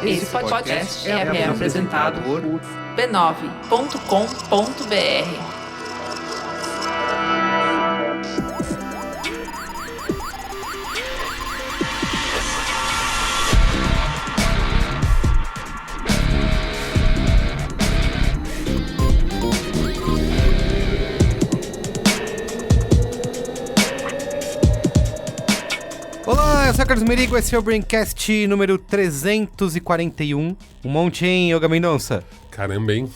Esse podcast é apresentado por b9.com.br. Olá, eu sou o Carlos Merigo, esse é o Braincast número 341. Um monte, hein, Yoga Mendonça? Caramba, hein?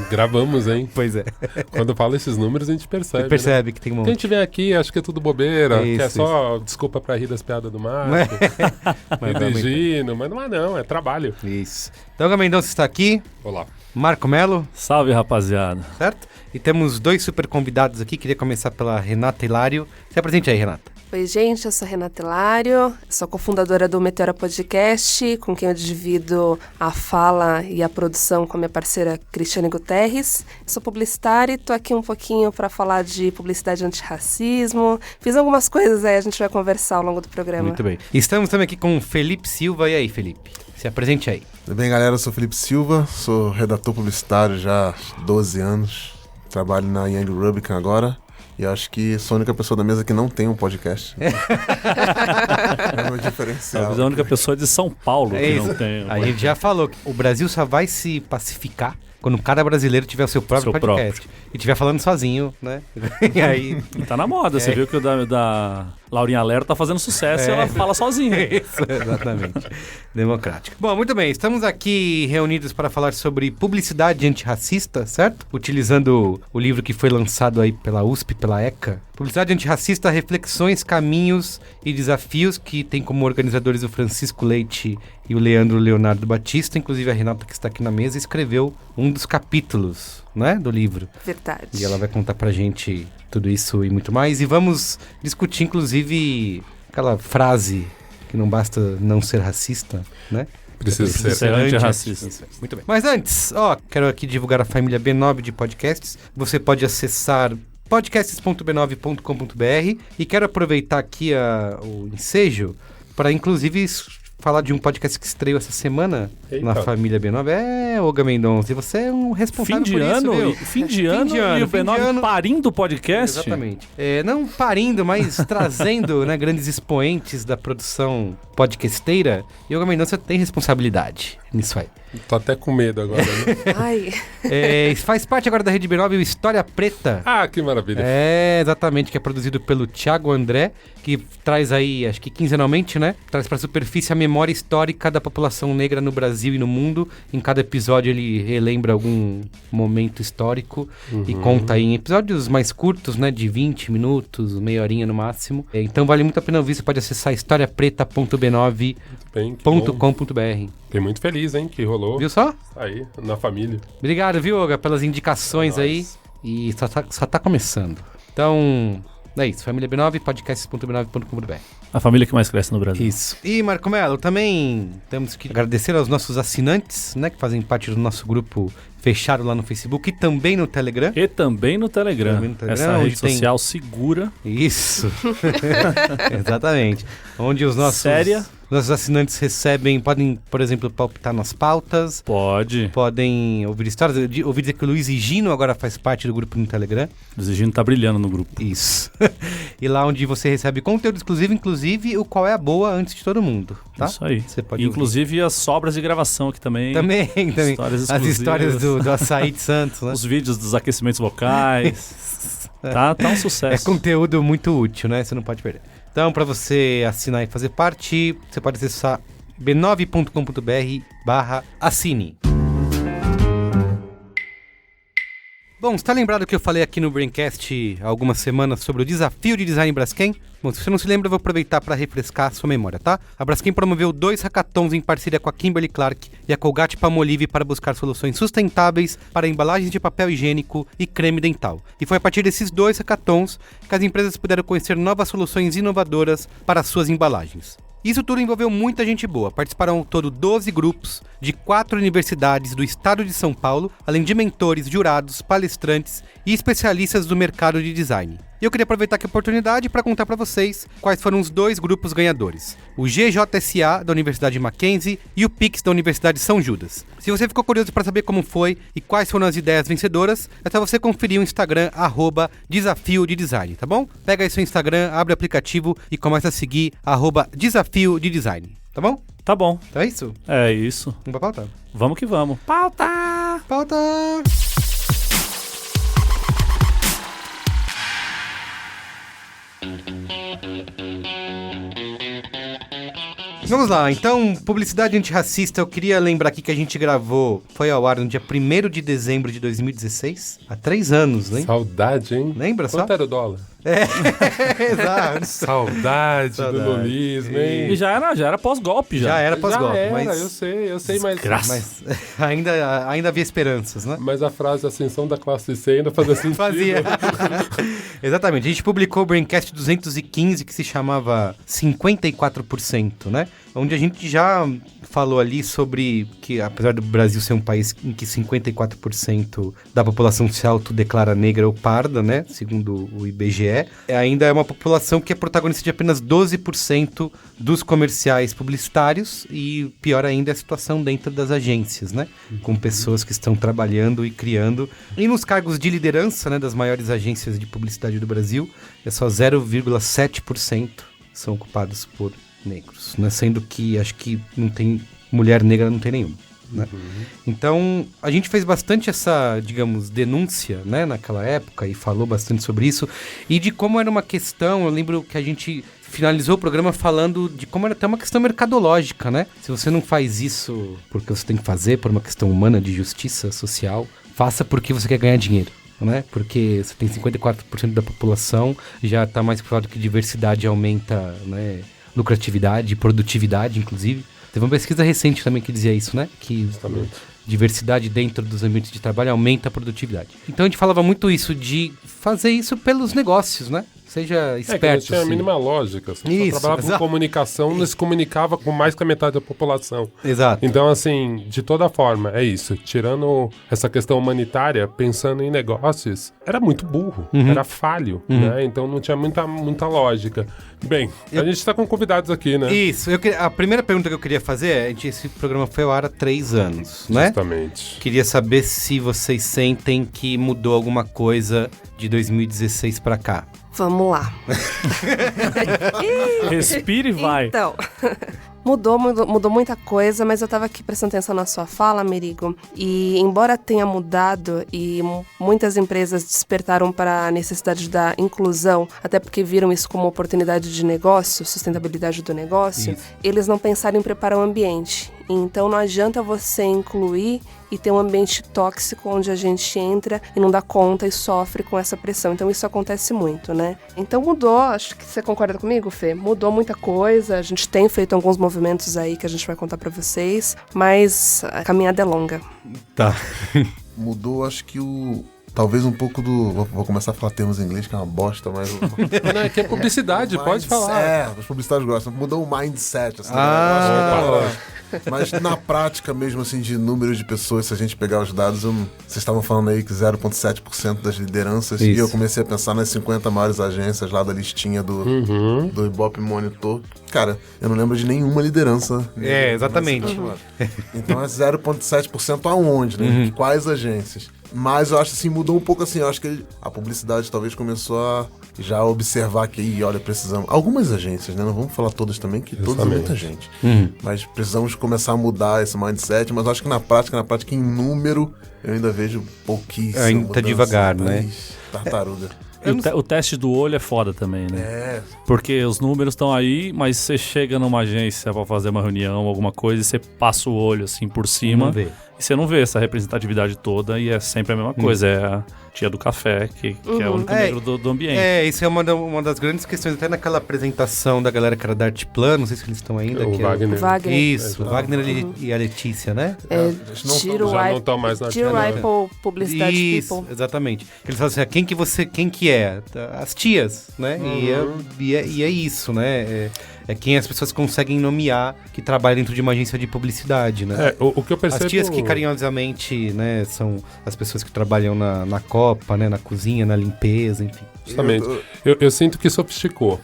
Gravamos, hein? Pois é. Quando fala esses números, a gente percebe. Você percebe, né? Que tem um monte. Quando a gente vem aqui, acho que é tudo bobeira, Isso, que é só desculpa pra rir das piadas do Marco, e do Gino, mas não é não, é trabalho. Isso. Então, Yoga Mendonça está aqui. Olá. Marco Melo. Salve, rapaziada. Certo? E temos dois super convidados aqui. Queria começar pela Renata Hilário. Se apresente aí, Renata. Oi, gente, eu sou a Renata Hilário, sou cofundadora do Meteora Podcast, com quem eu divido a fala e a produção com a minha parceira Cristiane Guterres. Sou publicitária e tô aqui um pouquinho para falar de publicidade antirracismo. Fiz algumas coisas aí, a gente vai conversar ao longo do programa. Muito bem. Estamos também aqui com o Felipe Silva. E aí, Felipe? Se apresente aí. Tudo bem, galera? Eu sou Felipe Silva, sou redator publicitário já há 12 anos. Trabalho na Young Rubicon agora. E acho que sou a única pessoa da mesa que não tem um podcast. É o meu diferencial. Talvez a única pessoa de São Paulo que não tem. A gente já falou que o Brasil só vai se pacificar quando cada brasileiro tiver o seu próprio podcast. E estiver falando sozinho, né? E aí... E tá na moda, você viu que o da Laurinha Lero tá fazendo sucesso e ela fala sozinha. Isso, exatamente. Democrático. Bom, muito bem, estamos aqui reunidos para falar sobre publicidade antirracista, certo? Utilizando o livro que foi lançado aí pela USP, pela ECA. Publicidade antirracista, reflexões, caminhos e desafios, que tem como organizadores o Francisco Leite e o Leonardo Batista. Inclusive a Renata, que está aqui na mesa, escreveu um dos capítulos, né, do livro. Verdade. E ela vai contar pra gente tudo isso e muito mais. E vamos discutir, inclusive, aquela frase que não basta não ser racista, né? Precisa ser antirracista. Isso, muito bem. Mas antes, quero aqui divulgar a família B9 de podcasts. Você pode acessar podcasts.b9.com.br e quero aproveitar aqui o ensejo para, inclusive, falar de um podcast que estreou essa semana. Eita. Na família B9. Olga Mendonça, e você é um responsável por isso, viu? Fim de ano e o B9 parindo o podcast. Exatamente. Não parindo, mas trazendo, né, grandes expoentes da produção podcasteira. E Olga Mendonça tem responsabilidade nisso aí. Tô até com medo agora, né? Ai. Faz parte agora da Rede B9 o História Preta. Ah, que maravilha. Exatamente, que é produzido pelo Thiago André, que traz aí, acho que quinzenalmente, né? Traz pra superfície a memória histórica da população negra no Brasil e no mundo. Em cada episódio ele relembra algum momento histórico e conta aí em episódios mais curtos, né? De 20 minutos, meia horinha no máximo. Então vale muito a pena ouvir, você pode acessar historiapreta.b9.com.br. Fiquei muito feliz, hein, que rolou. Viu só? Aí, na família. Obrigado, viu, Olga, pelas indicações aí. E só tá começando. Então, é isso. Família B9, podcasts.b9.com.br. A família que mais cresce no Brasil. Isso. E, Marco Melo, também temos que agradecer aos nossos assinantes, né, que fazem parte do nosso grupo fechado lá no Facebook e também no Telegram. Também no Telegram. Essa rede social segura. Isso. Exatamente. Onde os nossos... Nossos assinantes podem, por exemplo, palpitar nas pautas. Podem ouvir histórias. Ouvi dizer que o Luiz Gino agora faz parte do grupo no Telegram. Luiz Gino tá brilhando no grupo. Isso. E lá onde você recebe conteúdo exclusivo, inclusive o Qual é a Boa antes de todo mundo. Tá? Isso aí. Você pode inclusive as sobras de gravação aqui também. Também. As histórias do Açaí de Santos, né? Os vídeos dos aquecimentos vocais. tá um sucesso. É conteúdo muito útil, né? Você não pode perder. Então, para você assinar e fazer parte, você pode acessar b9.com.br/assine. Bom, você tá lembrado que eu falei aqui no Braincast há algumas semanas sobre o desafio de design Braskem? Bom, se você não se lembra, eu vou aproveitar para refrescar a sua memória, tá? A Braskem promoveu 2 hackathons em parceria com a Kimberly-Clark e a Colgate-Palmolive para buscar soluções sustentáveis para embalagens de papel higiênico e creme dental. E foi a partir desses 2 hackathons que as empresas puderam conhecer novas soluções inovadoras para as suas embalagens. Isso tudo envolveu muita gente boa. Participaram ao todo 12 grupos de 4 universidades do estado de São Paulo, além de mentores, jurados, palestrantes e especialistas do mercado de design. E eu queria aproveitar aqui a oportunidade para contar para vocês quais foram os 2 grupos ganhadores. O GJSA da Universidade Mackenzie e o Pix da Universidade São Judas. Se você ficou curioso para saber como foi e quais foram as ideias vencedoras, é só você conferir o Instagram @Desafio de Design, tá bom? Pega aí seu Instagram, abre o aplicativo e começa a seguir @Desafio de Design, tá bom? Tá bom. Então é isso. É isso. Vamos pra pauta. Vamos que vamos. Pauta! Pauta! Vamos lá, então, publicidade antirracista, eu queria lembrar aqui que a gente gravou, foi ao ar no dia 1º de dezembro de 2016, há 3 anos, lembra? Saudade, hein? Lembra só? Quanto era o dólar? Exato. Saudade do lulismo, hein? E já era pós-golpe, já. Já era pós-golpe, Já era, mas... eu sei, mas... Mas ainda havia esperanças, né? Mas a frase ascensão da classe C ainda fazia sentido. Fazia. Exatamente. A gente publicou o Braincast 215, que se chamava 54%, né? Onde a gente já falou ali sobre que, apesar do Brasil ser um país em que 54% da população se autodeclara negra ou parda, né? Segundo o IBGE, ainda é uma população que é protagonista de apenas 12% dos comerciais publicitários e, pior ainda, é a situação dentro das agências, né? Com pessoas que estão trabalhando e criando. E nos cargos de liderança, né, das maiores agências de publicidade do Brasil, é só 0,7% são ocupados por negros, né? Sendo que acho que não tem mulher negra, não tem nenhuma, né? Então a gente fez bastante essa, digamos, denúncia, né, naquela época e falou bastante sobre isso e de como era uma questão. Eu lembro que a gente finalizou o programa falando de como era até uma questão mercadológica, né? Se você não faz isso porque você tem que fazer por uma questão humana de justiça social, faça porque você quer ganhar dinheiro, né? Porque você tem 54% da população, já está mais provado que diversidade aumenta, né, lucratividade, produtividade, inclusive. Teve uma pesquisa recente também que dizia isso, né? Que Justamente. Diversidade dentro dos ambientes de trabalho aumenta a produtividade. Então a gente falava muito isso, de fazer isso pelos negócios, né? Seja esperto. Que não tinha a assim. mínima lógica. Você Isso, só trabalhava com exato. comunicação, não se comunicava com mais que a metade da população. Exato. Então, assim, de toda forma, é isso. Tirando essa questão humanitária, pensando em negócios, era muito burro, era falho, né? Então não tinha muita lógica. Bem, a gente está com convidados aqui, né? Isso. A primeira pergunta que eu queria fazer é, esse programa foi ao ar há 3 anos, né? Justamente. Queria saber se vocês sentem que mudou alguma coisa de 2016 pra cá. Vamos lá. Respira e vai. Então, mudou muita coisa, mas eu tava aqui prestando atenção na sua fala, Merigo, e embora tenha mudado e muitas empresas despertaram para a necessidade da inclusão, até porque viram isso como oportunidade de negócio, sustentabilidade do negócio, eles não pensaram em preparar o ambiente. Então não adianta você incluir e ter um ambiente tóxico onde a gente entra e não dá conta e sofre com essa pressão. Então isso acontece muito, né? Então mudou, acho que você concorda comigo, Fê? Mudou muita coisa, a gente tem feito alguns movimentos aí que a gente vai contar pra vocês, mas a caminhada é longa. Tá. Mudou, acho que talvez um pouco do... Vou começar a falar termos em inglês, que é uma bosta, mas... Não, é que é publicidade, pode falar. É, os publicitários gostam. Mudou o mindset, assim. Mas na prática mesmo, assim, de número de pessoas, se a gente pegar os dados, vocês estavam falando aí que 0,7% das lideranças, Isso. e eu comecei a pensar nas 50 maiores agências lá da listinha do Ibope Monitor. Cara, eu não lembro de nenhuma liderança. Exatamente. Então é 0,7% aonde, né? De quais agências? Mas eu acho assim, mudou um pouco assim, eu acho que a publicidade talvez começou a já observar que, olha, precisamos... Algumas agências, né? Não vamos falar todas também, que todas é muita gente. Mas precisamos começar a mudar esse mindset, mas eu acho que na prática, em número, eu ainda vejo pouquíssimo. Ainda tá devagar, mas né? Tartaruga. E o teste do olho é foda também, né? É. Porque os números estão aí, mas você chega numa agência pra fazer uma reunião, alguma coisa, e você passa o olho assim por cima. Não vê. E você não vê essa representatividade toda, e é sempre a mesma coisa. É a tia do café, que é o único negro do ambiente. Isso é uma das grandes questões, até naquela apresentação da galera que era da Artplan, não sei se eles estão ainda. O que Wagner. Isso, o Wagner e a Letícia, né? Já não estão mais na Tiro Apple Publicidade Isso, People. exatamente. Eles falam assim, quem que é? As tias, né? E é isso, né? É quem as pessoas conseguem nomear que trabalha dentro de uma agência de publicidade, né? O que eu percebo... As tias que carinhosamente, né, são as pessoas que trabalham na copa, né, na cozinha, na limpeza, enfim. Justamente. Eu sinto que sofisticou.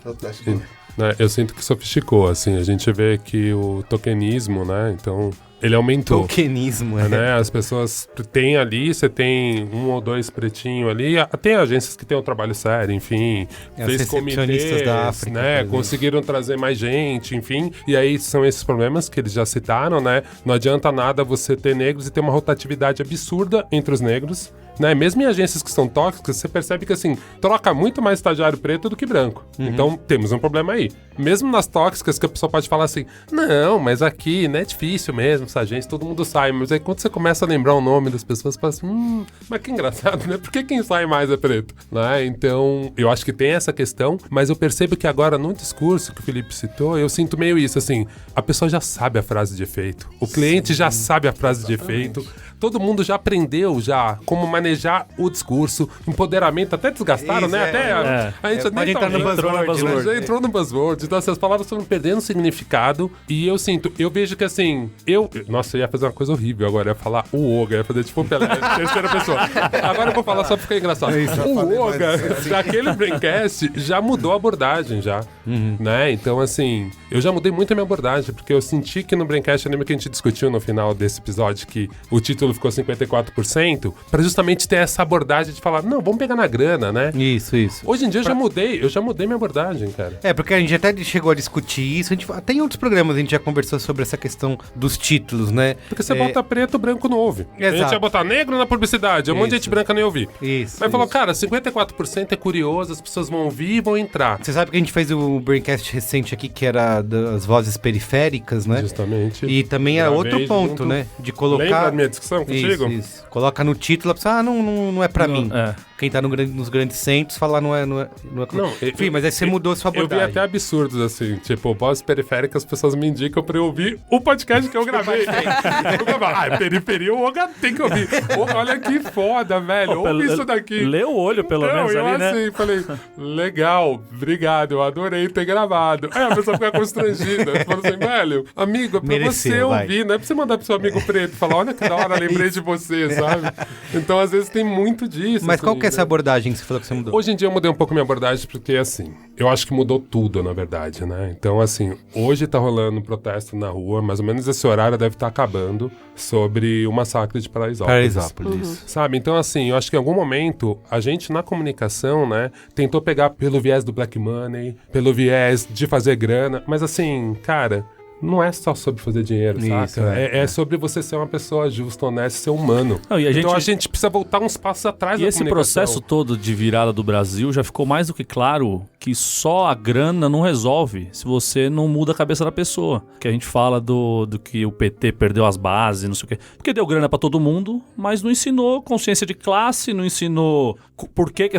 Né? Eu sinto que sofisticou, assim. A gente vê que o tokenismo, né? Então, ele aumentou. Tokenismo, né? As pessoas têm ali, você tem 1 ou 2 pretinhos ali. Tem agências que têm um trabalho sério, enfim. Fez comitês, da África, né? Conseguiram trazer mais gente, enfim. E aí são esses problemas que eles já citaram, né? Não adianta nada você ter negros e ter uma rotatividade absurda entre os negros. Né? Mesmo em agências que são tóxicas, você percebe que, assim, troca muito mais estagiário preto do que branco. Então, temos um problema aí. Mesmo nas tóxicas, que a pessoa pode falar assim, não, mas aqui, né, é difícil mesmo, essa agência, todo mundo sai. Mas aí, quando você começa a lembrar o nome das pessoas, você fala assim, mas que engraçado, né? Por que quem sai mais é preto? Né? Então, eu acho que tem essa questão, mas eu percebo que agora, no discurso que o Felipe citou, eu sinto meio isso, assim, a pessoa já sabe a frase de efeito. O cliente já sabe a frase de efeito. Todo mundo já aprendeu como manejar o discurso, empoderamento, até desgastaram, né? A gente pode entrar no buzzword, já entrou no buzzword. Então, essas palavras estão perdendo significado. E eu vejo que assim, nossa, eu ia fazer uma coisa horrível agora, eu ia falar o Oga, ia fazer tipo o Pelé, terceira pessoa. Agora eu vou falar só pra ficar engraçado. O Oga, daquele Braincast, já mudou a abordagem, já. Né? Então, assim, eu já mudei muito a minha abordagem, porque eu senti que no Braincast, lembra que a gente discutiu no final desse episódio, que o título ficou 54%, pra justamente ter essa abordagem de falar, não, vamos pegar na grana, né? Isso. Hoje em dia eu já mudei minha abordagem, cara. Porque a gente até chegou a discutir isso, até em outros programas a gente já conversou sobre essa questão dos títulos, né? Porque você bota preto, branco não ouve. Exato. A gente ia botar negro na publicidade, um monte de gente branca nem ouvir. Isso. Mas falou, cara, 54% é curioso, as pessoas vão ouvir e vão entrar. Você sabe que a gente fez o Braincast recente aqui, que era das vozes periféricas, né? Justamente. E também é outro ponto, junto, né? De colocar... Lembra da minha discussão contigo? Isso. Coloca no título, a pessoa, não é pra mim. Quem tá nos grandes centros falar não é. Não, enfim, mas aí você mudou a sua abordagem. Eu vi até absurdos, assim, tipo, vozes periféricas, as pessoas me indicam pra eu ouvir o podcast que eu gravei. Periferia, o Oga tem que ouvir. Olha que foda, velho. Ouve isso daqui. Lê o olho, pelo menos, eu ali, assim, falei, legal, obrigado, eu adorei ter gravado. Aí a pessoa fica constrangida. Fala assim, velho, amigo, é pra você ouvir, não é pra você mandar pro seu amigo preto e falar, olha que da hora, lembrei de você, sabe? Então, às vezes, tem muito disso. Mas assim, qual que é essa abordagem que você falou que você mudou? Hoje em dia eu mudei um pouco minha abordagem porque, assim, eu acho que mudou tudo, na verdade, né? Então, assim, hoje tá rolando um protesto na rua, mais ou menos esse horário deve estar acabando, sobre o massacre de Paraisópolis. Sabe? Então, assim, eu acho que em algum momento a gente, na comunicação, né, tentou pegar pelo viés do black money, pelo viés de fazer grana, mas assim, cara... Não é só sobre fazer dinheiro, isso, saca? É sobre você ser uma pessoa justa, honesta, ser humano. Não, então a gente precisa voltar uns passos atrás da comunicação. E esse processo todo de virada do Brasil já ficou mais do que claro que só a grana não resolve se você não muda a cabeça da pessoa. Que a gente fala do que o PT perdeu as bases, não sei o quê. Porque deu grana pra todo mundo, mas não ensinou consciência de classe, não ensinou por que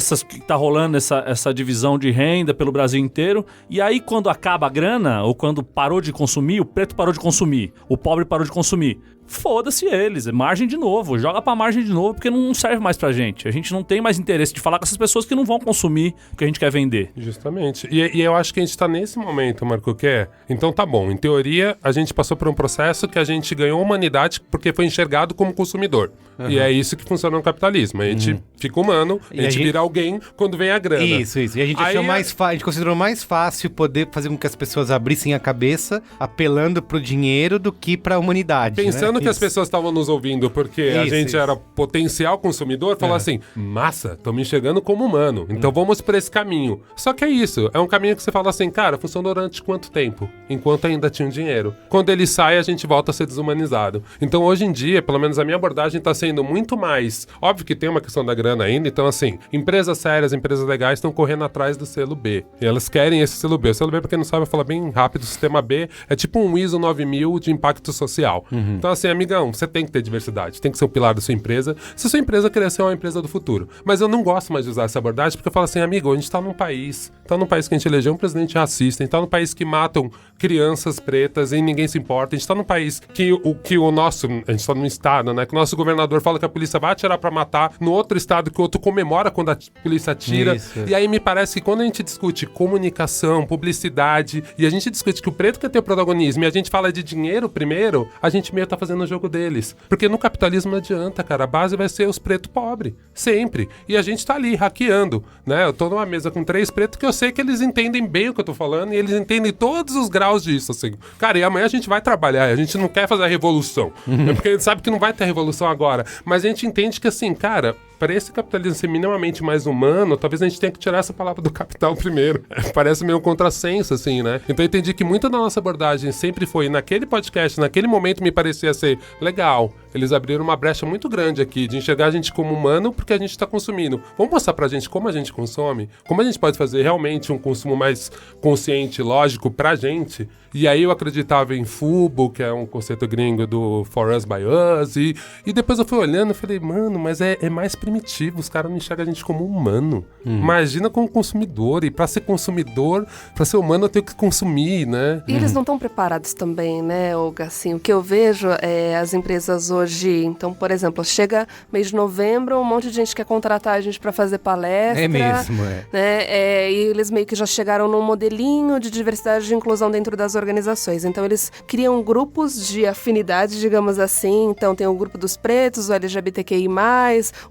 tá rolando essa divisão de renda pelo Brasil inteiro. E aí, quando acaba a grana, ou quando parou de consumir, o preto parou de consumir, o pobre parou de consumir. Foda-se eles, margem de novo, joga pra margem de novo, porque não serve mais pra gente. A gente não tem mais interesse de falar com essas pessoas que não vão consumir o que a gente quer vender. Justamente. E eu acho que a gente tá nesse momento, Marco, que é... Então tá bom, em teoria, a gente passou por um processo que a gente ganhou humanidade porque foi enxergado como consumidor. E é isso que funciona no capitalismo. A gente fica humano, a gente vira alguém quando vem a grana. Isso. E a gente achou a gente considerou mais fácil poder fazer com que as pessoas abrissem a cabeça apelando pro dinheiro do que pra humanidade. Pensando que as pessoas estavam nos ouvindo porque a gente era potencial consumidor, falou assim, massa, estão me enxergando como humano, então vamos por esse caminho. Só que é isso, é um caminho que você fala assim, cara, funcionou durante quanto tempo? Enquanto ainda tinha dinheiro. Quando ele sai, a gente volta a ser desumanizado. Então hoje em dia, pelo menos a minha abordagem tá sendo muito mais... Óbvio que tem uma questão da grana ainda, então assim, empresas sérias, empresas legais estão correndo atrás do selo B. E elas querem esse selo B. O selo B, pra quem não sabe, eu falo bem rápido, o sistema B é tipo um ISO 9000 de impacto social. Então assim, amigão, você tem que ter diversidade, tem que ser um pilar da sua empresa, se a sua empresa querer ser uma empresa do futuro. Mas eu não gosto mais de usar essa abordagem, porque eu falo assim, amigo, a gente tá num país que a gente elegeu um presidente racista, a gente tá num país que matam crianças pretas e ninguém se importa, a gente tá num país que a gente tá num estado, né, que o nosso governador fala que a polícia vai atirar pra matar, no outro estado que o outro comemora quando a polícia atira. E aí me parece que quando a gente discute comunicação, publicidade, e a gente discute que o preto quer ter protagonismo e a gente fala de dinheiro primeiro, a gente meio tá fazendo fazendo o jogo deles. Porque no capitalismo não adianta, cara. A base vai ser os pretos pobres. Sempre. E a gente tá ali, hackeando, né? Eu tô numa mesa com 3 pretos que eu sei que eles entendem bem o que eu tô falando e eles entendem todos os graus disso, assim. Cara, e amanhã a gente vai trabalhar. A gente não quer fazer a revolução. É porque a gente sabe que não vai ter revolução agora. Mas a gente entende que, assim, cara... Para esse capitalismo ser minimamente mais humano, talvez a gente tenha que tirar essa palavra do capital primeiro. Parece meio um contrassenso, assim, né? Então eu entendi que muita da nossa abordagem sempre foi, naquele podcast, naquele momento me parecia ser legal. Eles abriram uma brecha muito grande aqui de enxergar a gente como humano porque a gente está consumindo. Vamos mostrar pra gente como a gente consome? Como a gente pode fazer realmente um consumo mais consciente, lógico, pra gente? E aí eu acreditava em FUBO, que é um conceito gringo do For Us By Us, e depois eu fui olhando e falei, mano, mas é mais primitivo, os caras não enxergam a gente como humano. Imagina como consumidor, e pra ser consumidor, pra ser humano eu tenho que consumir, né? E eles não estão preparados também, né, Olga? Assim, o que eu vejo é as empresas hoje, então, por exemplo, chega mês de novembro, um monte de gente quer contratar a gente pra fazer palestra. É mesmo, né? E eles meio que já chegaram num modelinho de diversidade e inclusão dentro das organizações. Então, eles criam grupos de afinidade, digamos assim. Então, tem o grupo dos pretos, o LGBTQI+,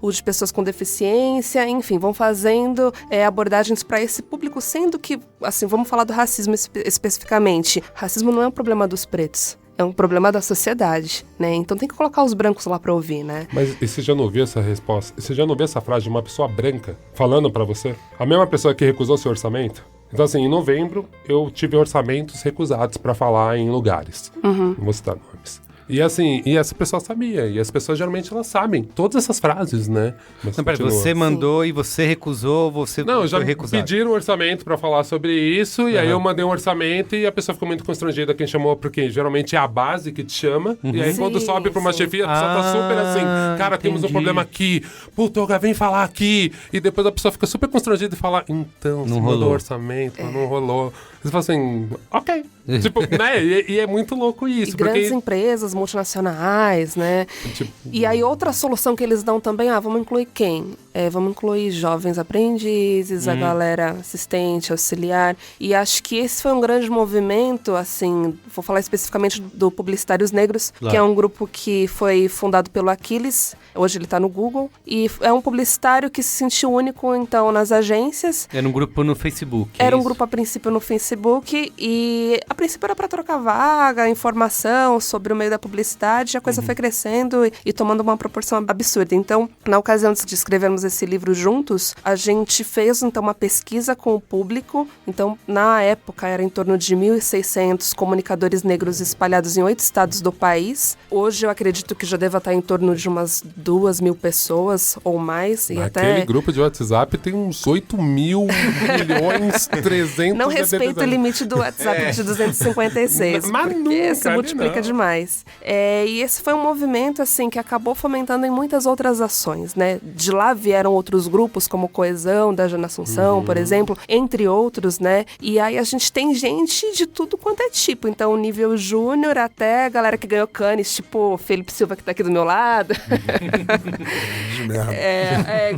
o de pessoas com deficiência, enfim, vão fazendo abordagens para esse público, sendo que, assim, vamos falar do racismo especificamente. Racismo não é um problema dos pretos. É um problema da sociedade, né? Então tem que colocar os brancos lá pra ouvir, né? Mas e você já não ouviu essa resposta? Você já não ouviu essa frase de uma pessoa branca falando pra você? A mesma pessoa que recusou seu orçamento? Então, assim, em novembro, eu tive orçamentos recusados pra falar em lugares. Não vou citar nomes. E assim, e essa pessoa sabia, e as pessoas geralmente elas sabem todas essas frases, né? Mas não, pera, você mandou e você recusou, você não, já foi recusado. Pediram um orçamento pra falar sobre isso, e aí eu mandei um orçamento e a pessoa ficou muito constrangida quem chamou, porque geralmente é a base que te chama, e aí quando sobe pra uma chefia, a pessoa tá super assim, cara, temos um problema aqui, puta, Olga, vem falar aqui, e depois a pessoa fica super constrangida e fala, então, você mandou orçamento, mas não rolou. Você fala assim, ok. Tipo, né? E é muito louco isso. E grandes empresas multinacionais, né? Tipo... E aí outra solução que eles dão também, vamos incluir quem? Vamos incluir jovens aprendizes, a galera assistente, auxiliar. E acho que esse foi um grande movimento, assim, vou falar especificamente do Publicitários Negros, que é um grupo que foi fundado pelo Aquiles, hoje ele tá no Google, e é um publicitário que se sentiu único, então, nas agências. Era um grupo no Facebook. Era um grupo, a princípio, no Facebook, e a princípio era para trocar vaga, informação sobre o meio da publicidade, e a coisa foi crescendo e tomando uma proporção absurda. Então, na ocasião de escrevermos esse livro juntos, a gente fez, então, uma pesquisa com o público. Então, na época, era em torno de 1.600 comunicadores negros espalhados em 8 estados do país. Hoje, eu acredito que já deva estar em torno de umas 2.000 pessoas ou mais. E aquele grupo de WhatsApp tem uns 8 mil milhões 300... Não respeita o limite do WhatsApp de 256, mas porque nunca, se multiplica demais. E esse foi um movimento, assim, que acabou fomentando em muitas outras ações, né? De lá vieram outros grupos, como Coesão, da Jana Assunção, por exemplo, entre outros, né? E aí a gente tem gente de tudo quanto é tipo. Então, nível júnior até a galera que ganhou Cannes, tipo Felipe Silva, que tá aqui do meu lado.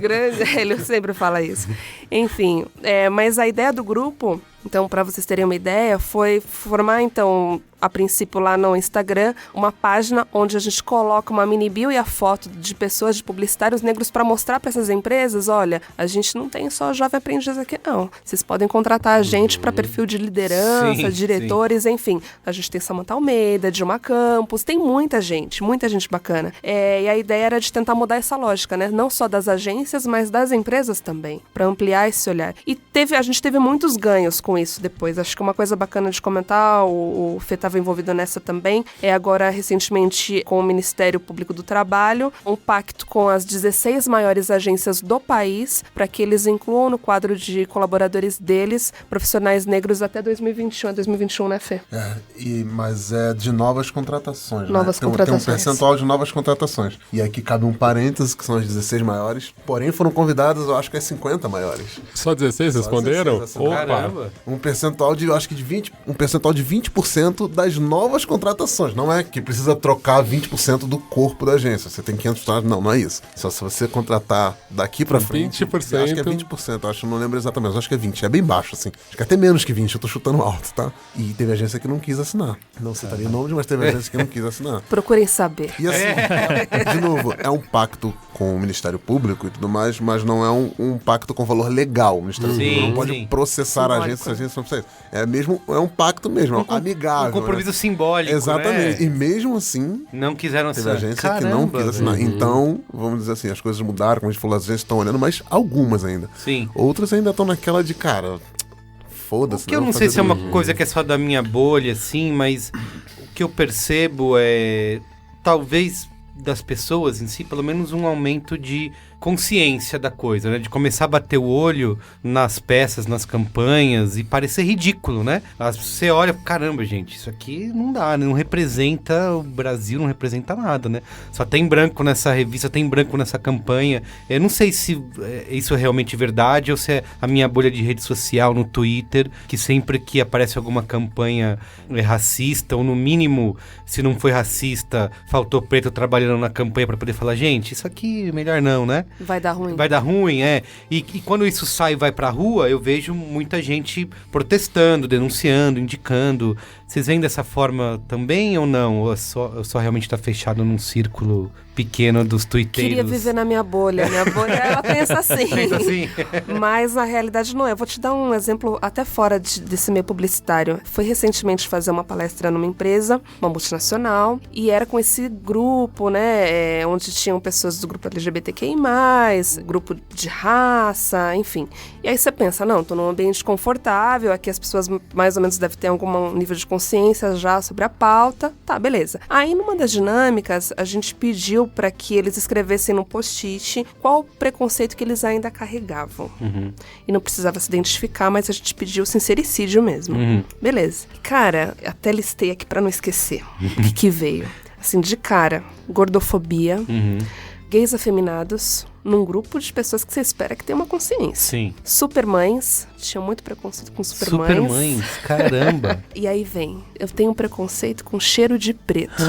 Grande, ele sempre fala isso. Enfim, mas a ideia do grupo, então, para vocês terem uma ideia, foi formar, então, a princípio lá no Instagram, uma página onde a gente coloca uma mini bio e a foto de pessoas, de publicitários negros, para mostrar para essas empresas, olha, a gente não tem só jovem aprendiz aqui, não. Vocês podem contratar a gente para perfil de liderança, diretores, enfim. A gente tem Samantha Almeida, Dilma Campos, tem muita gente bacana. E a ideia era de tentar mudar essa lógica, né? Não só das agências, mas das empresas também, para ampliar esse olhar. E a gente teve muitos ganhos com isso depois. Acho que uma coisa bacana de comentar, o Fê estava envolvido nessa também, agora recentemente com o Ministério Público do Trabalho, um pacto com as 16 maiores agências do país para que eles incluam no quadro de colaboradores deles profissionais negros até 2021. É 2021, né, Fê? Mas é de novas contratações, novas né? contratações. Tem um percentual de novas contratações. E aqui cabe um parênteses, que são as 16 maiores, porém foram convidadas, eu acho que as 50 maiores. Só 16 responderam? 16, opa! Um percentual de, eu acho que de 20% das novas contratações. Não é que precisa trocar 20% do corpo da agência. Você tem 500 funcionários. Não é isso. Só se você contratar daqui pra frente... 20%. Eu acho que é 20%. Eu acho, não lembro exatamente. Eu acho que é 20%. É bem baixo, assim. Acho que é até menos que 20%. Eu tô chutando alto, tá? E teve agência que não quis assinar. Não citaria nomes, mas teve agência que não quis assinar. Procurem saber. E assim, de novo, é um pacto com o Ministério Público e tudo mais, mas não é um pacto com valor legal. O Ministério Público não pode processar a agência se a agência não precisa. É um pacto mesmo, amigável. Um compromisso simbólico, exatamente. né? E mesmo assim, não quiseram teve assinar. agência que não quis assinar. Então, vamos dizer assim, as coisas mudaram, como a gente falou, as agências estão olhando, mas algumas ainda. Sim. Outras ainda estão naquela de, cara, foda-se. Que eu não sei se é uma coisa que é só da minha bolha, assim, mas o que eu percebo é, talvez das pessoas em si, pelo menos um aumento de consciência da coisa, né? De começar a bater o olho nas peças, nas campanhas e parecer ridículo, né? Você olha, caramba, gente, isso aqui não dá, né? Não representa o Brasil, não representa nada, né? Só tem branco nessa revista, tem branco nessa campanha. Eu não sei se isso é realmente verdade ou se é a minha bolha de rede social no Twitter, que sempre que aparece alguma campanha racista, ou no mínimo, se não foi racista, faltou preto trabalhando na campanha para poder falar, gente, isso aqui melhor não, né? Vai dar ruim. Vai dar ruim, é. E quando isso sai e vai pra rua, eu vejo muita gente protestando, denunciando, indicando. Vocês veem dessa forma também ou não? Ou só realmente tá fechado num círculo pequeno dos tuiteiros? Queria viver na minha bolha. Minha bolha, ela pensa assim. Pensa assim? Mas na realidade não é. Eu vou te dar um exemplo até fora desse meio publicitário. Fui recentemente fazer uma palestra numa empresa, uma multinacional, e era com esse grupo, né, onde tinham pessoas do grupo LGBTQI+, grupo de raça, enfim. E aí você pensa, não, tô num ambiente confortável, aqui as pessoas mais ou menos devem ter algum nível de consciência já sobre a pauta. Tá, beleza. Aí numa das dinâmicas, a gente pediu para que eles escrevessem no post-it qual o preconceito que eles ainda carregavam. Uhum. E não precisava se identificar, mas a gente pediu sincericídio mesmo. Uhum. Beleza. Cara, até listei aqui para não esquecer o que veio. Assim, de cara, gordofobia, gays afeminados, num grupo de pessoas que você espera que tenha uma consciência. Sim. Supermães, tinha muito preconceito com supermães. Supermães, caramba. E aí vem, eu tenho um preconceito com cheiro de preto.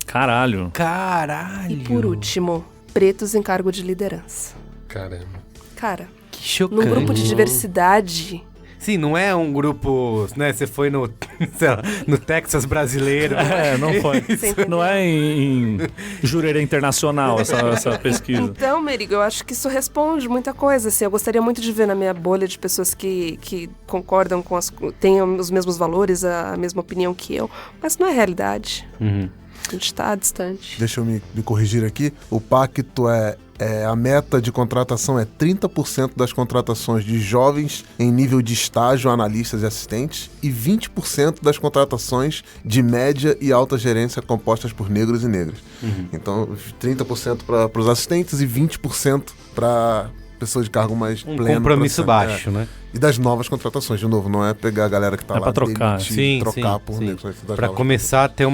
Caralho. Caralho. E por último, pretos em cargo de liderança. Caramba. Cara, Que chocante. num grupo de diversidade... Sim, não é um grupo, né, você foi no, sei lá, no Texas brasileiro. Não foi. Você entendeu? Não é em Jurerê Internacional essa pesquisa. Então, Merigo, eu acho que isso responde muita coisa, assim, eu gostaria muito de ver na minha bolha de pessoas que concordam com têm os mesmos valores, a mesma opinião que eu, mas não é realidade. A gente tá distante. Deixa eu me corrigir aqui. O pacto a meta de contratação é 30% das contratações de jovens em nível de estágio, analistas e assistentes, e 20% das contratações de média e alta gerência compostas por negros e negras. Então, 30% para os assistentes e 20% para pessoas de cargo mais pleno. Um compromisso baixo, né? E das novas contratações, de novo, não é pegar a galera que tá lá pra trocar. demitir, trocar por negros. Pra começar a ter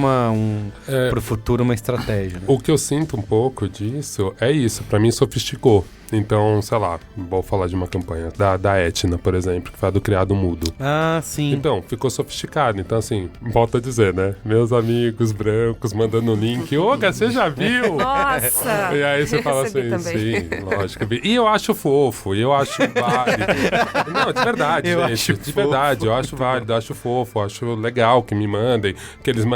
pro futuro uma estratégia, né? O que eu sinto um pouco disso é isso. Pra mim, sofisticou. Então, sei lá, vou falar de uma campanha da Etna, por exemplo, que foi a do criado mudo. Ah, sim. Então, ficou sofisticado. Então, assim, volto a dizer, né? Meus amigos brancos mandando o link. Olga, você já viu? Nossa! E aí você fala assim, sim, lógico. E eu acho fofo, e eu acho válido. Não, de verdade, Eu gente. acho De fofo. verdade, eu acho válido, eu acho fofo, eu acho legal que me mandem.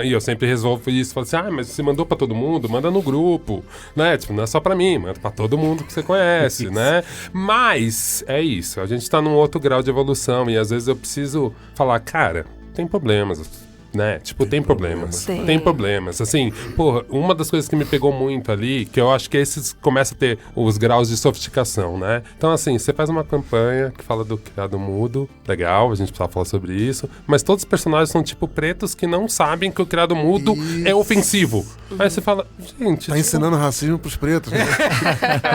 E eu sempre resolvo isso. Falo assim, mas você mandou pra todo mundo? Manda no grupo, né? Tipo, não é só pra mim, manda pra todo mundo que você conhece, né? Mas é isso, a gente tá num outro grau de evolução e às vezes eu preciso falar, cara, tem problemas. Né? Tipo, tem problemas. Tem problemas. Assim, porra, uma das coisas que me pegou muito ali, que eu acho que esses começam a ter os graus de sofisticação, né? Então, assim, você faz uma campanha que fala do criado mudo, legal, a gente precisava falar sobre isso, mas todos os personagens são, tipo, pretos que não sabem que o criado mudo é ofensivo. Aí você fala, gente... Tá ensinando racismo pros pretos, né?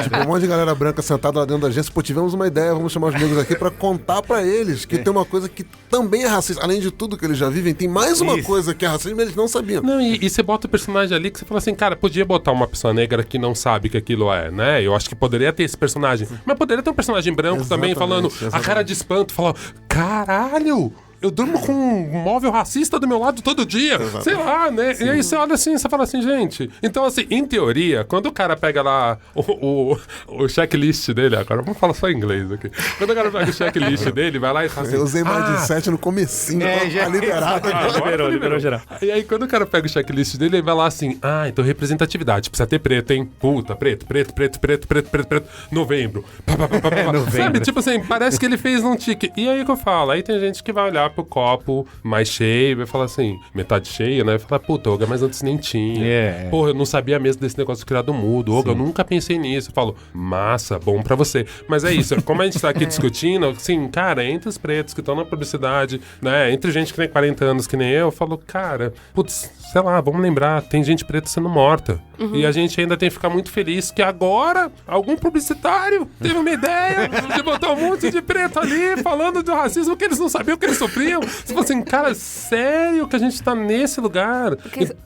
Tipo, um monte de galera branca sentada lá dentro da agência, pô, tivemos uma ideia, vamos chamar os negros aqui pra contar pra eles que tem uma coisa que também é racista. Além de tudo que eles já vivem, tem mais uma coisa que é racismo, eles não sabiam. Não, e você bota o personagem ali que você fala assim, cara, podia botar uma pessoa negra que não sabe que aquilo é, né? Eu acho que poderia ter esse personagem. Mas poderia ter um personagem branco também falando, a cara de espanto, falando, caralho! eu durmo com um móvel racista do meu lado todo dia. Exato. Sei lá, né? Sim. E aí você olha assim, você fala assim, gente... Então, assim, em teoria, quando o cara pega lá o checklist dele... Agora, vamos falar só em inglês aqui. Quando o cara pega o checklist dele, vai lá e fala assim... Eu usei mindset no comecinho, já liberado. Liberou geral. E aí, quando o cara pega o checklist dele, ele vai lá assim... então representatividade. Precisa ter preto, hein? Puta, preto. Novembro. Sabe? Tipo assim, parece que ele fez um tique. E aí que eu falo? Aí tem gente que vai olhar pro copo mais cheio, vai falar assim, metade cheia, né? Vai falar, puta, Olga, mas antes nem tinha. Porra, eu não sabia mesmo desse negócio de criado mudo. Olga, eu nunca pensei nisso. Eu falo, massa, bom pra você. Mas é isso, como a gente tá aqui discutindo, assim, cara, entre os pretos que estão na publicidade, né? Entre gente que tem 40 anos que nem eu falo, cara, putz, sei lá, vamos lembrar, tem gente preta sendo morta. E a gente ainda tem que ficar muito feliz que agora algum publicitário teve uma ideia de botar um monte de preto ali falando do racismo que eles não sabiam que eles sofriam. Você fala assim, cara, sério que a gente tá nesse lugar?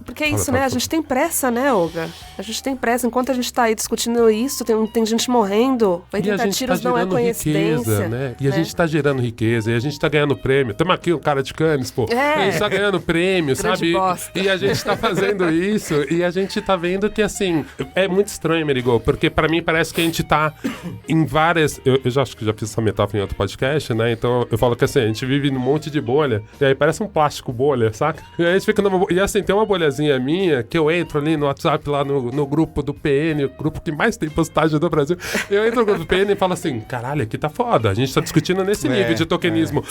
Porque é isso, né? A gente tem pressa, né, Olga? A gente tem pressa. Enquanto a gente tá aí discutindo isso, tem gente morrendo. 80 tiros não é coincidência. Riqueza, né? E a gente tá gerando riqueza, e a gente tá ganhando prêmio. Tamo aqui, o cara de Cannes, pô. A gente tá ganhando prêmio, sabe? Bosta. E a gente tá fazendo isso, e a gente tá vendo que, assim, é muito estranho, Merigo, porque pra mim parece que a gente tá em várias... Eu já acho que já fiz essa metáfora em outro podcast, né? Então eu falo que, assim, a gente vive num monte de bolha, e aí parece um plástico bolha, saca? E aí a gente fica numa... E assim, tem uma bolhazinha minha, que eu entro ali no WhatsApp, lá no grupo do PN, o grupo que mais tem postagem do Brasil. Eu entro no grupo do PN e falo assim, caralho, aqui tá foda. A gente tá discutindo nesse nível de tokenismo.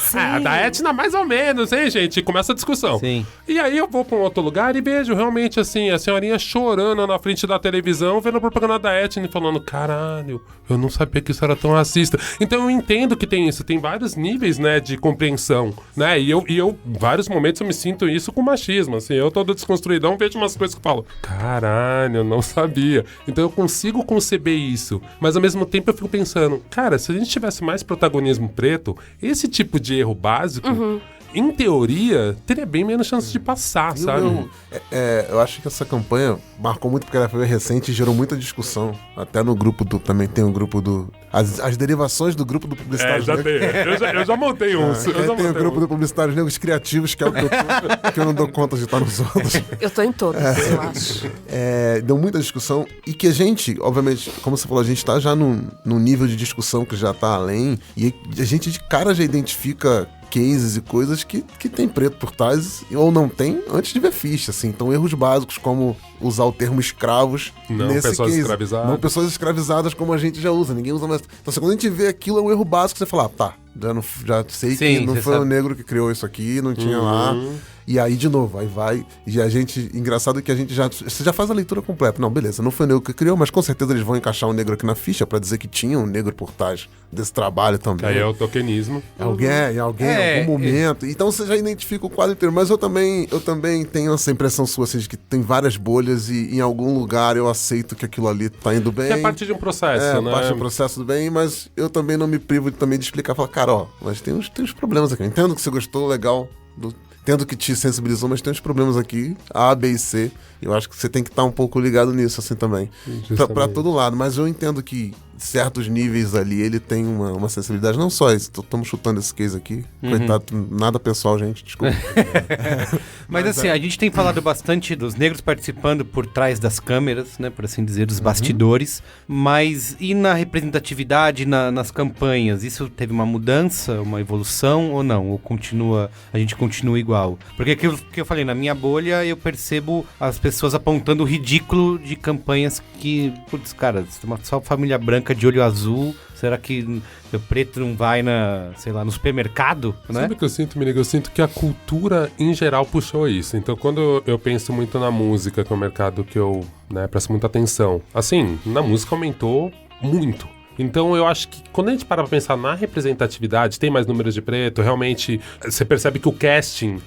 Da Etna mais ou menos, hein, gente? E começa a discussão. Sim. E aí eu vou pra um outro lugar e vejo realmente, assim, a senhorinha chorando na frente da televisão, vendo a propaganda da Etna e falando, caralho, eu não sabia que isso era tão racista. Então eu entendo que tem isso, tem vários níveis, né, de compreensão, né? E eu, em vários momentos eu me sinto isso com machismo, assim, eu todo desconstruidão, vejo umas coisas que eu falo, caralho, eu não sabia. Então eu consigo conceber isso, mas ao mesmo tempo eu fico pensando, cara, se a gente tivesse mais protagonismo preto, esse tipo de erro básico, em teoria, teria bem menos chance de passar, sabe? Eu acho que essa campanha marcou muito porque ela foi recente e gerou muita discussão. Até no grupo do... Também tem um grupo do... As derivações do grupo do Publicitários já Negros. tem. Eu já montei uns. Tem o grupo do Publicitários Negros Criativos, que é o que eu tô, que eu não dou conta de estar nos outros. Eu tô em todos, eu acho. Deu muita discussão e que a gente, obviamente, como você falou, a gente tá já num nível de discussão que já tá além e a gente de cara já identifica cases e coisas que tem preto por trás ou não tem antes de ver ficha, assim. Então, erros básicos como usar o termo escravos não nesse pessoas case. Escravizadas. Não pessoas escravizadas como a gente já usa. Ninguém usa mais. Então, assim, quando a gente vê aquilo, é um erro básico, você fala, tá, já sei que não foi o negro que criou isso aqui, não tinha lá. E aí, de novo, aí vai. E a gente... Engraçado que a gente já... Você já faz a leitura completa. Não, beleza, não foi o negro que criou, mas com certeza eles vão encaixar um negro aqui na ficha pra dizer que tinha um negro por trás desse trabalho também. Aí é o tokenismo. Em algum momento. Então você já identifica o quadro inteiro. Mas eu também tenho essa impressão sua, assim, de que tem várias bolhas e em algum lugar eu aceito que aquilo ali tá indo bem. Que é parte de um processo, né? Parte de um processo do bem, mas eu também não me privo de explicar. Falar, cara, ó, mas tem uns problemas aqui. Eu entendo que você gostou, legal, entendo que te sensibilizou, mas tem uns problemas aqui, A, B e C. Eu acho que você tem que estar um pouco ligado nisso, assim, também. Pra todo lado. Mas eu entendo que certos níveis ali, ele tem uma sensibilidade. Não só isso, estamos chutando esse case aqui. Coitado, nada pessoal, gente, desculpa. Mas assim, a gente tem falado bastante dos negros participando por trás das câmeras, né, por assim dizer, dos bastidores, mas e na representatividade, nas campanhas, isso teve uma mudança, uma evolução ou não? Ou a gente continua igual? Porque aquilo que eu falei, na minha bolha eu percebo as pessoas apontando o ridículo de campanhas que, putz, cara, só família branca de olho azul, será que o preto não vai no supermercado, né? Sabe o que eu sinto, Menigo? Eu sinto que a cultura em geral puxou isso. Então, quando eu penso muito na música, que é um mercado que eu presto muita atenção, assim, na música aumentou muito. Então eu acho que quando a gente para pra pensar na representatividade, tem mais números de preto, realmente você percebe que o casting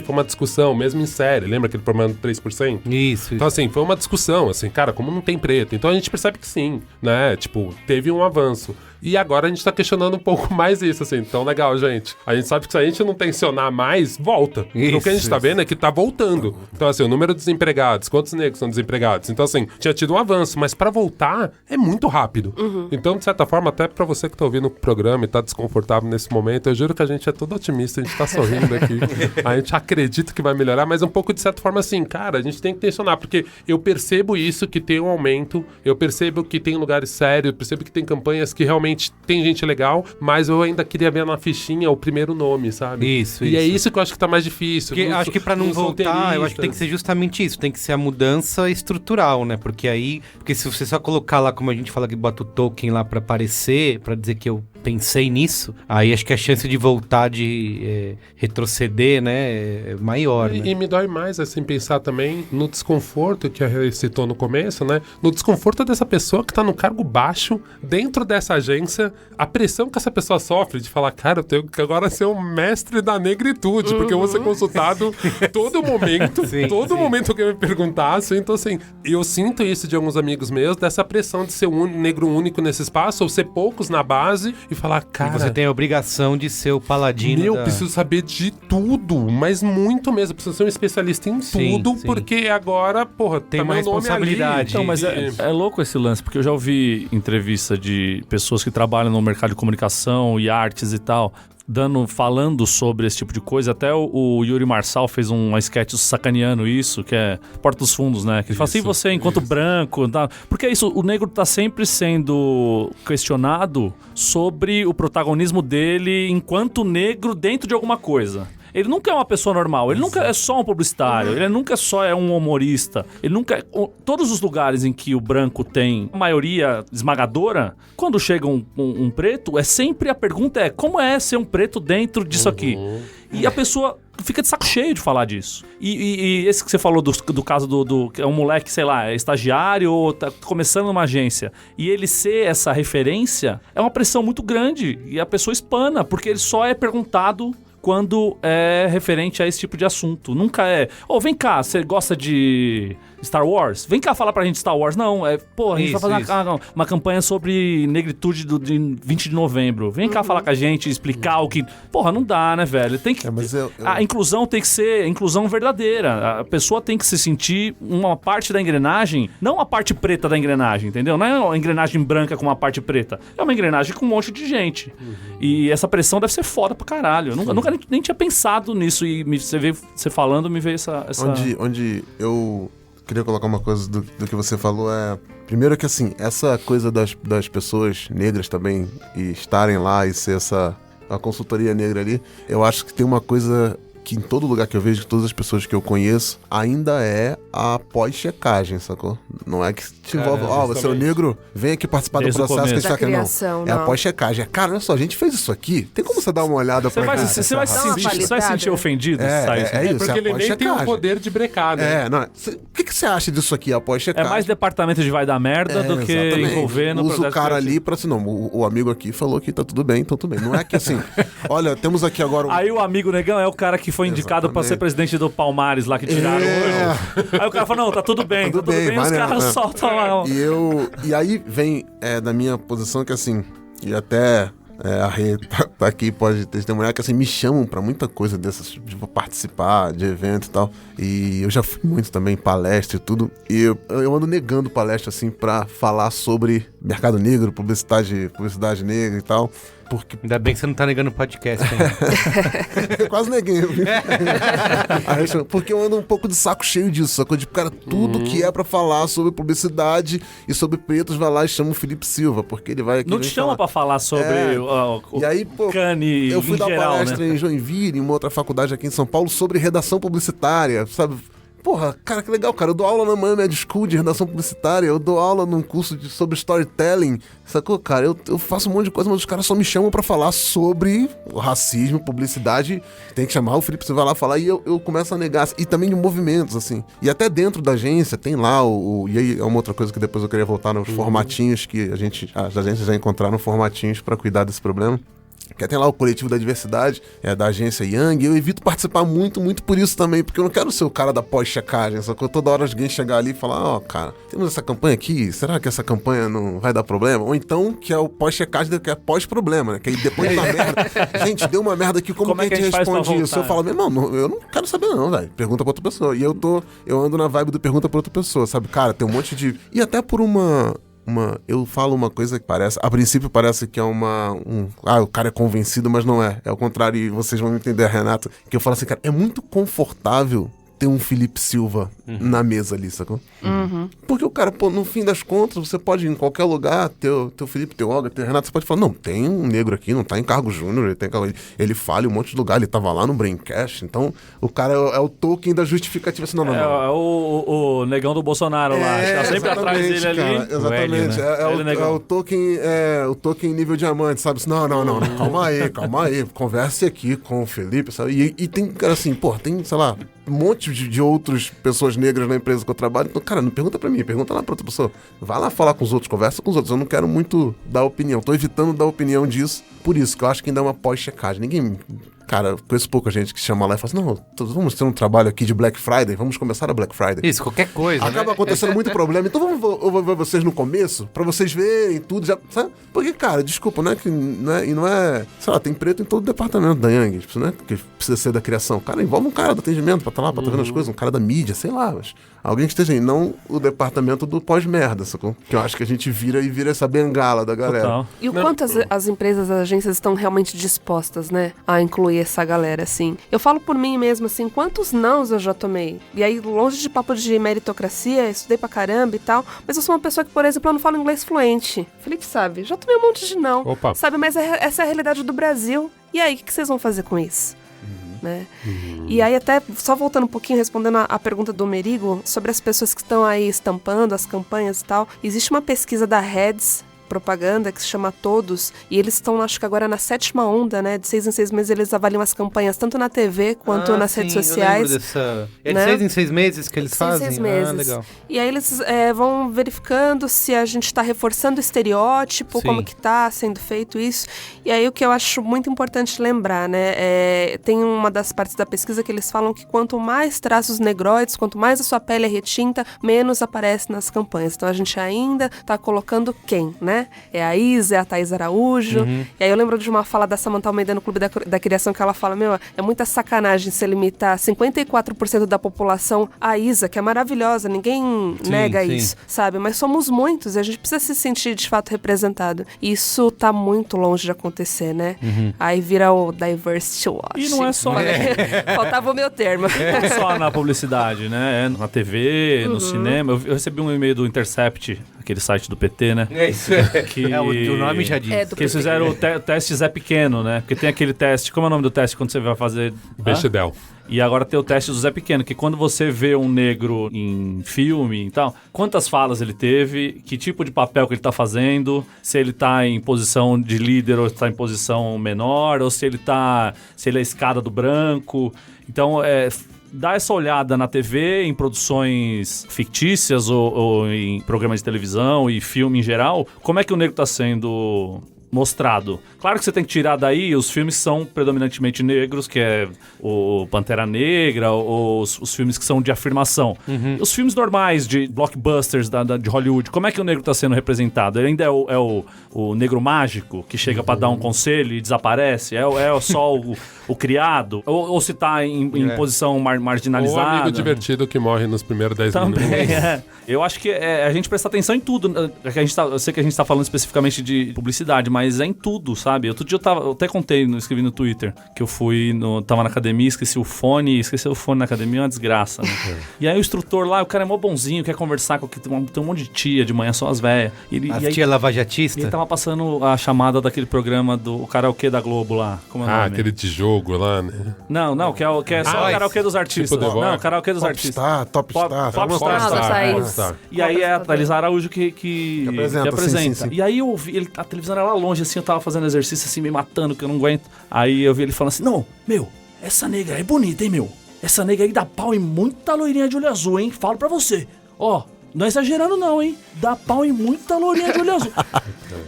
foi uma discussão, mesmo em série, lembra aquele problema do 3%? Isso. Então assim, foi uma discussão, assim, cara, como não tem preto? Então a gente percebe que sim, né, tipo, teve um avanço. E agora a gente tá questionando um pouco mais isso, assim. Então, legal, gente. A gente sabe que se a gente não tensionar mais, volta. Então, o que a gente tá vendo é que tá voltando. Então, assim, o número de desempregados, quantos negros são desempregados? Então, assim, tinha tido um avanço, mas pra voltar é muito rápido. Então, de certa forma, até pra você que tá ouvindo o programa e tá desconfortável nesse momento, eu juro que a gente é todo otimista, a gente tá sorrindo aqui. A gente acredita que vai melhorar, mas um pouco de certa forma assim, cara, a gente tem que tensionar, porque eu percebo isso, que tem um aumento, eu percebo que tem lugares sérios, eu percebo que tem campanhas que realmente tem gente legal, mas eu ainda queria ver na fichinha o primeiro nome, sabe? Isso. É isso que eu acho que tá mais difícil. Porque acho que pra não voltar, eu acho que tem que ser justamente isso, tem que ser a mudança estrutural, né? Porque se você só colocar lá, como a gente fala que bota o token lá pra aparecer, pra dizer que eu pensei nisso, aí acho que a chance de voltar, de retroceder, né, é maior, né? E me dói mais, assim, pensar também no desconforto que a Rê citou no começo, né? No desconforto dessa pessoa que tá no cargo baixo, dentro dessa agência, a pressão que essa pessoa sofre de falar, cara, eu tenho que agora ser o mestre da negritude, porque eu vou ser consultado todo momento, momento que eu me perguntasse. Então, assim, eu sinto isso de alguns amigos meus, dessa pressão de ser um negro único nesse espaço, ou ser poucos na base, e falar, cara... E você tem a obrigação de ser o paladino eu preciso saber de tudo, mas muito mesmo. Preciso ser um especialista em tudo, porque agora, porra, tem tá uma meu nome responsabilidade. ali. Então, mas é louco esse lance, porque eu já ouvi entrevista de pessoas que trabalham no mercado de comunicação e artes e tal, falando sobre esse tipo de coisa. Até o Yuri Marçal fez uma sketch sacaneando isso, que é Porta dos Fundos, né? Que ele fala assim, você enquanto branco... Tá? Porque é isso, o negro tá sempre sendo questionado sobre o protagonismo dele enquanto negro dentro de alguma coisa. Ele nunca é uma pessoa normal, ele nunca é só um publicitário, ele nunca só é um humorista, ele nunca... Todos os lugares em que o branco tem maioria esmagadora, quando chega um preto, sempre a pergunta é, como é ser um preto dentro disso aqui? E a pessoa fica de saco cheio de falar disso. E esse que você falou do caso que é um moleque, sei lá, é estagiário ou tá começando numa agência, e ele ser essa referência, é uma pressão muito grande, e a pessoa espana, porque ele só é perguntado quando é referente a esse tipo de assunto. Nunca é, vem cá, você gosta de Star Wars? Vem cá falar pra gente Star Wars. Não, a gente vai fazer uma campanha sobre negritude de 20 de novembro. Vem cá falar com a gente, explicar o que... Porra, não dá, né, velho? Tem que... A inclusão tem que ser inclusão verdadeira. A pessoa tem que se sentir uma parte da engrenagem, não a parte preta da engrenagem, entendeu? Não é uma engrenagem branca com uma parte preta. É uma engrenagem com um monte de gente. E essa pressão deve ser foda pra caralho. Eu nunca nem tinha pensado nisso, e você falando, me veio essa... Onde eu queria colocar uma coisa do que você falou primeiro que assim, essa coisa das pessoas negras também e estarem lá e ser a consultoria negra ali, eu acho que tem uma coisa que em todo lugar que eu vejo, todas as pessoas que eu conheço, ainda é a pós-checagem, sacou? Não é que te envolve, você é o negro, vem aqui participar do processo que a gente tá querendo. É a pós-checagem. Cara, olha só, a gente fez isso aqui, tem como você dar uma olhada pra cá? Você vai se sentir ofendido? É isso, porque ele nem tem o poder de brecar, né? O que você acha disso aqui, a pós-checagem? É mais departamento de vai dar merda do que envolver no processo. Usa o cara ali pra assim, não, o amigo aqui falou que tá tudo bem, então tudo bem. Não é que assim, olha, temos aqui agora... Aí o amigo negão é o cara que foi indicado pra ser presidente do Palmares lá, que tiraram hoje. Aí o cara fala, não, tá tudo bem, os caras soltam lá. E aí vem da minha posição que assim, e até a Rê tá aqui, pode testemunhar, que assim, me chamam pra muita coisa dessas, de participar de evento e tal. E eu já fui muito também, palestra e tudo. E eu ando negando palestra, assim, pra falar sobre mercado negro, publicidade negra e tal. Porque... Ainda bem que você não tá negando o podcast, hein? Eu quase neguei. Porque eu ando um pouco de saco cheio disso, sacou? De cara, tudo que é pra falar sobre publicidade e sobre pretos, vai lá e chama o Felipe Silva, porque ele vai aqui. Não te chama pra falar sobre o e aí, Cane eu fui dar geral, palestra, né? Em Joinville, em uma outra faculdade aqui em São Paulo, sobre redação publicitária, sabe? Porra, cara, que legal, cara. Eu dou aula na Miami School de redação publicitária, eu dou aula num curso sobre storytelling, sacou, cara? Eu faço um monte de coisa, mas os caras só me chamam pra falar sobre o racismo, publicidade. Tem que chamar o Felipe, você vai lá falar, e eu começo a negar. E também de movimentos, assim. E até dentro da agência tem lá e aí é uma outra coisa que depois eu queria voltar nos formatinhos que as agências já encontraram formatinhos pra cuidar desse problema. que tem lá o coletivo da diversidade, da agência Young, eu evito participar muito por isso também, porque eu não quero ser o cara da pós-checagem, só que toda hora alguém chegar ali e falar, cara, temos essa campanha aqui, será que essa campanha não vai dar problema? Ou então, que é o pós-checagem, que é pós-problema, né? Que aí depois da merda, gente, deu uma merda aqui, como que a gente responde isso? Eu falo, meu irmão, eu não quero saber não, velho, pergunta pra outra pessoa. E eu ando na vibe do pergunta pra outra pessoa, sabe? Cara, tem um monte de... E até por eu falo uma coisa que a princípio parece que é o cara é convencido, mas não é. É o contrário, e vocês vão entender, Renato, que eu falo assim, cara, é muito confortável ter um Felipe Silva na mesa ali, sacou? Porque o cara, no fim das contas, você pode ir em qualquer lugar, teu Felipe, teu Olga, teu Renato, você pode falar, não, tem um negro aqui, não tá em cargo júnior, ele fala em um monte de lugar, ele tava lá no Braincast, então o cara é o token da justificativa, assim, não. É o negão do Bolsonaro lá, tá sempre atrás dele ali. Cara, exatamente, né? É o token nível diamante, sabe? Não, calma aí, converse aqui com o Felipe, sabe? E tem, cara, assim, tem, sei lá, um monte de outras pessoas negras na empresa que eu trabalho. Então, cara, não pergunta pra mim, pergunta lá pra outra pessoa. Vai lá falar com os outros, conversa com os outros. Eu não quero muito dar opinião. Tô evitando dar opinião disso. Por isso, que eu acho que ainda é uma pós-checagem. Ninguém... Cara, conheço pouca gente que chama lá e fala assim, não, vamos ter um trabalho aqui de Black Friday, vamos começar a Black Friday. Isso, qualquer coisa, acaba acontecendo muito problema, então vamos ver vocês no começo, pra vocês verem tudo, já, sabe? Porque, cara, desculpa, não é, sei lá, tem preto em todo o departamento da Young, né? Que precisa ser da criação. Cara, envolve um cara do atendimento pra estar lá, pra estar vendo as coisas, um cara da mídia, sei lá, mas alguém que esteja aí, não o departamento do pós-merda, sacou? Que eu acho que a gente vira essa bengala da galera. Total. E o quanto as empresas, as agências estão realmente dispostas, né, a incluir essa galera, assim. Eu falo por mim mesmo, assim, quantos nãos eu já tomei? E aí, longe de papo de meritocracia, estudei pra caramba e tal, mas eu sou uma pessoa que, por exemplo, eu não falo inglês fluente. Felipe sabe, já tomei um monte de não. Opa. Sabe, mas essa é a realidade do Brasil. E aí, o que vocês vão fazer com isso? Né? E aí até, só voltando um pouquinho, respondendo a pergunta do Merigo, sobre as pessoas que estão aí estampando as campanhas e tal, existe uma pesquisa da Heads Propaganda que se chama Todos, e eles estão, acho que agora na 7ª onda, né? De 6 em 6 meses eles avaliam as campanhas tanto na TV quanto nas redes sociais. É de 6 em 6 meses que eles fazem? 6 meses. Legal. E aí eles vão verificando se a gente está reforçando o estereótipo, como que tá sendo feito isso. E aí o que eu acho muito importante lembrar, né? Tem uma das partes da pesquisa que eles falam que quanto mais traços negroides, quanto mais a sua pele é retinta, menos aparece nas campanhas. Então a gente ainda tá colocando quem, né? É a Isa, é a Thaís Araújo. E aí eu lembro de uma fala da Samantha Almeida no Clube da Criação, que ela fala, é muita sacanagem se limitar 54% da população a Isa, que é maravilhosa, ninguém nega isso, sabe? Mas somos muitos e a gente precisa se sentir de fato representado. E isso tá muito longe de acontecer, né? Aí vira o diversity watch. E não é só... Faltava o meu termo. Não é só na publicidade, né? Na TV, no cinema. Eu recebi um e-mail do Intercept, aquele site do PT, né? É isso. Que... o nome já diz. Que eles fizeram o teste Zé Pequeno, né? Porque tem aquele teste... Como é o nome do teste quando você vai fazer... Bechdel. E agora tem o teste do Zé Pequeno, que quando você vê um negro em filme e tal, quantas falas ele teve, que tipo de papel que ele tá fazendo, se ele tá em posição de líder ou se tá em posição menor, ou se ele é a escada do branco. Então, dá essa olhada na TV, em produções fictícias ou em programas de televisão e filme em geral, como é que o negro tá sendo mostrado. Claro que você tem que tirar daí, os filmes são predominantemente negros, que é o Pantera Negra, ou os filmes que são de afirmação. Os filmes normais, de blockbusters de Hollywood, como é que o negro está sendo representado? Ele ainda é o negro mágico, que chega para dar um conselho e desaparece? É só o criado? Ou se está em posição marginalizada? Ou o amigo divertido que morre nos primeiros 10 minutos. Também, Eu acho que a gente prestar atenção em tudo. Eu sei que a gente está falando especificamente de publicidade, mas é em tudo, sabe? Outro dia eu até escrevi no Twitter, que eu tava na academia, esqueci o fone na academia, é uma desgraça, né? E aí o instrutor lá, o cara é mó bonzinho, quer conversar com tem um monte de tia de manhã, só as velhas. As tia lavajatista? Ele tava passando a chamada daquele programa do karaokê da Globo lá. Como é o nome? Aquele de jogo lá, né? Não, que é só o karaokê dos artistas. Tipo não, karaokê dos artistas. Popstar. E aí é a Thaís Araújo que apresenta. Sim. E aí eu vi, a televisão era lá longe, assim, eu tava fazendo exercício assim, me matando, que eu não aguento. Aí eu vi ele falando assim, não, essa negra é bonita, hein, meu? Essa negra aí dá pau em muita loirinha de olho azul, hein? Falo pra você. Ó, não é exagerando não, hein? Dá pau em muita lourinha de olho azul.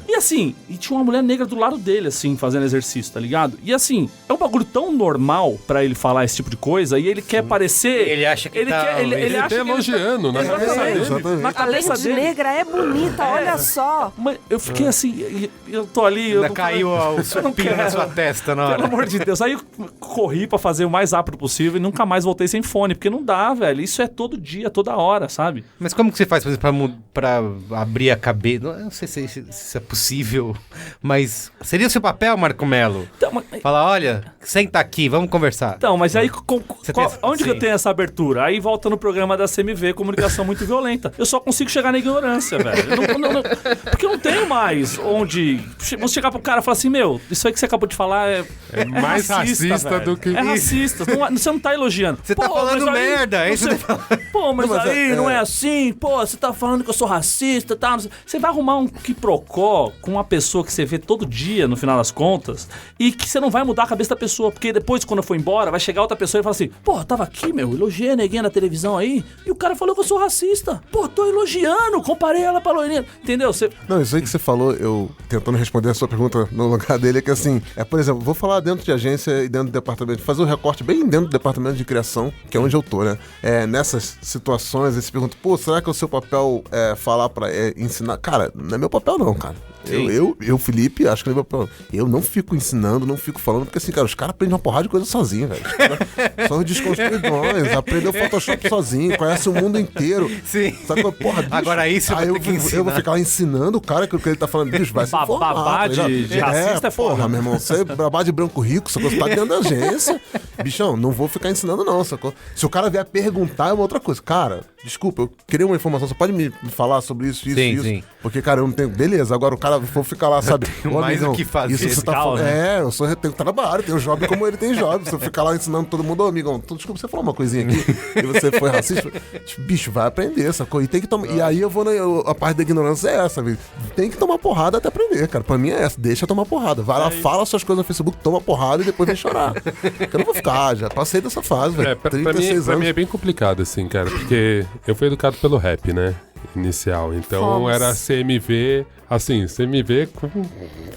E assim, e tinha uma mulher negra do lado dele, assim, fazendo exercício, tá ligado? E assim, é um bagulho tão normal pra ele falar esse tipo de coisa, e ele quer parecer... Ele acha que ele tá... quer, ele acha tá que elogiando, na cabeça dele. Exatamente. Na Além cabeça de dele. negra, é bonita, olha só. Mas eu fiquei assim, eu tô ali... eu Ainda não caiu o supino na sua testa na hora. Pelo amor de Deus. Aí eu corri pra fazer o mais rápido possível e nunca mais voltei sem fone, porque não dá, velho. Isso é todo dia, toda hora, sabe? Mas como que você faz, por exemplo, pra abrir a cabeça? Eu não sei se isso é possível, mas seria o seu papel, Marco Melo? Falar, olha, senta aqui, vamos conversar. Então, mas aí onde que eu sim. tenho essa abertura? Aí volta no programa da CMV, Comunicação Muito Violenta. Eu só consigo chegar na ignorância, velho. Porque eu não tenho mais onde... Vou chegar pro cara e falar assim, meu, isso aí que você acabou de falar É mais racista velho. do que... É racista. Você não tá elogiando. Você tá falando mas aí merda, é isso você- que você tá falando. Pô, mas, Não, mas aí não é assim. Pô, você tá falando que eu sou racista e tal. Não sei. Você vai arrumar um quiprocó com uma pessoa que você vê todo dia, no final das contas, e que você não vai mudar a cabeça da pessoa, porque depois, quando eu for embora, vai chegar outra pessoa e falar assim, pô, tava aqui, meu, elogiei a neguinha na televisão aí, e o cara falou que eu sou racista. Pô, tô elogiando, comparei ela pra loirinha. Entendeu? Você... Não, isso aí que você falou, eu tentando responder a sua pergunta no lugar dele, é que assim, por exemplo, vou falar dentro de agência e dentro do departamento, fazer um recorte bem dentro do departamento de criação, que é onde eu tô, né? Nessas situações, aí você pergunta, pô, será que é o seu papel falar pra ensinar? Cara, não é meu papel não, cara. Eu, Felipe, acho que não é meu papel. Eu não fico ensinando, não fico falando, porque assim, cara, os caras aprendem uma porrada de coisa sozinho, velho. Os caras são desconstruidões, aprendeu Photoshop sozinho, conhece o mundo inteiro. Sim. Sabe, porra, bicho, Agora isso aí eu vou ter que eu vou ensinar. ficar lá ensinando o cara que o que ele tá falando, bicho, vai se informar. Babar tá ligado? de racista é foda. Porra, meu irmão, você é babar de branco rico, sacou? Você tá dentro da agência. Bichão, não vou ficar ensinando não, sacou? Se o cara vier perguntar, é uma outra coisa. Cara, desculpa, eu queria uma informação, você pode me falar sobre isso, Sim, isso? sim. Porque, cara, eu não tenho... Beleza, agora o cara for ficar lá, sabe? tenho Ô, mais amigão, o que fazer. Isso que você tá Calma, falando. né? Eu tenho trabalho, tenho job como ele tem job. Se eu ficar lá ensinando todo mundo, ô, amigão, desculpa, você falou uma coisinha aqui e você foi racista. Bicho, vai aprender, sacou? E tem que tomar... E aí eu vou a parte da ignorância é essa, velho. Tem que tomar porrada até aprender, cara. Pra mim é essa. Deixa tomar porrada. Vai lá, fala suas coisas no Facebook, toma porrada e depois vem chorar. Eu não vou ficar, já passei dessa fase, velho. Pra 36 mim anos. é bem complicado, assim, cara, porque eu fui educado pelo rap, né? Inicial. Então Fomos. era CMV, assim, CMV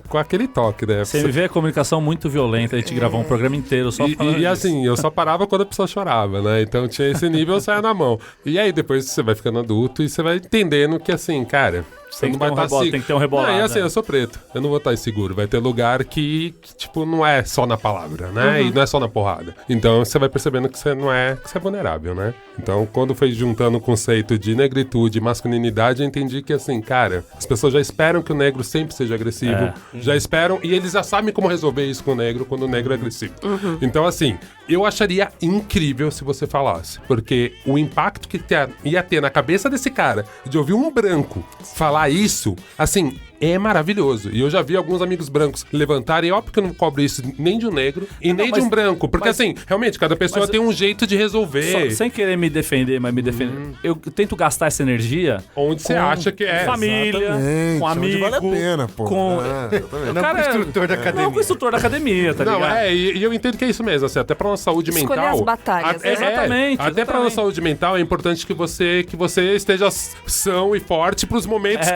com aquele toque, né? CMV é comunicação muito violenta, a gente gravou um programa inteiro só falando E disso. assim, eu só parava quando a pessoa chorava, né? Então tinha esse nível, eu saia na mão. E aí depois você vai ficando adulto e você vai entendendo que assim, cara, você Tem não que ter vai um estar rebote, tem que ter um rebolado, Não, e assim, né? eu sou preto, eu não vou estar inseguro. Vai ter lugar que, tipo, não é só na palavra, né? E não é só na porrada. Então você vai percebendo que você não é, que você é vulnerável, né? Então quando foi juntando o conceito de negritude e masculinidade, eu entendi que assim, cara, as pessoas já esperam que o negro sempre seja agressivo, já esperam, e eles já sabem como resolver isso com o negro quando o negro é agressivo. Então assim, eu acharia incrível se você falasse, porque o impacto que ia ter na cabeça desse cara de ouvir um branco falar isso, assim, é maravilhoso. E eu já vi alguns amigos brancos levantarem, ó, porque eu não cobro isso nem de um negro e nem de um branco, porque assim, realmente, cada pessoa tem um jeito de resolver. Sem querer me defender, mas me defender. Eu tento gastar essa energia Onde você acha que é. família, Exatamente, com onde amigo, vale a pena, pô. com... Exatamente. Não pro instrutor da academia. Não, com o instrutor da academia, tá Não, ligado? e eu entendo que é isso mesmo, assim, até pra nossa saúde Escolher mental. as batalhas, exatamente, Até pra nossa saúde mental é importante que você esteja são e forte pros momentos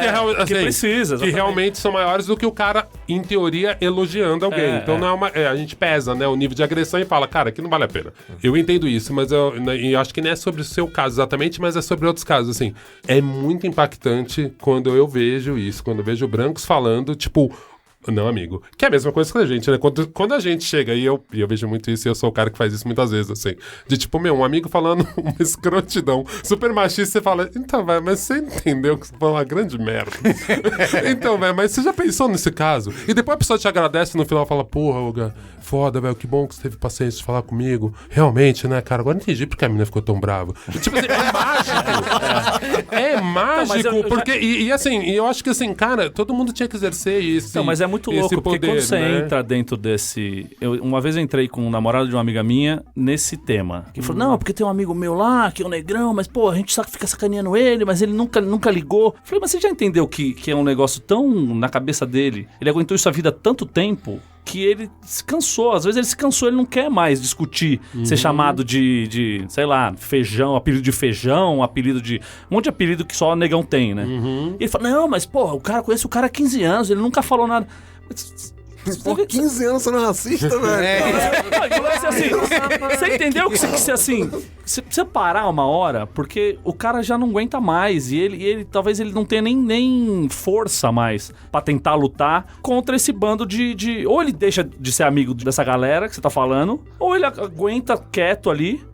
Que precisa, que exatamente. realmente são maiores do que o cara, em teoria, elogiando alguém. Então não é uma. A gente pesa, né, o nível de agressão e fala, cara, aqui não vale a pena. Eu entendo isso, mas eu acho que não é sobre o seu caso exatamente, mas é sobre outros casos, assim. É muito impactante quando eu vejo isso, quando eu vejo brancos falando, tipo. Não, amigo. Que é a mesma coisa que a gente, né? Quando a gente chega, e eu vejo muito isso, e eu sou o cara que faz isso muitas vezes, assim. De tipo, um amigo falando uma escrotidão super machista, você fala, então, velho, mas você entendeu que você falou uma grande merda. Então, velho, mas você já pensou nesse caso? E depois a pessoa te agradece e no final fala, porra, Olga, foda, velho, que bom que você teve paciência de falar comigo. Realmente, né, cara? Agora entendi porque a menina ficou tão brava. Tipo assim, é mágico. É mágico, eu porque... E assim, eu acho que assim, cara, todo mundo tinha que exercer isso. Não, mas é muito louco, porque quando você entra dentro desse... Uma vez eu entrei com um namorado de uma amiga minha nesse tema. Que falou, não, porque tem um amigo meu lá, que é um negrão, mas, pô, a gente fica sacaneando ele, mas ele nunca ligou. Eu falei, mas você já entendeu que é um negócio tão na cabeça dele? Ele aguentou isso a vida há tanto tempo que ele se cansou. Às vezes ele se cansou, ele não quer mais discutir, ser chamado de, sei lá, feijão, apelido de feijão, apelido de... Um monte de apelido que só negão tem, né? E ele fala, não, mas, porra, conheço o cara há 15 anos, ele nunca falou nada. Pô, 15 anos sendo racista, velho. Você entendeu que você assim, você precisa parar uma hora, porque o cara já não aguenta mais e ele talvez ele não tenha nem força mais pra tentar lutar contra esse bando de ou ele deixa de ser amigo dessa galera que você tá falando, ou ele aguenta quieto ali.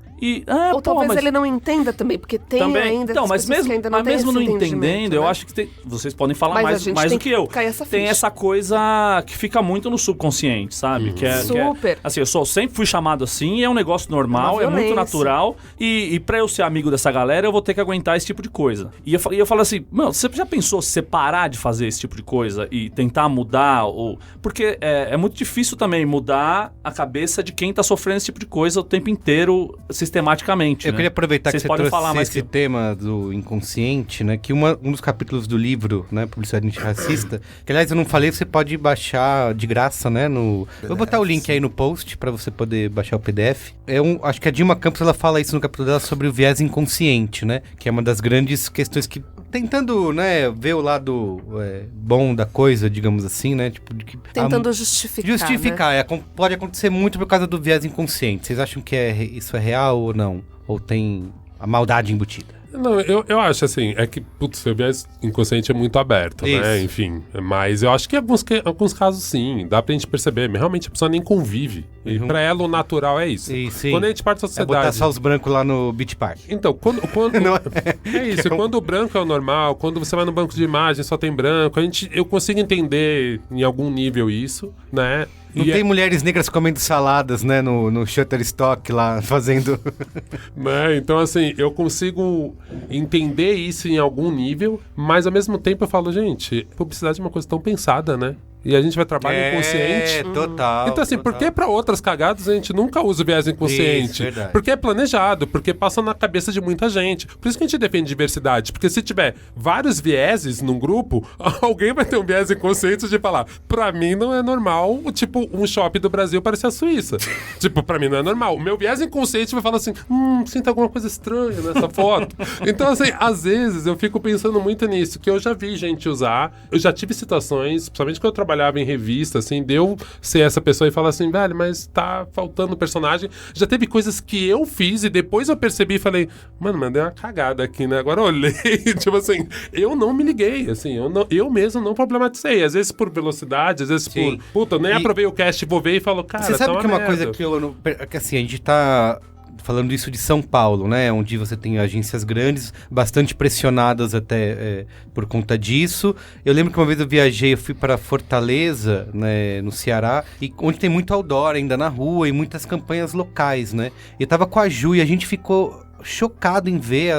Ou talvez ele não entenda também, porque tem ainda então, mas mesmo, que ainda não mas mesmo não entendendo, né? eu acho que vocês podem falar mas mais do que eu. Tem essa coisa que fica muito no subconsciente, sabe? Super. Assim, eu sempre fui chamado assim, é um negócio normal, é muito natural. E pra eu ser amigo dessa galera, eu vou ter que aguentar esse tipo de coisa. E eu falo assim, mano, você já pensou se você parar de fazer esse tipo de coisa e tentar mudar? Porque é muito difícil também mudar a cabeça de quem tá sofrendo esse tipo de coisa o tempo inteiro, sistematicamente. Eu queria aproveitar que você trouxe falar esse tema do inconsciente, né? Que um dos capítulos do livro, né? Publicidade Antirracista, que aliás eu não falei, você pode baixar de graça, né? Vou botar o link aí no post pra você poder baixar o PDF. Acho que a Dilma Campos, ela fala isso no capítulo dela sobre o viés inconsciente, né? Que é uma das grandes questões que... Tentando, né, ver o lado bom da coisa, digamos assim, né? Tipo, tentando justificar. Justificar, né? Pode acontecer muito por causa do viés inconsciente. Vocês acham que isso é real ou não? Ou tem a maldade embutida? Não, eu acho assim, é que, putz, o viés inconsciente é muito aberto, né? Enfim, mas eu acho que em alguns casos sim, dá pra gente perceber, mas realmente a pessoa nem convive. E pra ela o natural é isso. Sim. Quando a gente parte da sociedade... botar só os brancos lá no Beach Park. Então, quando é isso, quando o branco é o normal, quando você vai no banco de imagem só tem branco, eu consigo entender em algum nível isso, né? Não tem mulheres negras comendo saladas, né, no Shutterstock lá, fazendo... Né? Então, assim, eu consigo entender isso em algum nível, mas ao mesmo tempo eu falo, gente, publicidade é uma coisa tão pensada, né? E a gente vai trabalhar inconsciente. Total. Então, assim, por que pra outras cagadas a gente nunca usa o viés inconsciente? Isso, verdade. Porque é planejado, porque passa na cabeça de muita gente. Por isso que a gente defende diversidade. Porque se tiver vários vieses num grupo, alguém vai ter um viés inconsciente de falar, pra mim não é normal, tipo, um shopping do Brasil parecer a Suíça. Tipo, pra mim não é normal. O meu viés inconsciente vai falar assim, sinto alguma coisa estranha nessa foto. Então, assim, às vezes eu fico pensando muito nisso, que eu já vi gente usar, eu já tive situações, principalmente quando eu trabalhava em revista, assim, deu ser essa pessoa e falar assim, velho, mas tá faltando personagem. Já teve coisas que eu fiz e depois eu percebi e falei, mano, mandei uma cagada aqui, né? Agora eu olhei, tipo assim, eu não me liguei, assim, eu mesmo não problematizei. Às vezes por velocidade, às vezes por, puta, eu nem aprovei o cast, vou ver e falo, cara, você sabe tá que é uma merda. coisa que que assim, a gente tá falando isso de São Paulo, né? Onde você tem agências grandes, bastante pressionadas até por conta disso. Eu lembro que uma vez eu fui para Fortaleza, né, no Ceará, e onde tem muito outdoor ainda na rua e muitas campanhas locais, né? Eu tava com a Ju e a gente ficou chocado em ver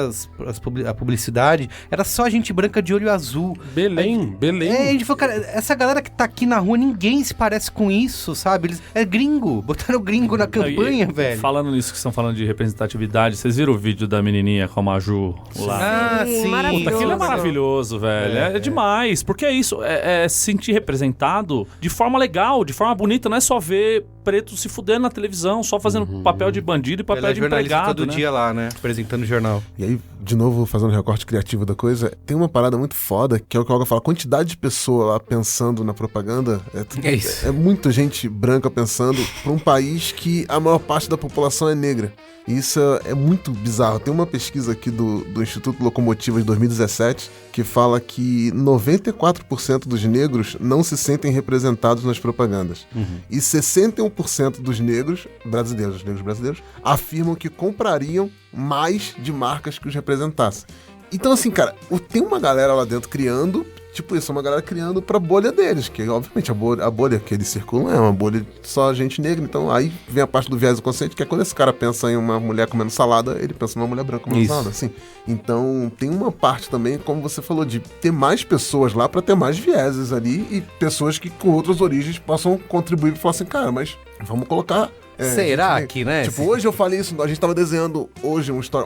a publicidade. Era só gente branca de olho azul. Belém. A gente falou, cara, essa galera que tá aqui na rua, ninguém se parece com isso, sabe? É gringo. Botaram gringo na campanha, velho. Falando nisso que estão falando de representatividade, vocês viram o vídeo da menininha com a Maju lá? Sim. Maravilhoso. Puta, aquilo é maravilhoso, velho. É demais. Porque é isso, é se sentir representado de forma legal, de forma bonita. Não é só ver preto se fudendo na televisão, só fazendo papel de bandido e papel Ela é de jornalista empregado, todo né? dia lá, né? Apresentando o jornal. E aí, de novo, fazendo um recorte criativo da coisa, tem uma parada muito foda, que é o que o Olga fala, a quantidade de pessoa lá pensando na propaganda, É isso. É muita gente branca pensando pra um país que a maior parte da população é negra. E isso é muito bizarro. Tem uma pesquisa aqui do Instituto Locomotiva de 2017 que fala que 94% dos negros não se sentem representados nas propagandas. E 61% dos negros brasileiros, afirmam que comprariam mais de marcas que os representassem. Então, assim, cara, tem uma galera lá dentro criando, tipo isso, uma galera criando pra bolha deles, que obviamente a bolha que eles circulam é uma bolha de só gente negra, então aí vem a parte do viés inconsciente, que é quando esse cara pensa em uma mulher comendo salada, ele pensa numa mulher branca comendo salada, assim. Então, tem uma parte também, como você falou, de ter mais pessoas lá pra ter mais vieses ali e pessoas que com outras origens possam contribuir e falar assim, cara, mas vamos colocar... Será que, né? Tipo, hoje eu falei isso, a gente tava desenhando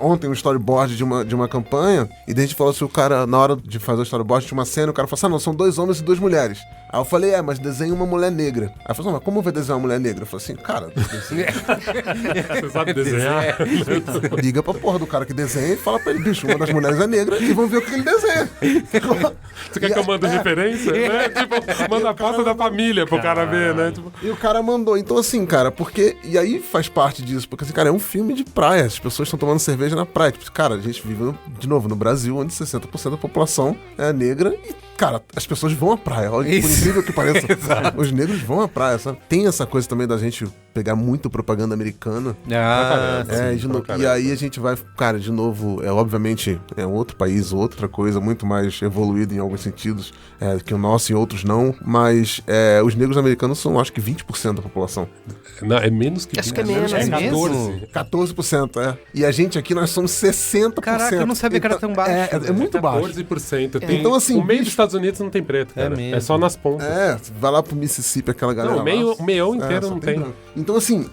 ontem um storyboard de uma campanha, e daí a gente falou assim, o cara, na hora de fazer o storyboard, tinha uma cena, o cara falou assim, não, são 2 homens e 2 mulheres. Aí eu falei, mas desenha uma mulher negra. Aí ela falou, mas como vai desenhar uma mulher negra? Eu falei assim, cara, Você sabe desenhar? liga pra porra do cara que desenha e fala pra ele, bicho, uma das mulheres é negra e vamos ver o que ele desenha. Você quer que eu mande referência? Né? Tipo, manda a foto da família pro cara ver, né? Tipo, E o cara mandou. Então, assim, cara, porque... E aí faz parte disso. Porque, assim, cara, é um filme de praia. As pessoas estão tomando cerveja na praia. Tipo, cara, a gente vive, de novo, no Brasil, onde 60% da população é negra. E, cara, as pessoas vão à praia. Olha, por incrível que pareça. Os negros vão à praia, sabe? Tem essa coisa também da gente pegar muito propaganda americana. E aí a gente vai... Cara, de novo, obviamente, é um outro país, outra coisa, muito mais evoluída em alguns sentidos que o nosso e outros não. Mas os negros americanos são, acho que, 20% da população. não, é menos que Acho que é 20, menos. é É 14. mesmo? 14%, E a gente aqui, nós somos 60%. Caraca, eu não sabia que era tão baixo. É muito baixo. 14%. Tem, Então, assim, o meio bicho- dos Estados Unidos não tem preto, cara. mesmo. É só nas pontas. Vai lá pro Mississippi, aquela galera Não, o lá. meião inteiro só não tem. branco. Então, assim,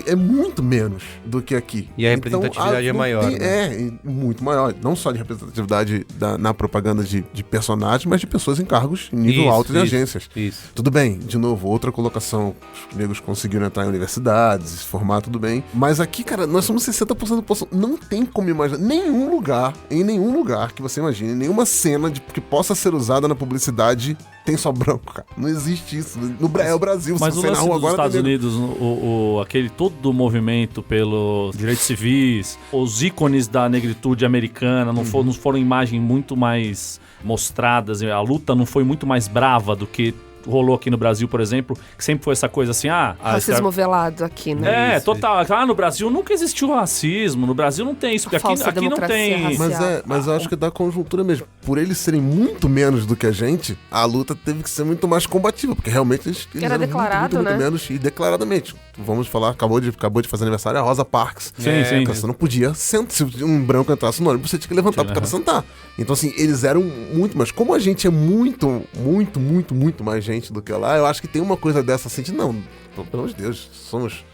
é muito menos do que aqui. E a Então, representatividade é não maior, tem- muito maior. Não só de representatividade na propaganda de personagens, mas de pessoas em cargos em nível Isso, alto de isso, agências. Isso. Tudo bem, de novo, outra colocação. Os negros conseguiram entrar em universidades, se formar, tudo bem. Mas aqui, cara, nós somos 60% da população. Não tem como imaginar. Em nenhum lugar que você imagine, nenhuma cena que possa ser usada na publicidade tem só branco, cara. Não existe isso. É o Brasil. Mas se o você ir na lance rua dos agora, Estados tem negro. Unidos, aquele todo o movimento pelos direitos civis, os ícones da negritude americana não foram imagens muito mais mostradas, a luta não foi muito mais brava do que rolou aqui no Brasil, por exemplo, que sempre foi essa coisa assim, Racismo velado aqui, né? total. No Brasil nunca existiu racismo, no Brasil não tem isso, porque Falsa aqui não democracia tem... racial. Mas eu acho que é da conjuntura mesmo. Por eles serem muito menos do que a gente, a luta teve que ser muito mais combativa, porque realmente eles Era eram declarado, muito né? menos, e declaradamente. Vamos falar, acabou de fazer aniversário a Rosa Parks. Sim, sim. Você não podia sentar. Se um branco entrasse no ônibus, você tinha que levantar pro cara sentar. Então, assim, eles eram muito mais. Como a gente é muito, muito, muito, muito mais gente do que lá, eu acho que tem uma coisa dessa assim, não, pelo amor de Deus, somos...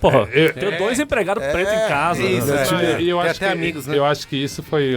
Porra, tenho 2 empregados pretos em casa. isso, né? E eu Tem acho até que, amigos, né? eu acho que isso foi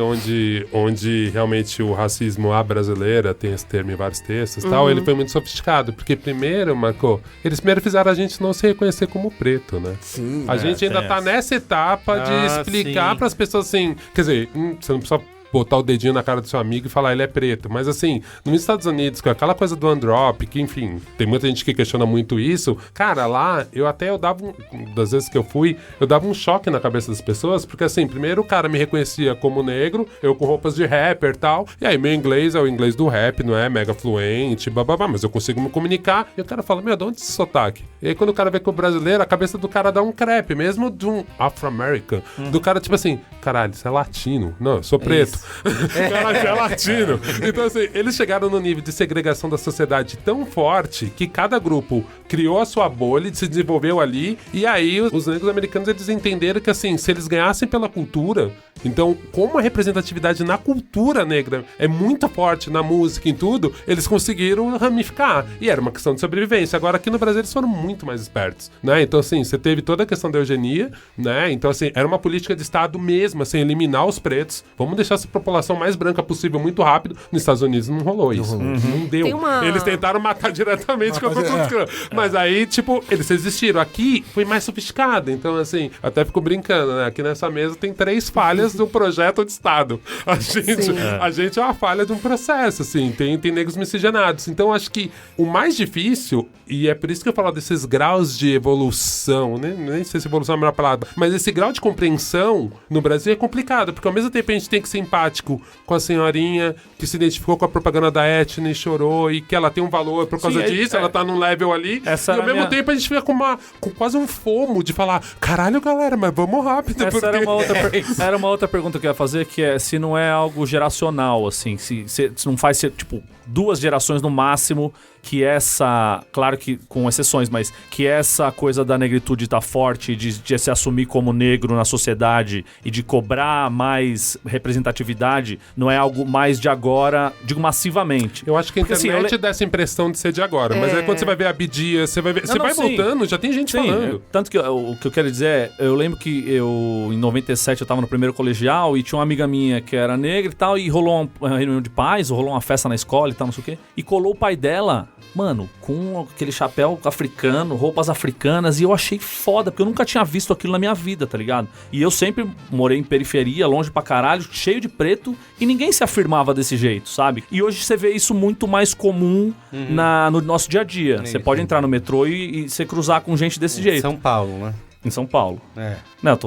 onde realmente o racismo à brasileira, tem esse termo em vários textos e tal, ele foi muito sofisticado. Porque primeiro, Marco, eles primeiro fizeram a gente não se reconhecer como preto, né? Sim, A gente ainda tem tá essa. nessa etapa de explicar sim. pras pessoas assim, quer dizer, você não precisa botar o dedinho na cara do seu amigo e falar ele é preto. Mas assim, nos Estados Unidos, com aquela coisa do Androp, que enfim, tem muita gente que questiona muito isso, cara, lá, eu dava das vezes que eu fui, eu dava um choque na cabeça das pessoas, porque assim, primeiro o cara me reconhecia como negro, eu com roupas de rapper e tal, e aí meu inglês é o inglês do rap, não é mega fluente, bababá, mas eu consigo me comunicar, e o cara fala, de onde esse sotaque? E aí quando o cara vê que o brasileiro, a cabeça do cara dá um crepe, mesmo de um Afro-American, do cara tipo assim, caralho, você é latino. Não, eu sou preto. Caralho, você é latino. Então, assim, eles chegaram no nível de segregação da sociedade tão forte que cada grupo criou a sua bolha, se desenvolveu ali, e aí os negros americanos, eles entenderam que, assim, se eles ganhassem pela cultura, então, como a representatividade na cultura negra é muito forte, na música, em tudo, eles conseguiram ramificar. E era uma questão de sobrevivência. Agora, aqui no Brasil, eles foram muito mais espertos, né? Então, assim, você teve toda a questão da eugenia, né? Então, assim, era uma política de Estado mesmo, assim, eliminar os pretos. Vamos deixar essa população mais branca possível muito rápido. Nos Estados Unidos não rolou isso. Não deu. Tem uma- Eles tentaram matar diretamente com a população. Mas aí, tipo, eles resistiram. Aqui foi mais sofisticado. Então, assim, até fico brincando, né? Aqui nessa mesa tem 3 falhas do projeto de Estado. A gente é uma falha de um processo, assim. Tem negros miscigenados. Então, acho que o mais difícil, e é por isso que eu falo desses graus de evolução, né? Nem sei se evolução é a melhor palavra, mas esse grau de compreensão no Brasil é complicado, porque ao mesmo tempo a gente tem que ser empático com a senhorinha que se identificou com a propaganda da Etna e chorou, e que ela tem um valor por causa disso, ela tá num level ali, Essa e ao era a mesmo minha- tempo a gente fica com quase um fomo de falar, caralho, galera, mas vamos rápido, Essa porque... era uma outra pergunta que eu ia fazer, que é se não é algo geracional, assim, se não faz ser, tipo, 2 gerações no máximo, que essa, claro que com exceções, mas que essa coisa da negritude tá forte, de se assumir como negro na sociedade e de cobrar mais representatividade, não é algo mais de agora, digo massivamente. Eu acho que a Porque, assim, internet dá essa impressão de ser de agora, mas aí quando você vai ver a Abdias, você vai ver... Você vai sim. voltando, já tem gente falando. Tanto que o que eu quero dizer é, eu lembro que em 97 eu tava no primeiro colegial e tinha uma amiga minha que era negra e tal, e rolou uma reunião de pais, rolou uma festa na escola e tal, não sei o quê, e colou o pai dela mano, com aquele chapéu africano, roupas africanas, e eu achei foda, porque eu nunca tinha visto aquilo na minha vida, tá ligado? E eu sempre morei em periferia, longe pra caralho, cheio de preto, e ninguém se afirmava desse jeito, sabe? E hoje você vê isso muito mais comum no nosso dia a dia. Você pode entrar no metrô e você cruzar com gente desse jeito. São Paulo, né? Em São Paulo. É. Não,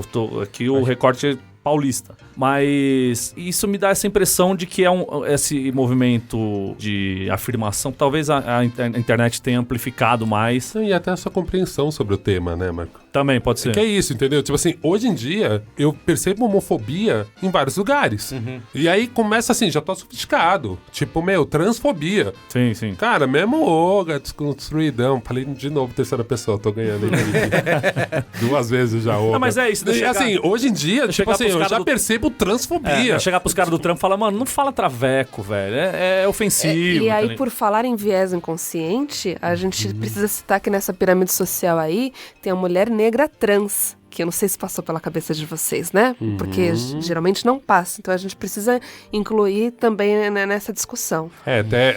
aqui o recorte paulista. Mas isso me dá essa impressão de que esse movimento de afirmação, talvez a internet tenha amplificado mais. E até a sua compreensão sobre o tema, né, Marco? Também pode ser. Que é isso, entendeu? Tipo assim, hoje em dia, eu percebo homofobia em vários lugares. E aí começa assim, já tô sofisticado. Tipo, transfobia. Sim, sim. Cara, mesmo desconstruidão. Falei de novo, terceira pessoa, tô ganhando aí. 2 vezes já. Não, mas é isso. E assim, hoje em dia, tipo assim, eu já percebo transfobia. Chegar pros caras do trampo e falar, mano, não fala traveco, velho. É ofensivo. E aí, tá, por falar em viés inconsciente, a gente precisa citar que nessa pirâmide social aí tem a mulher negra trans, que eu não sei se passou pela cabeça de vocês, né? Porque geralmente não passa. Então a gente precisa incluir também, né, nessa discussão.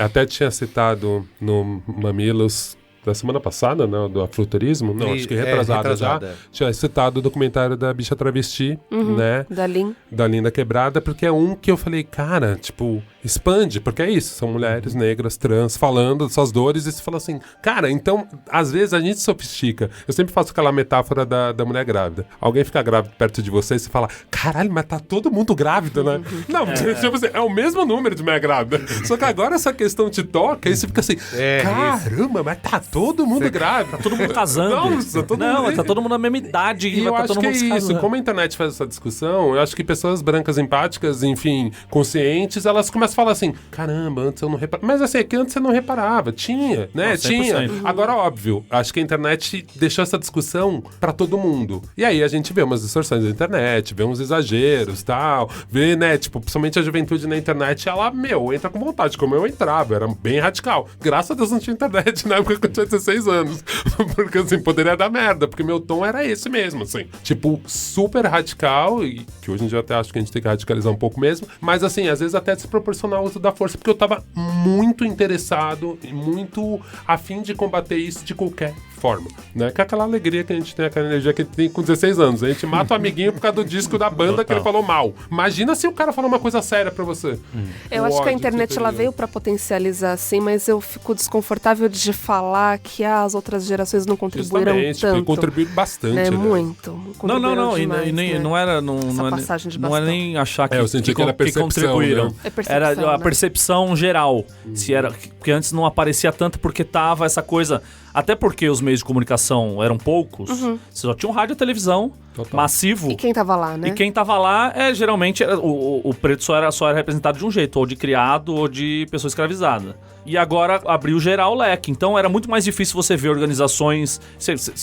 Até tinha citado no Mamilos da semana passada, né, do afroturismo, não, acho que retrasada já, tinha citado o documentário da bicha travesti, né? Da Linda Quebrada, porque é um que eu falei, cara, tipo, expande, porque é isso, são mulheres negras, trans, falando suas dores, e você fala assim, cara, então, às vezes a gente sofistica. Eu sempre faço aquela metáfora da mulher grávida. Alguém fica grávido perto de você e você fala, caralho, mas tá todo mundo grávido, né? Não, tipo assim, é o mesmo número de mulher grávida. Só que agora essa questão te toca e você fica assim, caramba, mas tá todo mundo grávido. Tá todo mundo casando. Nossa, tá todo mundo na mesma idade. E eu acho que é isso. Como a internet faz essa discussão, eu acho que pessoas brancas empáticas, enfim, conscientes, elas começam a falar assim, caramba, antes eu não reparava. Mas assim, é que antes você não reparava. Tinha, né? Não, tinha. Agora, óbvio, acho que a internet deixou essa discussão pra todo mundo. E aí a gente vê umas distorções da internet, vê uns exageros e tal. Vê, né, tipo, principalmente a juventude na internet, ela, entra com vontade, como eu entrava. Era bem radical. Graças a Deus não tinha internet na época que eu tinha 16 anos. Porque, assim, poderia dar merda. Porque meu tom era esse mesmo, assim. Tipo, super radical, e que hoje em dia eu até acho que a gente tem que radicalizar um pouco mesmo. Mas, assim, às vezes até desproporcionar o uso da força, porque eu tava muito interessado e muito afim de combater isso de qualquer forma, né? Que é aquela alegria que a gente tem, aquela energia que a gente tem com 16 anos. A gente mata o amiguinho por causa do disco da banda que ele falou mal. Imagina se o cara falou uma coisa séria pra você. Eu acho que a internet ela veio pra potencializar assim, mas eu fico desconfortável de falar que as outras gerações não contribuíram tanto. Contribuíram bastante, né? Muito. Não, demais, e nem, né? não era... Essa passagem de não bastão. era nem achar que, eu senti que era percepção, contribuíram. né? É percepção, era a né? percepção geral. Se era, porque antes não aparecia tanto porque tava essa coisa... Até porque os meios de comunicação eram poucos, você só tinha um rádio e televisão massivo. E quem tava lá, né? E quem tava lá, geralmente, o preto só era representado de um jeito, ou de criado, ou de pessoa escravizada. E agora abriu geral o leque. Então era muito mais difícil você ver organizações...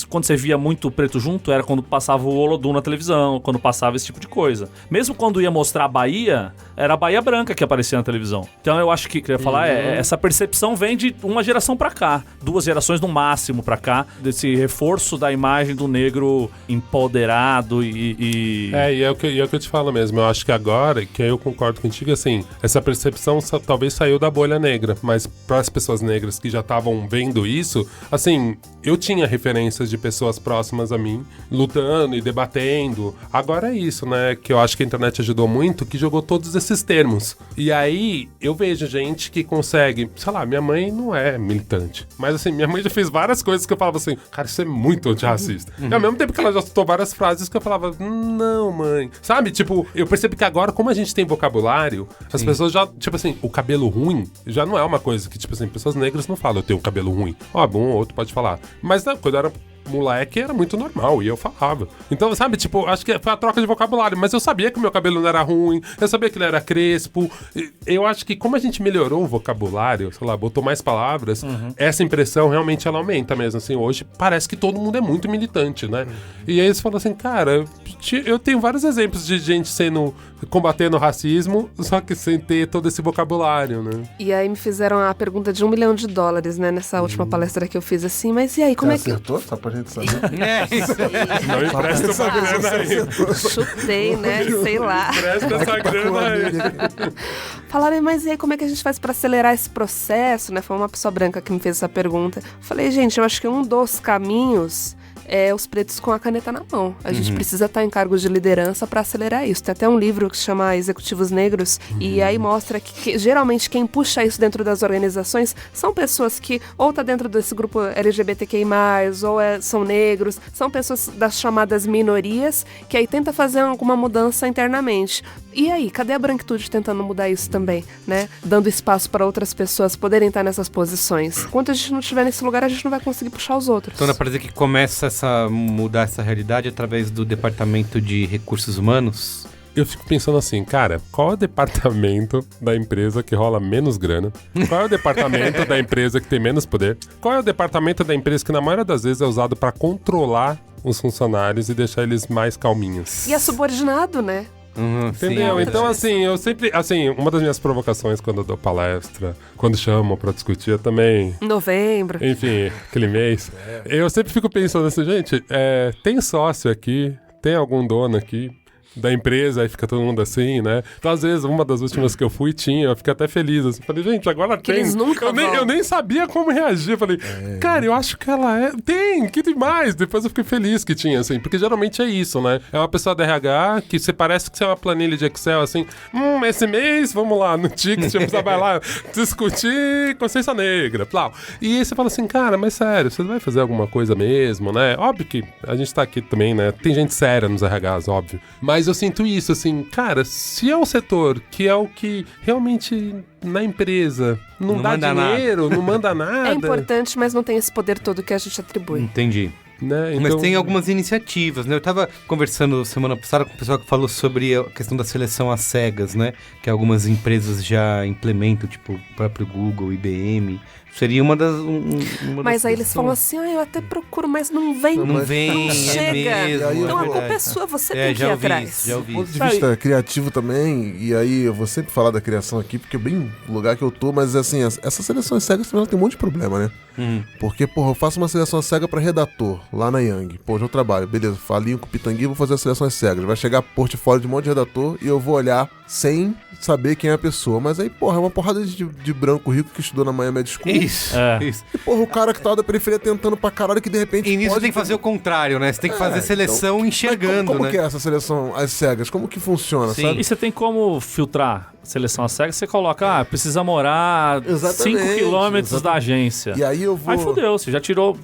Quando você via muito preto junto, era quando passava o Olodum na televisão, quando passava esse tipo de coisa. Mesmo quando ia mostrar a Bahia, era a Bahia Branca que aparecia na televisão. Então eu acho que eu ia falar, essa percepção vem de uma geração pra cá. 2 gerações no máximo pra cá, desse reforço da imagem do negro empoderado e é o que eu te falo mesmo. Eu acho que agora, que eu concordo contigo, assim, essa percepção talvez saiu da bolha negra, mas para as pessoas negras que já estavam vendo isso, assim, eu tinha referências de pessoas próximas a mim, lutando e debatendo. Agora é isso, né, que eu acho que a internet ajudou muito, que jogou todos esses termos. E aí, eu vejo gente que consegue, sei lá, minha mãe não é militante, mas assim, minha mãe já fez várias coisas que eu falava assim, cara, isso é muito antirracista. E ao mesmo tempo que ela já citou várias frases que eu falava, não, mãe. Sabe, tipo, eu percebi que agora, como a gente tem vocabulário, as pessoas já, tipo assim, o cabelo ruim já não é uma coisa que, tipo assim, pessoas negras não falam, eu tenho cabelo ruim. Ó, um ou outro pode falar. Mas não, quando eu era moleque era muito normal e eu falava. Então, sabe, tipo, acho que foi a troca de vocabulário, mas eu sabia que o meu cabelo não era ruim, eu sabia que ele era crespo. Eu acho que como a gente melhorou o vocabulário, sei lá, botou mais palavras, essa impressão realmente ela aumenta mesmo, assim, hoje parece que todo mundo é muito militante, né? E aí eles falam assim, cara, eu tenho vários exemplos de gente combatendo o racismo, só que sem ter todo esse vocabulário, né? E aí me fizeram a pergunta de $1 milhão, né, nessa última palestra que eu fiz assim, mas e aí, como Você acertou? Só pra gente saber. Não empresta essa grana aí. Chutei, né? Sei lá. Empresta essa grana aí. Falaram, mas e aí, como é que a gente faz pra acelerar esse processo, né? Foi uma pessoa branca que me fez essa pergunta. Falei, gente, eu acho que um dos caminhos é os pretos com a caneta na mão. A gente precisa estar em cargos de liderança para acelerar isso. Tem até um livro que se chama Executivos Negros, e aí mostra que geralmente quem puxa isso dentro das organizações são pessoas que ou tá dentro desse grupo LGBTQI+, ou são negros, são pessoas das chamadas minorias, que aí tenta fazer alguma mudança internamente. E aí, cadê a branquitude tentando mudar isso também, né? Dando espaço para outras pessoas poderem estar nessas posições. Enquanto a gente não estiver nesse lugar, a gente não vai conseguir puxar os outros. Então dá pra dizer que começa a mudar essa realidade através do Departamento de Recursos Humanos? Eu fico pensando assim, cara, qual é o departamento da empresa que rola menos grana? Qual é o departamento da empresa que tem menos poder? Qual é o departamento da empresa que na maioria das vezes é usado para controlar os funcionários e deixar eles mais calminhos? E é subordinado, né? Entendeu? Sim, Então, assim, eu sempre... Assim, uma das minhas provocações quando eu dou palestra, quando chamam pra discutir, eu também... Novembro. Enfim, aquele mês. Eu sempre fico pensando assim, gente, tem sócio aqui? Tem algum dono aqui da empresa? Aí fica todo mundo assim, né? Então, às vezes, uma das últimas que eu fui tinha, eu fiquei até feliz. Assim, falei, gente, agora Que tem. eles nunca Eu nem sabia como reagir. Falei, cara, eu acho que ela tem, que demais. Depois eu fiquei feliz que tinha, assim, porque geralmente é isso, né? É uma pessoa da RH que você parece que você é uma planilha de Excel, assim, esse mês, vamos lá, no ticket, você vai lá discutir consciência negra, plau. E aí você fala assim, cara, mas sério, você vai fazer alguma coisa mesmo, né? Óbvio que a gente tá aqui também, né? Tem gente séria nos RHs, óbvio. Mas eu sinto isso, assim, cara, se é um setor que é o que realmente na empresa não dá dinheiro, não manda nada... É importante, mas não tem esse poder todo que a gente atribui. Entendi. Né? Mas Então... tem algumas iniciativas, né? Eu tava conversando semana passada com o pessoal que falou sobre a questão da seleção às cegas, né? Que algumas empresas já implementam, tipo o próprio Google, IBM. Seria uma das... Mas aí eles falam assim, eu até procuro, mas não vem. Não vem, não chega. é mesmo. Então a culpa verdade. é sua, você tem que ir atrás. Já Do ouvi ponto isso. de vista criativo também, e aí eu vou sempre falar da criação aqui, porque é bem o lugar que eu tô, mas assim, essa seleção cegas também ela tem um monte de problema, né? Porque, porra, eu faço uma seleção cega pra redator, lá na Yang. Pô, hoje eu trabalho, beleza, falinho com o Pitangui, vou fazer as seleções cegas. Vai chegar portfólio de um monte de redator e eu vou olhar sem saber quem é a pessoa. Mas aí, porra, é uma porrada de branco rico que estudou na Miami School. Isso. E, porra, o cara que tá da periferia tentando pra caralho que de repente. E nisso pode tem que fazer o contrário, né? Você tem que fazer seleção então, enxergando, como né? que é essa seleção às cegas? Como que funciona, Sim. sabe? E você tem como filtrar seleção às cegas? Você coloca, precisa morar 5 Exatamente, quilômetros da agência. E aí eu vou... Aí fudeu, você já tirou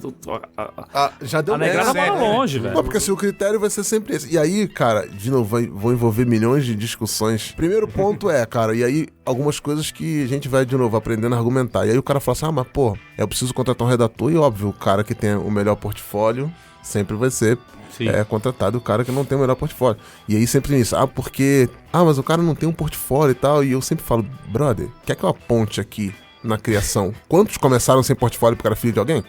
já deu a negrada merda. para longe, velho. Não, porque assim, o critério vai ser sempre esse. E aí, cara, de novo, vou envolver milhões de discussões. Primeiro ponto cara, e aí algumas coisas que a gente vai, de novo, aprendendo a argumentar. E aí o cara fala assim, mas pô, eu preciso contratar um redator. E óbvio, o cara que tem o melhor portfólio sempre vai ser contratado o cara que não tem o melhor portfólio. E aí sempre nisso, mas o cara não tem um portfólio e tal. E eu sempre falo, brother, quer que eu aponte aqui na criação quantos começaram sem portfólio porque era filho de alguém?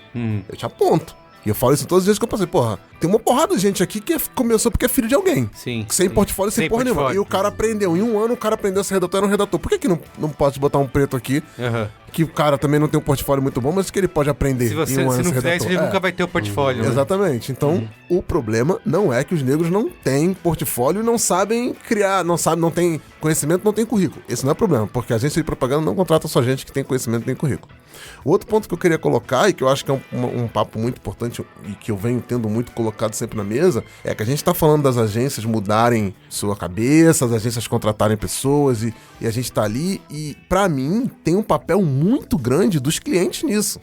Eu te aponto. E eu falo isso todas as vezes que eu passei, porra, tem uma porrada de gente aqui que começou porque é filho de alguém. Sim. Sem portfólio, sem porra nenhuma. E o cara aprendeu. Em um ano o cara aprendeu a ser redator, era um redator. Por que não pode botar um preto aqui? Que o cara também não tem um portfólio muito bom, mas que ele pode aprender. Se você em um ano não ser fizer isso, redator. ele nunca vai ter o portfólio. Né? Exatamente. Então, o problema não é que os negros não têm portfólio e não sabem criar, não tem conhecimento, não tem currículo. Esse não é o problema, porque a agência de propaganda não contrata só gente que tem conhecimento e tem currículo. O outro ponto que eu queria colocar, e que eu acho que é um papo muito importante e que eu venho tendo muito colocado sempre na mesa, é que a gente tá falando das agências mudarem sua cabeça, as agências contratarem pessoas e a gente tá ali e, pra mim, tem um papel muito grande dos clientes nisso.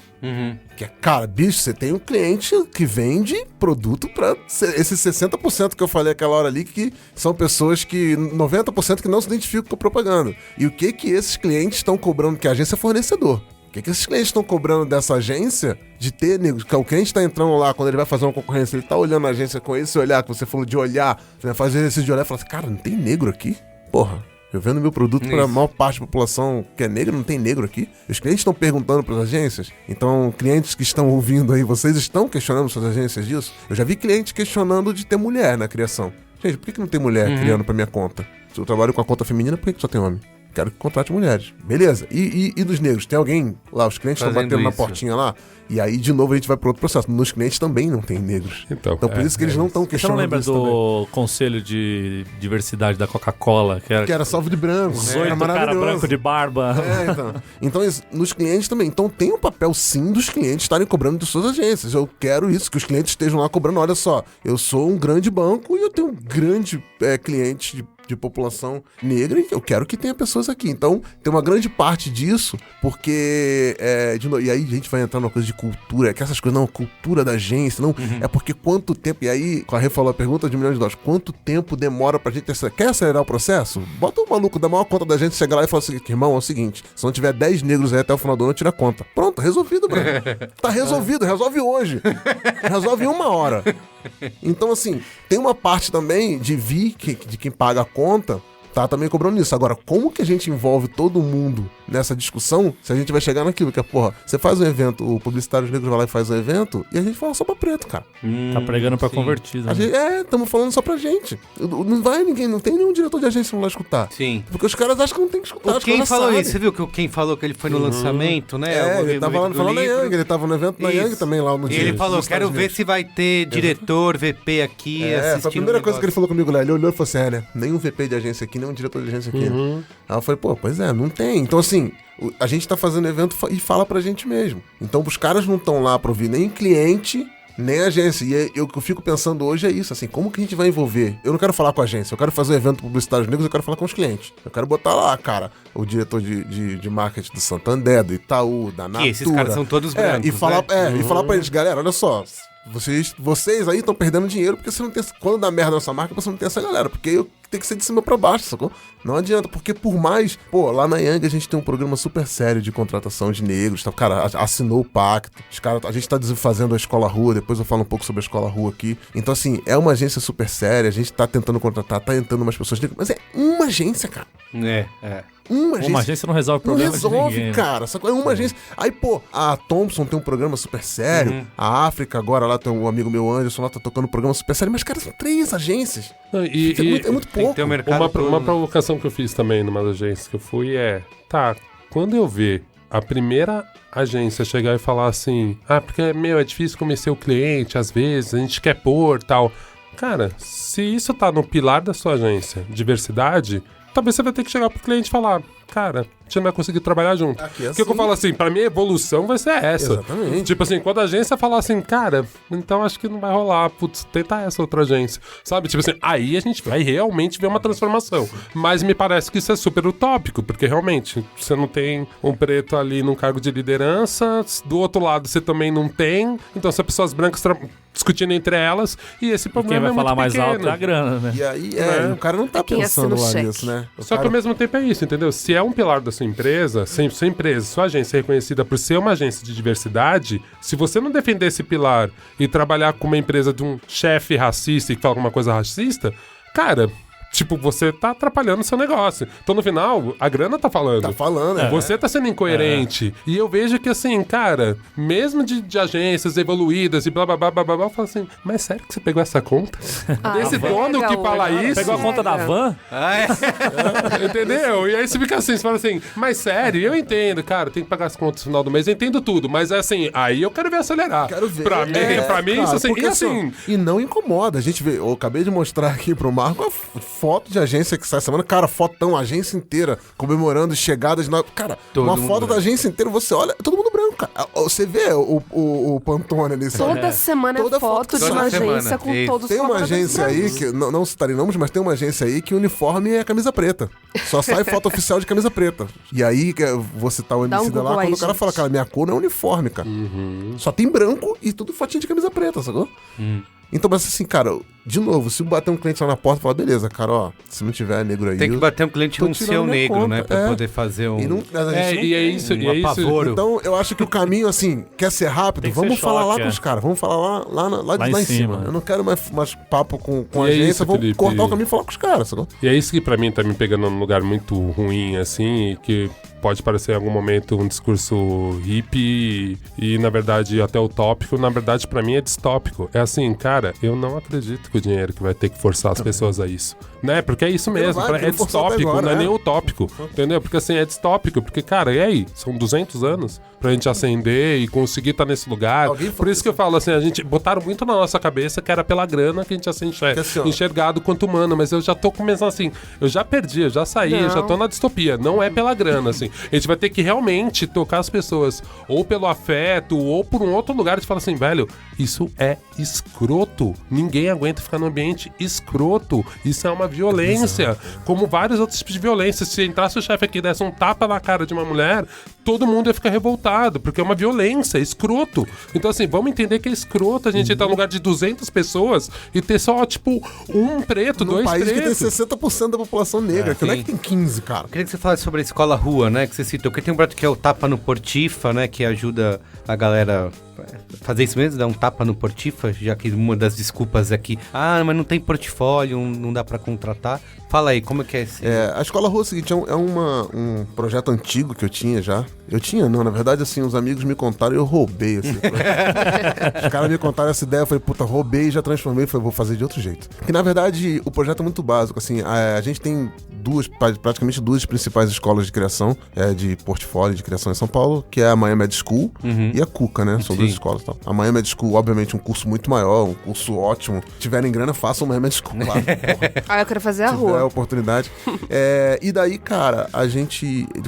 Que é, cara, bicho, você tem um cliente que vende produto pra esses 60% que eu falei aquela hora ali, que são pessoas que 90% que não se identificam com propaganda. E o que esses clientes estão cobrando, que a agência é fornecedor. O que esses clientes estão cobrando dessa agência de ter negros? Que o cliente está entrando lá, quando ele vai fazer uma concorrência, ele tá olhando a agência com esse olhar, que você falou de olhar, né, fazer exercício de olhar e falar assim, cara, não tem negro aqui? Porra, eu vendo meu produto para a maior parte da população que é negra, não tem negro aqui. Os clientes estão perguntando para as agências. Então, clientes que estão ouvindo aí, vocês estão questionando suas agências disso? Eu já vi cliente questionando de ter mulher na criação. Gente, por que não tem mulher criando para minha conta? Se eu trabalho com a conta feminina, por que só tem homem? quero que contrate mulheres. Beleza. E dos negros? Tem alguém lá, os clientes estão Fazendo batendo na isso. portinha lá? E aí, de novo, a gente vai para outro processo. Nos clientes também não tem negros. Então, por isso que eles não estão Você não questionando lembra isso também. do conselho de diversidade da Coca-Cola? Que Que era salvo de branco. os Era 8 cara maravilhoso. branco de barba. Então isso, nos clientes também. Então tem um papel, sim, dos clientes estarem cobrando de suas agências. Eu quero isso, que os clientes estejam lá cobrando. Olha só, eu sou um grande banco e eu tenho um grande cliente de população negra e eu quero que tenha pessoas aqui. Então, tem uma grande parte disso, porque, de novo, e aí a gente vai entrar numa coisa de cultura, que essas coisas, não, cultura da agência, não, é porque quanto tempo, e aí, a Rê falou a pergunta de $1 milhão, quanto tempo demora pra gente, quer acelerar o processo? Bota o maluco da maior conta da gente, chegar lá e falar assim, irmão, é o seguinte, se não tiver 10 negros aí até o final do ano, tira a conta. Pronto, resolvido, Bruno. Tá resolvido, resolve hoje. Resolve em 1 hora. Então, assim, tem uma parte também de quem paga a conta, tá também cobrando isso. Agora, como que a gente envolve todo mundo nessa discussão se a gente vai chegar naquilo? Que é, porra, você faz um evento, o Publicitários Negros vai lá e faz um evento, e a gente fala só pra preto, cara. Tá pregando pra sim. convertido. A Né? gente, estamos falando só pra gente. Não vai ninguém, não tem nenhum diretor de agência que não vai escutar. Sim. Porque os caras acham que não tem que escutar. O os Ken caras falou sabem. isso, você viu que o Ken falou que ele foi no lançamento, né? Ele tava lá falando na Yang, ele tava no evento da Isso. Yang também lá no E dia. ele falou, dos quero Estados ver Unidos. se vai ter diretor, VP aqui assistindo. Foi a primeira o coisa que ele negócio. falou comigo lá. Ele olhou e falou assim, né? Nenhum VP de agência aqui, nenhum diretor de agência aqui. Aí eu falei, pô, pois é, não tem. Então, assim, a gente tá fazendo evento e fala pra gente mesmo. Então, os caras não estão lá pra ouvir nem cliente, nem agência. E o que eu fico pensando hoje é isso, assim, como que a gente vai envolver? Eu não quero falar com a agência, eu quero fazer um evento Publicitários Negros, eu quero falar com os clientes. Eu quero botar lá, cara, o diretor de marketing do Santander, do Itaú, da Natura. Que esses caras são todos brancos, E falar, né? e falar pra eles, galera, olha só, vocês aí estão perdendo dinheiro porque você não tem. Quando dá merda nessa marca, você não tem essa galera. Porque tem que ser de cima pra baixo, sacou? Não adianta, porque por mais. Pô, lá na Yang a gente tem um programa super sério de contratação de negros. Tá? Cara, assinou o pacto. A gente tá fazendo a Escola Rua, depois eu falo um pouco sobre a Escola Rua aqui. Então, assim, é uma agência super séria, a gente tá tentando contratar, tá entrando umas pessoas negras. Mas é uma agência, cara. Uma agência não resolve problema Não de resolve, ninguém. cara. Sacou? É uma agência. Aí, pô, a Thompson tem um programa super sério. A África, agora lá tem um amigo meu, Anderson, lá tá tocando um programa super sério. Mas, cara, são 3 agências. Não, É muito Tem pouco. que ter um mercado todo, Uma né? provocação que eu fiz também numa agência que eu fui quando eu ver a primeira agência chegar e falar assim, porque, é difícil convencer o cliente, às vezes, a gente quer pôr, tal. Cara, se isso tá no pilar da sua agência, diversidade, talvez você vai ter que chegar pro cliente e falar, cara, a gente não vai conseguir trabalhar junto. Aqui é Porque eu assim. falo assim, pra mim a evolução vai ser essa. Exatamente. Tipo assim, quando a agência falar assim, cara, então acho que não vai rolar, putz, tenta essa outra agência. Sabe? Tipo assim, aí a gente vai realmente ver uma transformação. Mas me parece que isso é super utópico, porque realmente, você não tem um preto ali num cargo de liderança, do outro lado você também não tem, então são pessoas brancas discutindo entre elas, e esse E problema quem vai é falar muito mais pequeno. alto é a grana, né? E aí, o cara não tá quem pensando assina o lá cheque. nisso, né? Só que ao mesmo tempo é isso, entendeu? Se é um pilar da sua empresa, sua empresa, sua agência é reconhecida por ser uma agência de diversidade, se você não defender esse pilar e trabalhar com uma empresa de um chefe racista e que fala alguma coisa racista, cara, tipo, você tá atrapalhando o seu negócio. Então, no final, a grana tá falando. Tá falando, né? Você tá sendo incoerente. E eu vejo que, assim, cara, mesmo de agências evoluídas e blá blá blá blá blá, eu falo assim, mas sério que você pegou essa conta? Desse dono que fala isso? Pegou a conta da van? Entendeu? E aí você fica assim, você fala assim, mas sério, eu entendo, cara, tem que pagar as contas no final do mês, eu entendo tudo, mas assim, aí eu quero ver acelerar. Quero ver. Pra mim cara, isso assim, porque e assim... E não incomoda. A gente vê, eu acabei de mostrar aqui pro Marco a foto de agência que sai semana. Cara, fotão, agência inteira comemorando chegadas. Cara, Todo uma mundo foto branco. da agência inteira, você olha, é todo mundo branco, cara. Você vê o Pantone ali. você olha. Toda semana Toda é foto de toda uma semana. agência com Isso. todos os Tem uma colaboradores agência aí brancos. que, não citarei nomes, mas tem uma agência aí que o uniforme é camisa preta. Só sai foto oficial de camisa preta. E aí, você tá o Dá um MC da lá, Google quando aí, o cara gente. fala, cara, minha cor não é uniforme, cara. Só tem branco e tudo fotinho de camisa preta, sacou? Então, mas assim, cara, de novo, se bater um cliente lá na porta, fala, beleza, cara, ó, se não tiver negro aí... Tem que bater um cliente tô num tirando seu minha negro, conta, né? Pra é. poder fazer um... E não, a gente não e é tem. isso, um e é isso. apavoro. Então, eu acho que o caminho, assim, quer ser rápido, Tem que vamos ser falar choque, lá com os caras, vamos falar lá em cima. Eu não quero mais papo com a E é agência, isso, vamos Felipe. cortar o caminho e falar com os caras, sacou? E é isso que pra mim tá me pegando num lugar muito ruim, assim, e que pode parecer em algum momento um discurso hippie e, na verdade, até utópico. Na verdade, pra mim é distópico. É assim, cara, eu não acredito que o dinheiro que vai ter que forçar as pessoas a isso. né? Porque é isso mesmo, vai, é distópico, agora, não é né? nem utópico, entendeu? Porque assim, é distópico, porque, cara, e aí? São 200 anos pra gente ascender e conseguir estar nesse lugar. Por isso que eu falo assim, a gente botaram muito na nossa cabeça que era pela grana que a gente ia ser enxergado quanto humano, mas eu já tô começando assim, eu já perdi, eu já saí, eu já tô na distopia, não é pela grana, assim. A gente vai ter que realmente tocar as pessoas, ou pelo afeto, ou por um outro lugar, de falar assim, velho, isso é escroto, ninguém aguenta ficar num ambiente escroto, isso é uma violência, como vários outros tipos de violência. Se entrasse o chefe aqui e desse um tapa na cara de uma mulher, todo mundo ia ficar revoltado, porque é uma violência, é escroto. Então assim, vamos entender que é escroto a gente entrar num lugar de 200 pessoas e ter só, tipo, um preto, Num dois país pretos. que tem 60% da população negra, que não é que tem 15, cara. Eu queria que você falasse sobre a escola-rua, né, que você citou. Porque tem um prato que é o tapa no Portifa, né, que ajuda a galera fazer isso mesmo, dar um tapa no Portifa, já que uma das desculpas é que, mas não tem portfólio, não dá pra contratar. Fala aí, como é que é esse? A Escola Rua é o seguinte, é um projeto antigo que eu tinha já. Na verdade, assim, os amigos me contaram e eu roubei esse projeto. Os caras me contaram essa ideia, eu falei, puta, roubei, já transformei, falei, vou fazer de outro jeito. Que na verdade, o projeto é muito básico, assim, a gente tem praticamente duas principais escolas de criação, de portfólio de criação em São Paulo, que é a Miami Med School e a Cuca, né? São duas escolas. Então. A Miami Med School, obviamente, um curso muito maior, um curso ótimo. Se tiverem grana, façam o Miami Med School, claro. Eu quero fazer a rua. É a oportunidade. E daí, cara,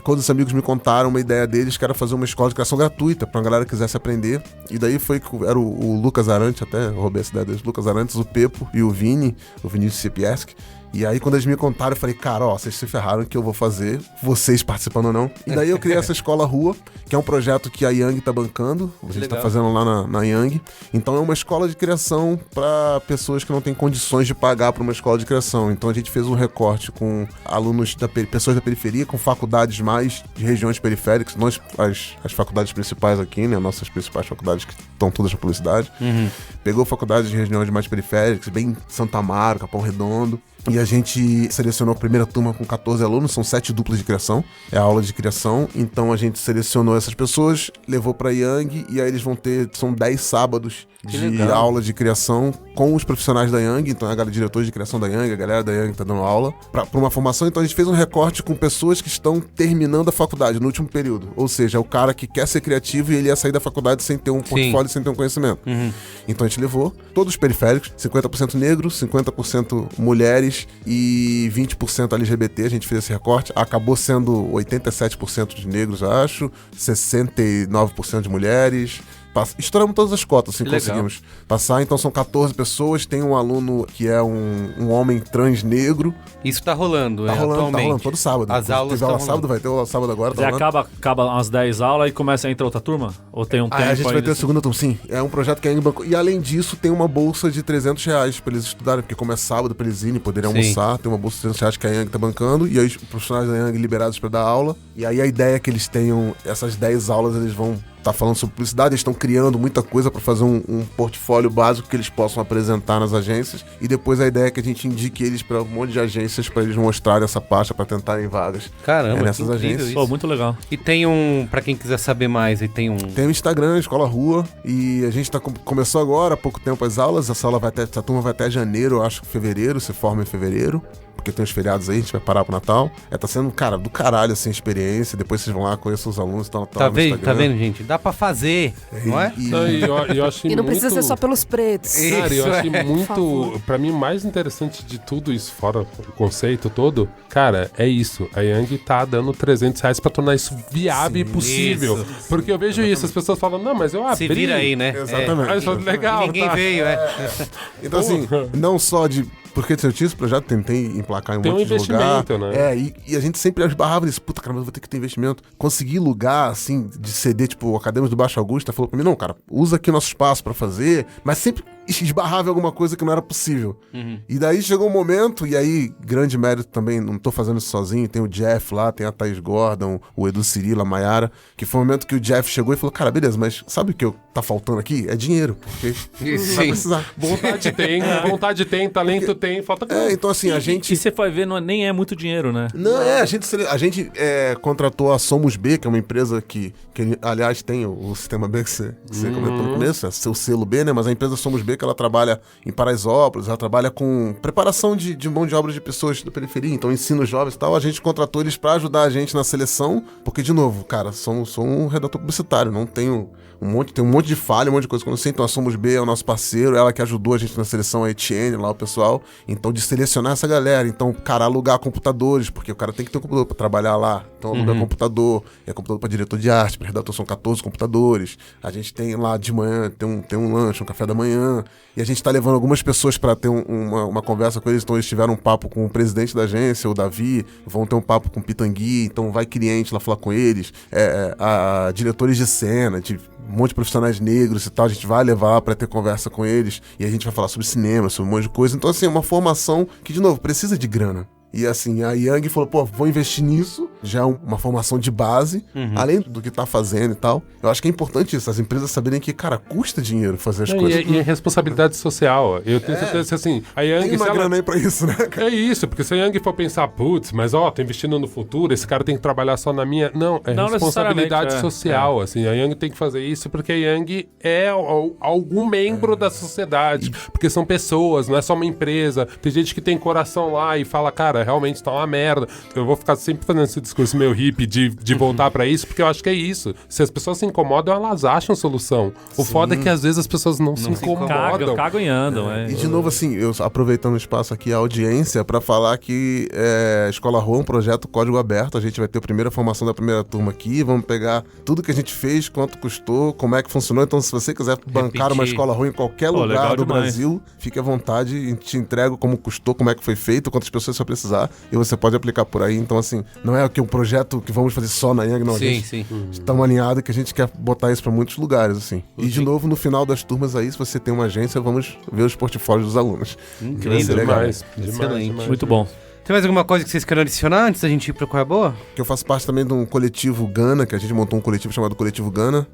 quando os amigos me contaram uma ideia deles, que era fazer uma escola de criação gratuita pra galera que quisesse aprender. E daí era o Lucas Arantes, até roubei essa ideia deles, Lucas Arantes, o Pepo e o Vinícius Sipieski. E aí, quando eles me contaram, eu falei, cara, vocês se ferraram que eu vou fazer, vocês participando ou não. E daí eu criei essa Escola Rua, que é um projeto que a Yang tá bancando, a gente tá fazendo lá na Yang. Então é uma escola de criação para pessoas que não têm condições de pagar para uma escola de criação. Então a gente fez um recorte com alunos, pessoas da periferia, com faculdades mais de regiões periféricas, não as faculdades principais aqui, né, nossas principais faculdades que estão todas na publicidade. Pegou faculdades de regiões mais periféricas, bem Santa Amaro, Capão Redondo. E a gente selecionou a primeira turma com 14 alunos, são 7 duplas de criação, é a aula de criação. Então a gente selecionou essas pessoas, levou pra Yang e aí eles vão ter, são 10 sábados de aula de criação com os profissionais da Yang, então a galera diretores de criação da Yang, a galera da Yang tá dando aula pra uma formação. Então a gente fez um recorte com pessoas que estão terminando a faculdade no último período, ou seja, é o cara que quer ser criativo e ele ia sair da faculdade sem ter um portfólio, sem ter um conhecimento. Então a gente levou todos os periféricos, 50% negros, 50% mulheres e 20% LGBT, a gente fez esse recorte, acabou sendo 87% de negros, acho, 69% de mulheres. Estouramos todas as cotas, assim, conseguimos passar. Então são 14 pessoas, tem um aluno que é um homem trans negro. Isso tá rolando, tá rolando atualmente. Todo sábado. As aulas teve aula sábado, vai ter aula sábado agora. Tá acaba umas 10 aulas e começa a entrar outra turma? Ou tem um tempo a gente vai ter a assim? segunda turma, sim. É um projeto que a Eng bancou. E além disso, tem uma bolsa de R$300 pra eles estudarem, porque como é sábado, pra eles irem, poderem almoçar, tem uma bolsa de R$300 que a Eng tá bancando, e aí os profissionais da Eng liberados pra dar aula. E aí a ideia é que eles tenham essas 10 aulas, eles vão tá falando sobre publicidade, eles estão criando muita coisa para fazer um portfólio básico que eles possam apresentar nas agências, e depois a ideia é que a gente indique eles para um monte de agências para eles mostrarem essa pasta para tentarem vagas. Caramba, nessas agências. Pô, muito legal. E tem pra quem quiser saber mais, tem o Instagram, Escola Rua, e a gente começou agora há pouco tempo as aulas, essa turma vai até janeiro, eu acho que fevereiro, se forma em fevereiro. Porque tem os feriados aí, a gente vai parar pro Natal. Tá sendo, cara, do caralho, assim, a experiência. Depois vocês vão lá, conheçam os alunos, tá vendo, gente? Dá pra fazer, não é? Eu achei e não muito... precisa ser só pelos pretos. Cara, eu achei muito... Pra mim, mais interessante de tudo isso, fora o conceito todo, cara, é isso. A Yang tá dando R$300 pra tornar isso viável e possível. Isso. Porque eu vejo isso, as pessoas falam, não, mas eu abri. Se vira aí, né? Exatamente. Legal, ninguém veio, Então, assim, não só de... Porque eu tinha esse projeto, tentei emplacar em um monte de lugar. Tem um investimento, né? E a gente sempre esbarrava nisso. Puta, cara, mas eu vou ter que ter investimento. Consegui lugar, assim, de CD, tipo, o Acadêmico do Baixo Augusta falou pra mim, não, cara, usa aqui o nosso espaço pra fazer, mas sempre esbarrava em alguma coisa que não era possível. E daí chegou um momento, e aí, grande mérito também, não tô fazendo isso sozinho, tem o Jeff lá, tem a Thaís Gordon, o Edu Cirilo, a Mayara, que foi o momento que o Jeff chegou e falou, cara, beleza, mas sabe o que tá faltando aqui? É dinheiro, porque vai precisar. Vontade tem, talento tem, falta coisa. Então assim, a gente... E você vai ver, nem é muito dinheiro, né? Não, a gente contratou a Somos B, que é uma empresa que aliás, tem o Sistema B que você comentou no começo, é seu selo B, né? Mas a empresa Somos B, que ela trabalha em Paraisópolis, ela trabalha com preparação de mão de obra de pessoas da periferia, então ensina os jovens e tal. A gente contratou eles para ajudar a gente na seleção, porque, de novo, cara, sou um redator publicitário, não tenho tem um monte de falha, um monte de coisa que eu não sei, então a Somos B é o nosso parceiro, ela que ajudou a gente na seleção, a Etienne, lá o pessoal, então de selecionar essa galera, então, cara, alugar computadores, porque o cara tem que ter um computador pra trabalhar lá, então alugar computador, é computador pra diretor de arte, pra redator são 14 computadores, a gente tem lá de manhã, tem um lanche, um café da manhã, e a gente tá levando algumas pessoas pra ter uma conversa com eles, então eles tiveram um papo com o presidente da agência, o Davi, vão ter um papo com o Pitangui, então vai cliente lá falar com eles, a diretores de cena, de um monte de profissionais negros e tal, a gente vai levar pra ter conversa com eles, e a gente vai falar sobre cinema, sobre um monte de coisa, então assim, é uma formação que, de novo, precisa de grana. E assim, a Young falou, pô, vou investir nisso, já é uma formação de base, além do que tá fazendo e tal. Eu acho que é importante isso, as empresas saberem que, cara, custa dinheiro fazer as coisas. E é responsabilidade social. Eu tenho certeza que, assim, a Young... Tem uma grana aí pra isso, né, cara? É isso, porque se a Young for pensar, putz, mas tô investindo no futuro, esse cara tem que trabalhar só na minha... Não, é responsabilidade social, assim. A Young tem que fazer isso porque a Young é algum membro da sociedade, porque são pessoas, não é só uma empresa. Tem gente que tem coração lá e fala, cara, realmente tá uma merda. Eu vou ficar sempre fazendo esse discurso meio hippie de voltar pra isso, porque eu acho que é isso. Se as pessoas se incomodam, elas acham solução. O foda é que às vezes as pessoas não se incomodam. Cagam e andam. E de novo, assim, eu aproveitando o espaço aqui, a audiência, pra falar que Escola Rua é um projeto código aberto. A gente vai ter a primeira formação da primeira turma aqui, vamos pegar tudo que a gente fez, quanto custou, como é que funcionou. Então, se você quiser bancar uma Escola Rua em qualquer lugar do Brasil, fique à vontade, a gente te entrega como custou, como é que foi feito, quantas pessoas você vai precisar, e você pode aplicar por aí. Então, assim, não é um projeto que vamos fazer só na Young, não. Sim. Estamos alinhados que a gente quer botar isso para muitos lugares, assim. E, de novo, no final das turmas aí, se você tem uma agência, vamos ver os portfólios dos alunos. Incrível. Demais. Muito bom. Tem mais alguma coisa que vocês querem adicionar antes da gente ir pra Qual é a Boa? Que eu faço parte também de um coletivo Gana, que a gente montou um coletivo chamado Coletivo Gana.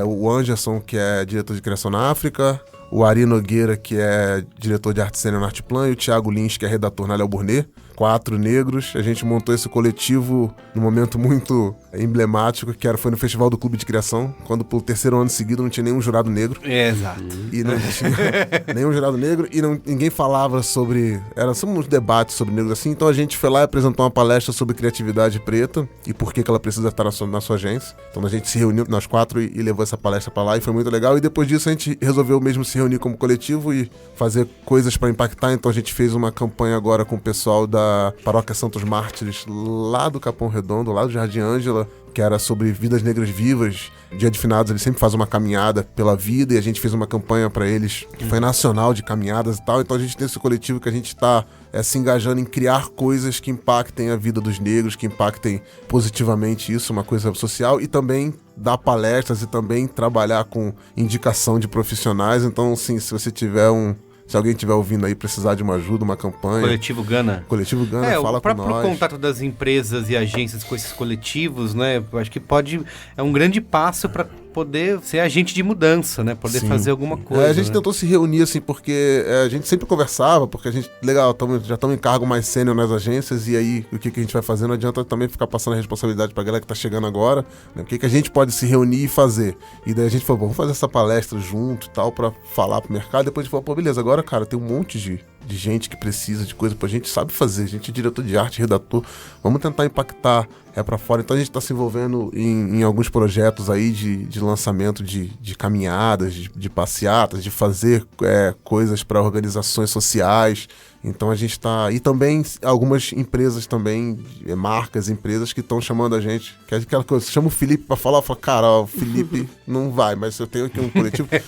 O Anderson, que é diretor de criação na África, o Ari Nogueira, que é diretor de arte cênica na Artplan, e o Thiago Lins, que é redator na Léo Burnet. 4 negros. A gente montou esse coletivo num momento muito emblemático, que foi no Festival do Clube de Criação, quando pelo 3º ano seguido não tinha nenhum jurado negro. Exato. E não tinha nenhum jurado negro, e ninguém falava sobre... Eram só uns debates sobre negros assim, então a gente foi lá e apresentou uma palestra sobre criatividade preta e por que ela precisa estar na sua agência. Então a gente se reuniu, nós 4, e levou essa palestra pra lá, e foi muito legal. E depois disso a gente resolveu mesmo se reunir como coletivo e fazer coisas pra impactar. Então a gente fez uma campanha agora com o pessoal da Paróquia Santos Mártires, lá do Capão Redondo, lá do Jardim Ângela, que era sobre vidas negras vivas. Dia de Finados, eles sempre fazem uma caminhada pela vida, e a gente fez uma campanha pra eles, que foi nacional, de caminhadas e tal. Então a gente tem esse coletivo que a gente tá se engajando em criar coisas que impactem a vida dos negros, que impactem positivamente isso, uma coisa social, e também dar palestras e também trabalhar com indicação de profissionais. Então, assim, se alguém estiver ouvindo aí, precisar de uma ajuda, uma campanha... Coletivo Gana, fala com nós. O próprio contato das empresas e agências com esses coletivos, né? Eu acho que é um grande passo para poder ser agente de mudança, né? Poder fazer alguma coisa. A gente tentou se reunir, assim, porque a gente sempre conversava, porque a gente, já estamos em cargo mais sênior nas agências, e aí o que a gente vai fazer? Não adianta também ficar passando a responsabilidade pra galera que tá chegando agora, né? O que a gente pode se reunir e fazer? E daí a gente falou, vamos fazer essa palestra junto e tal, pra falar pro mercado. Depois a gente falou, pô, beleza, agora, cara, tem um monte de gente que precisa de coisa, pô, a gente sabe fazer, a gente é diretor de arte, redator, vamos tentar impactar pra fora. Então a gente tá se envolvendo em alguns projetos aí de lançamento de caminhadas, de passeatas, de fazer coisas para organizações sociais. Então a gente tá... E também algumas empresas também, marcas, empresas que estão chamando a gente, que é aquela coisa, chama o Felipe pra falar, fala, cara, o Felipe não vai, mas eu tenho aqui um coletivo. Tem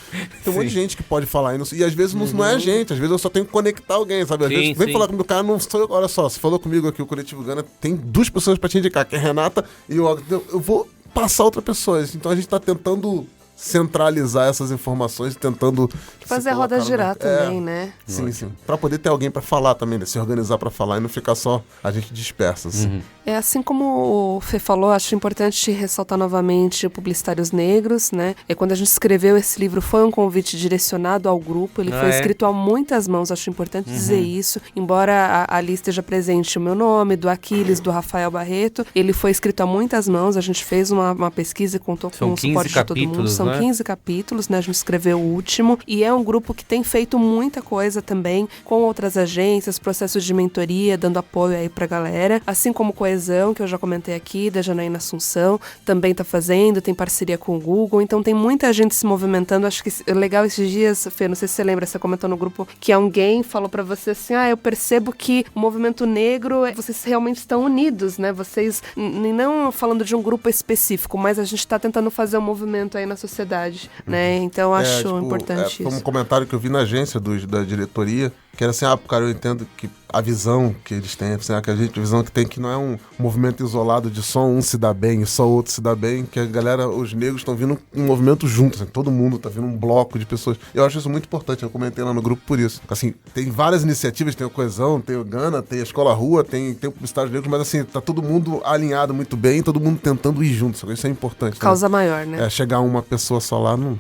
um monte de gente que pode falar, e às vezes não é a gente, às vezes eu só tenho que conectar alguém, sabe? Às vezes vem falar comigo, cara, não sou eu, olha só, você falou comigo aqui, o Coletivo Gana, tem 2 pessoas pra te indicar, que é a Renata e o Ogden. Eu vou passar outra pessoa. Então a gente tá tentando centralizar essas informações, tentando fazer a roda girar também, né? Sim. Pra poder ter alguém pra falar também, né? Se organizar pra falar e não ficar só a gente dispersa, assim. Assim como o Fê falou, acho importante ressaltar novamente Publicitários Negros, né? E quando a gente escreveu esse livro, foi um convite direcionado ao grupo, ele foi escrito a muitas mãos, acho importante dizer isso, embora ali esteja presente o meu nome, do Aquiles, do Rafael Barreto, ele foi escrito a muitas mãos, a gente fez uma pesquisa e contou com o suporte de todo mundo, são né? 15 capítulos, né? A gente escreveu o último. E é um grupo que tem feito muita coisa também com outras agências, processos de mentoria, dando apoio aí pra galera. Assim como Coesão, que eu já comentei aqui, da Janaína Assunção, também tá fazendo, tem parceria com o Google. Então tem muita gente se movimentando. Acho que é legal esses dias, Fê, não sei se você lembra, você comentou no grupo que alguém falou pra você assim, eu percebo que o movimento negro, vocês realmente estão unidos, né? Vocês, não falando de um grupo específico, mas a gente tá tentando fazer um movimento aí na sociedade, né? Então acho importante Foi um isso. comentário que eu vi na agência da diretoria, que era assim, cara, eu entendo que a visão que eles têm, assim, a visão que tem que não é um movimento isolado de só um se dá bem e só outro se dá bem, que a galera, os negros estão vindo um movimento junto, assim, todo mundo tá vindo um bloco de pessoas. Eu acho isso muito importante, eu comentei lá no grupo por isso. Assim, tem várias iniciativas, tem o Coesão, tem o Gana, tem a Escola Rua, tem o Publicitários Negros, mas assim, tá todo mundo alinhado muito bem, todo mundo tentando ir junto, isso é importante. Causa maior, né? Chegar uma pessoa só lá, não,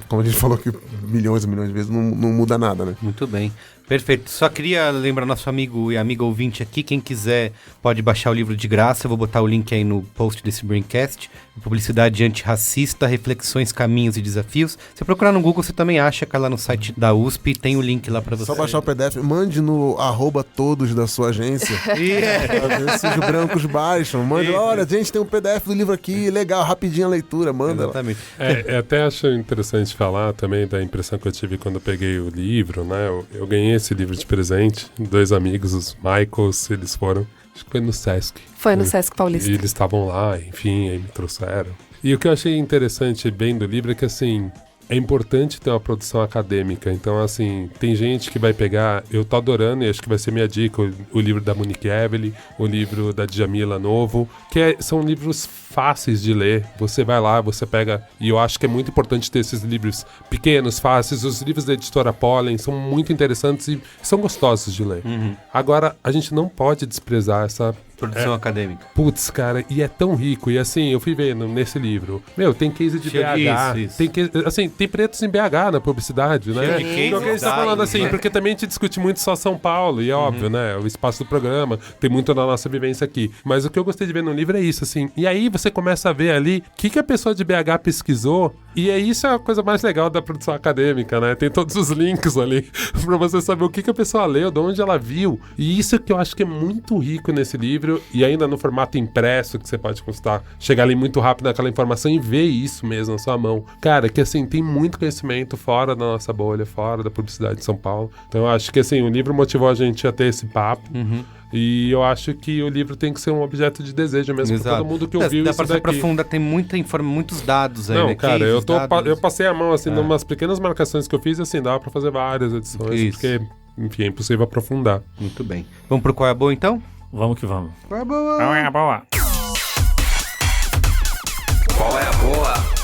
como a gente falou aqui milhões e milhões de vezes, não muda nada, né? Muito bem. Perfeito. Só queria lembrar nosso amigo e amiga ouvinte aqui, quem quiser pode baixar o livro de graça, eu vou botar o link aí no post desse Braincast. Publicidade Antirracista, Reflexões, Caminhos e Desafios. Se procurar no Google, você também acha, lá no site da USP, tem o link lá pra você. Só baixar o PDF, mande no @todos da sua agência. Pra ver se os brancos baixam. Mande, olha, gente, tem um PDF do livro aqui, legal, rapidinho a leitura, manda. Exatamente. Até acho interessante falar também da impressão que eu tive quando eu peguei o livro, né? Eu ganhei esse livro de presente, 2 amigos, os Michaels, eles foram, acho que foi no Sesc. Foi no Sesc Paulista. E eles estavam lá, enfim, aí me trouxeram. E o que eu achei interessante bem do livro é que, assim, é importante ter uma produção acadêmica. Então, assim, tem gente que vai pegar... Eu tô adorando, e acho que vai ser minha dica, o livro da Monique Evelyn, o livro da Djamila Novo, que são livros fáceis de ler. Você vai lá, você pega... E eu acho que é muito importante ter esses livros pequenos, fáceis. Os livros da editora Pollen são muito interessantes e são gostosos de ler. Agora, a gente não pode desprezar essa... Produção acadêmica. Putz, cara, e é tão rico. E assim, eu fui vendo nesse livro. Tem case de Cheio BH. disso. Tem case, assim, tem pretos em BH na publicidade, né? Cheio de case, Então, o que a gente tá falando assim, né? porque também a gente discute muito só São Paulo, e é óbvio, né? O espaço do programa, tem muito da nossa vivência aqui. Mas o que eu gostei de ver no livro é isso, assim. E aí você começa a ver ali o que a pessoa de BH pesquisou. E isso é a coisa mais legal da produção acadêmica, né? Tem todos os links ali pra você saber o que a pessoa leu, de onde ela viu. E isso que eu acho que é muito rico nesse livro, e ainda no formato impresso, que você pode consultar, chegar ali muito rápido naquela informação e ver isso mesmo na sua mão. Cara, que assim, tem muito conhecimento fora da nossa bolha, fora da publicidade de São Paulo. Então eu acho que assim, o livro motivou a gente a ter esse papo. E eu acho que o livro tem que ser um objeto de desejo mesmo pra todo mundo que ouviu dá isso pra se daqui. aprofundar, tem muitos dados aí, Não, né? cara, Cases, dados. eu passei a mão, assim, numas pequenas marcações que eu fiz, assim, dava pra fazer várias edições, Isso. porque, enfim, é impossível aprofundar. Muito bem. Vamos pro Qual é a Boa, então? Vamos que vamos. Qual é a Boa? Qual é a boa? Qual é a boa?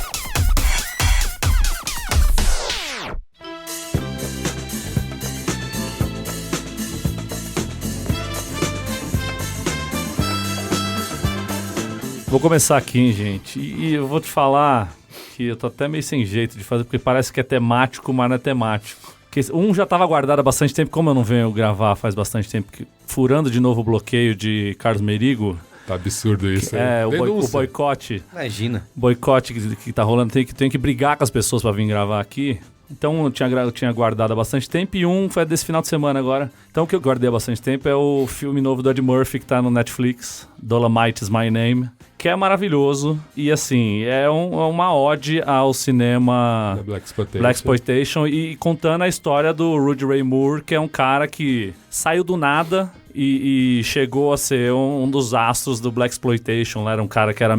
Vou começar aqui, hein, gente. E eu vou te falar que eu tô até meio sem jeito de fazer, porque parece que é temático, mas não é temático. Porque um já estava guardado há bastante tempo, como eu não venho gravar faz bastante tempo, furando de novo o bloqueio de Carlos Merigo. Tá absurdo isso, hein? O boicote. Imagina. Boicote que tá rolando, tem que brigar com as pessoas pra vir gravar aqui. Então eu tinha guardado há bastante tempo e um foi desse final de semana agora. Então o que eu guardei há bastante tempo é o filme novo do Ed Murphy que tá no Netflix, Dolomite is My Name, que é maravilhoso e assim, é uma ode ao cinema Da Blaxploitation. Blaxploitation e contando a história do Rudy Ray Moore, que é um cara que saiu do nada e chegou a ser um dos astros do Blaxploitation. Era um cara que era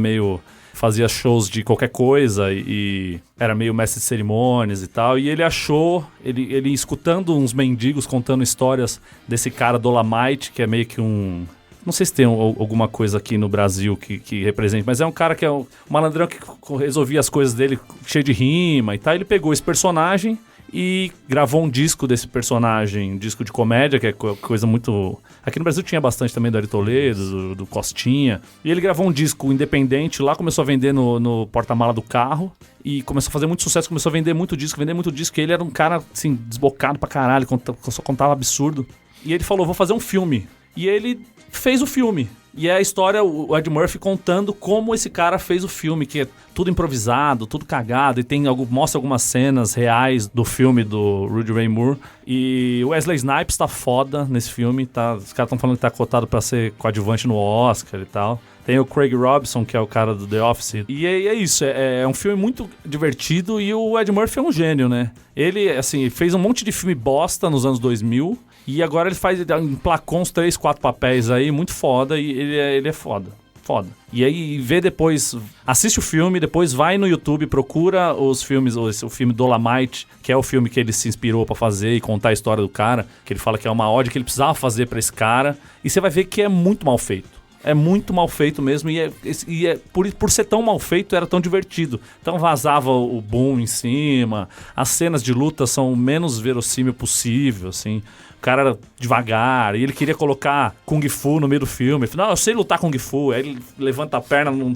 fazia shows de qualquer coisa e era meio mestre de cerimônias e tal. E ele achou, ele escutando uns mendigos contando histórias desse cara Dolomite, que é meio que um... Não sei se tem alguma coisa aqui no Brasil que represente, mas é um cara que é um malandrão que resolvia as coisas dele cheio de rima e tal. Ele pegou esse personagem e gravou um disco desse personagem, um disco de comédia, que é coisa muito... Aqui no Brasil tinha bastante também do Ari Toledo, do Costinha. E ele gravou um disco independente lá, começou a vender no porta-mala do carro. E começou a fazer muito sucesso, começou a vender muito disco. E ele era um cara, assim, desbocado pra caralho, só contava absurdo. E ele falou, vou fazer um filme. E ele fez o filme. E é a história, o Ed Murphy contando como esse cara fez o filme, que é tudo improvisado, tudo cagado, e mostra algumas cenas reais do filme do Rudy Ray Moore. E o Wesley Snipes tá foda nesse filme, tá? Os caras estão falando que tá cotado pra ser coadjuvante no Oscar e tal. Tem o Craig Robinson, que é o cara do The Office. E é isso, é um filme muito divertido e o Ed Murphy é um gênio, né? Ele, assim, fez um monte de filme bosta nos anos 2000 e agora ele emplacou uns 3, 4 papéis aí, muito foda, e ele é foda. Foda. E aí vê depois, assiste o filme, depois vai no YouTube, procura os filmes, o filme Dolomite, que é o filme que ele se inspirou pra fazer e contar a história do cara, que ele fala que é uma ode que ele precisava fazer pra esse cara, e você vai ver que é muito mal feito. É muito mal feito mesmo, e por ser tão mal feito, era tão divertido. Então vazava o boom em cima, as cenas de luta são o menos verossímil possível, assim. O cara era devagar, e ele queria colocar Kung Fu no meio do filme. Ele falou, não, eu sei lutar Kung Fu. Aí ele levanta a perna, não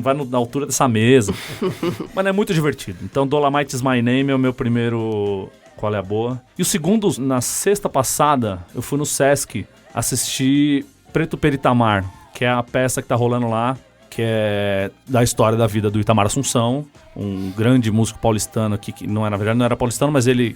vai na altura dessa mesa. Mas é muito divertido. Então Dolomite is My Name é o meu primeiro Qual é a Boa. E o segundo, na sexta passada, eu fui no Sesc assistir Preto Pelo Itamar, que é a peça que tá rolando lá, que é da história da vida do Itamar Assunção, um grande músico paulistano aqui, que na verdade não era paulistano, mas ele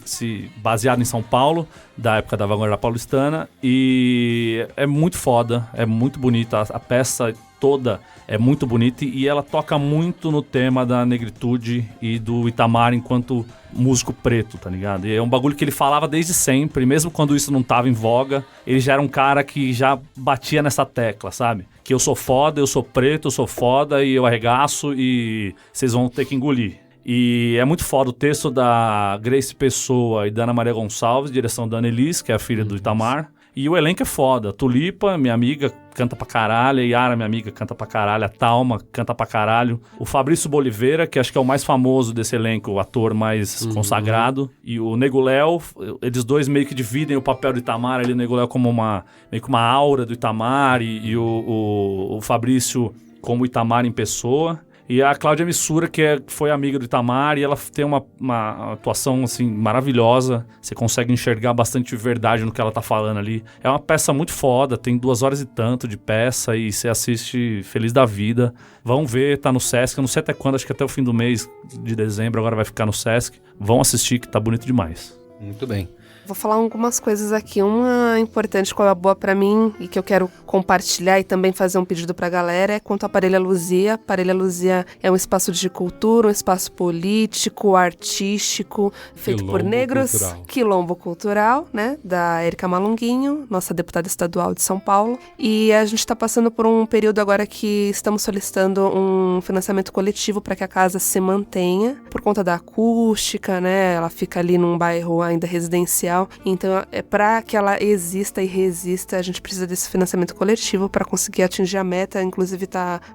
baseado em São Paulo, da época da vanguarda paulistana, e é muito foda, é muito bonita, a peça toda é muito bonita e ela toca muito no tema da negritude e do Itamar enquanto músico preto, tá ligado? E é um bagulho que ele falava desde sempre, mesmo quando isso não tava em voga, ele já era um cara que já batia nessa tecla, sabe? Que eu sou foda, eu sou preto, eu sou foda e eu arregaço e vocês vão ter que engolir. E é muito foda o texto da Grace Pessoa e da Ana Maria Gonçalves, direção da Annelise, que é a filha do Itamar. E o elenco é foda. Tulipa, minha amiga, canta pra caralho. A Yara, minha amiga, canta pra caralho. A Thalma canta pra caralho. O Fabrício Boliveira, que acho que é o mais famoso desse elenco, o ator mais consagrado. E o Nego Léo, eles dois meio que dividem o papel do Itamar. Ali, o Nego Léo como meio que uma aura do Itamar. E o Fabrício como o Itamar em pessoa. E a Cláudia Missura, que foi amiga do Itamar, e ela tem uma atuação, assim, maravilhosa. Você consegue enxergar bastante verdade no que ela tá falando ali. É uma peça muito foda, tem 2 horas e tanto de peça, e você assiste feliz da vida. Vão ver, tá no Sesc, eu não sei até quando, acho que até o fim do mês de dezembro, agora vai ficar no Sesc. Vão assistir, que tá bonito demais. Muito bem. Vou falar algumas coisas aqui. Uma importante, qual é a boa pra mim e que eu quero compartilhar e também fazer um pedido pra galera é quanto à Parelha Luzia. Parelha Luzia é um espaço de cultura, um espaço político, artístico, feito por negros. Cultural. Quilombo Cultural, né? Da Érica Malunguinho, nossa deputada estadual de São Paulo. E a gente tá passando por um período agora que estamos solicitando um financiamento coletivo para que a casa se mantenha, por conta da acústica, né? Ela fica ali num bairro ainda residencial. Então, para que ela exista e resista, a gente precisa desse financiamento coletivo para conseguir atingir a meta. Inclusive,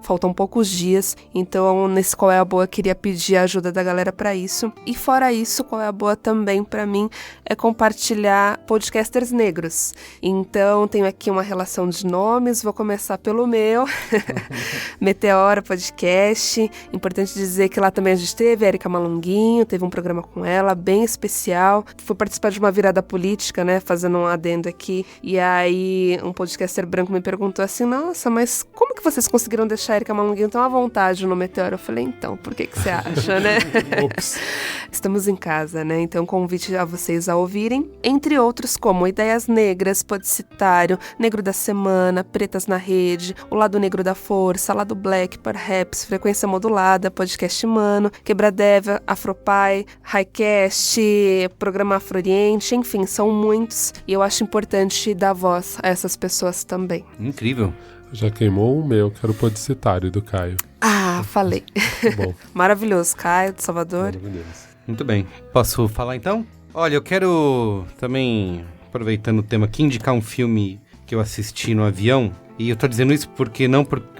faltam poucos dias. Então, nesse Qual é a Boa, queria pedir a ajuda da galera para isso. E fora isso, Qual é a Boa também, para mim, é compartilhar podcasters negros. Então, tenho aqui uma relação de nomes. Vou começar pelo meu. Meteora Podcast. Importante dizer que lá também a gente teve a Érica Malunguinho, teve um programa com ela, bem especial. Fui participar de uma virada política, né, fazendo um adendo aqui, e aí um podcaster branco me perguntou assim, nossa, mas como que vocês conseguiram deixar a Érica Malunguinho tão à vontade no Meteoro? Eu falei, então, por que você acha, né? Estamos em casa, né, então convite a vocês a ouvirem, entre outros como Ideias Negras, Podicitário, Negro da Semana, Pretas na Rede, O Lado Negro da Força, Lado Black, Perhaps, Frequência Modulada, Podcast Mano, Quebradeva, Afropai, Highcast, Programa Afro-Oriente, enfim, são muitos e eu acho importante dar voz a essas pessoas também. Incrível. Já queimou o meu, que era o Podicitário do Caio. Ah, falei. Bom. Maravilhoso, Caio, de Salvador. Maravilhoso. Muito bem. Posso falar então? Olha, eu quero também, aproveitando o tema aqui, indicar um filme que eu assisti no avião. E eu tô dizendo isso porque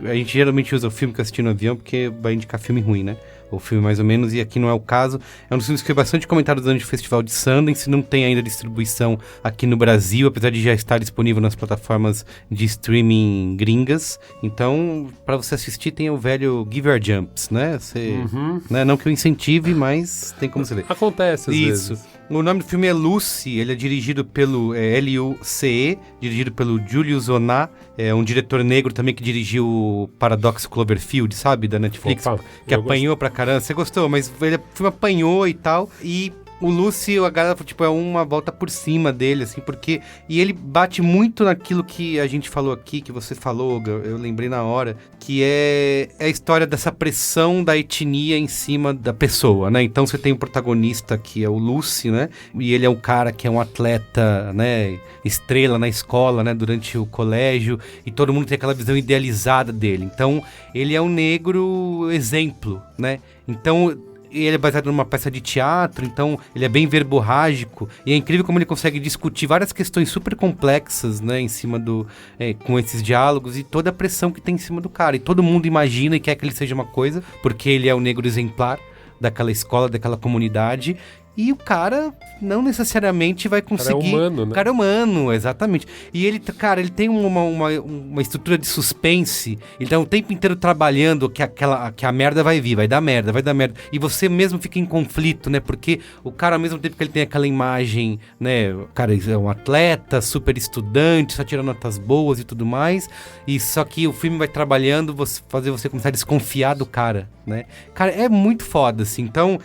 a gente geralmente usa o filme que eu assisti no avião porque vai indicar filme ruim, né? Ou filme mais ou menos, e aqui não é o caso. É um dos filmes que foi bastante comentado durante o Festival de Sundance, não tem ainda distribuição aqui no Brasil, apesar de já estar disponível nas plataformas de streaming gringas. Então, para você assistir, tem o velho Give Your Jumps, né? Né? Não que eu incentive, mas tem como você ver. Acontece às isso. vezes. O nome do filme é Lucy, ele é dirigido pelo L-U-C-E, dirigido pelo Julius Onah, é um diretor negro também que dirigiu o Paradox Cloverfield, sabe, da Netflix, Opa, que apanhou pra caramba. Você gostou, mas o filme apanhou e tal, e... O Lucy, a galera, tipo, é uma volta por cima dele, assim, porque... E ele bate muito naquilo que a gente falou aqui, que você falou, eu lembrei na hora, que é a história dessa pressão da etnia em cima da pessoa, né? Então você tem o protagonista, que é o Lucy, né? E ele é um cara que é um atleta, né? Estrela na escola, né? Durante o colégio, e todo mundo tem aquela visão idealizada dele. Então, ele é um negro exemplo, né? Então... Ele é baseado numa peça de teatro, então ele é bem verborrágico, e é incrível como ele consegue discutir várias questões super complexas, né, em cima com esses diálogos, e toda a pressão que tem em cima do cara, e todo mundo imagina e quer que ele seja uma coisa, porque ele é o negro exemplar daquela escola, daquela comunidade, e o cara não necessariamente vai conseguir... O cara é humano, né? O cara é humano, exatamente. E ele, cara, ele tem uma estrutura de suspense. Ele tá o tempo inteiro trabalhando que a merda vai vir, vai dar merda. E você mesmo fica em conflito, né? Porque o cara, ao mesmo tempo que ele tem aquela imagem, né? O cara é um atleta, super estudante, só tira notas boas e tudo mais. E só que o filme vai trabalhando, fazer você começar a desconfiar do cara, né? Cara, é muito foda, assim. Então,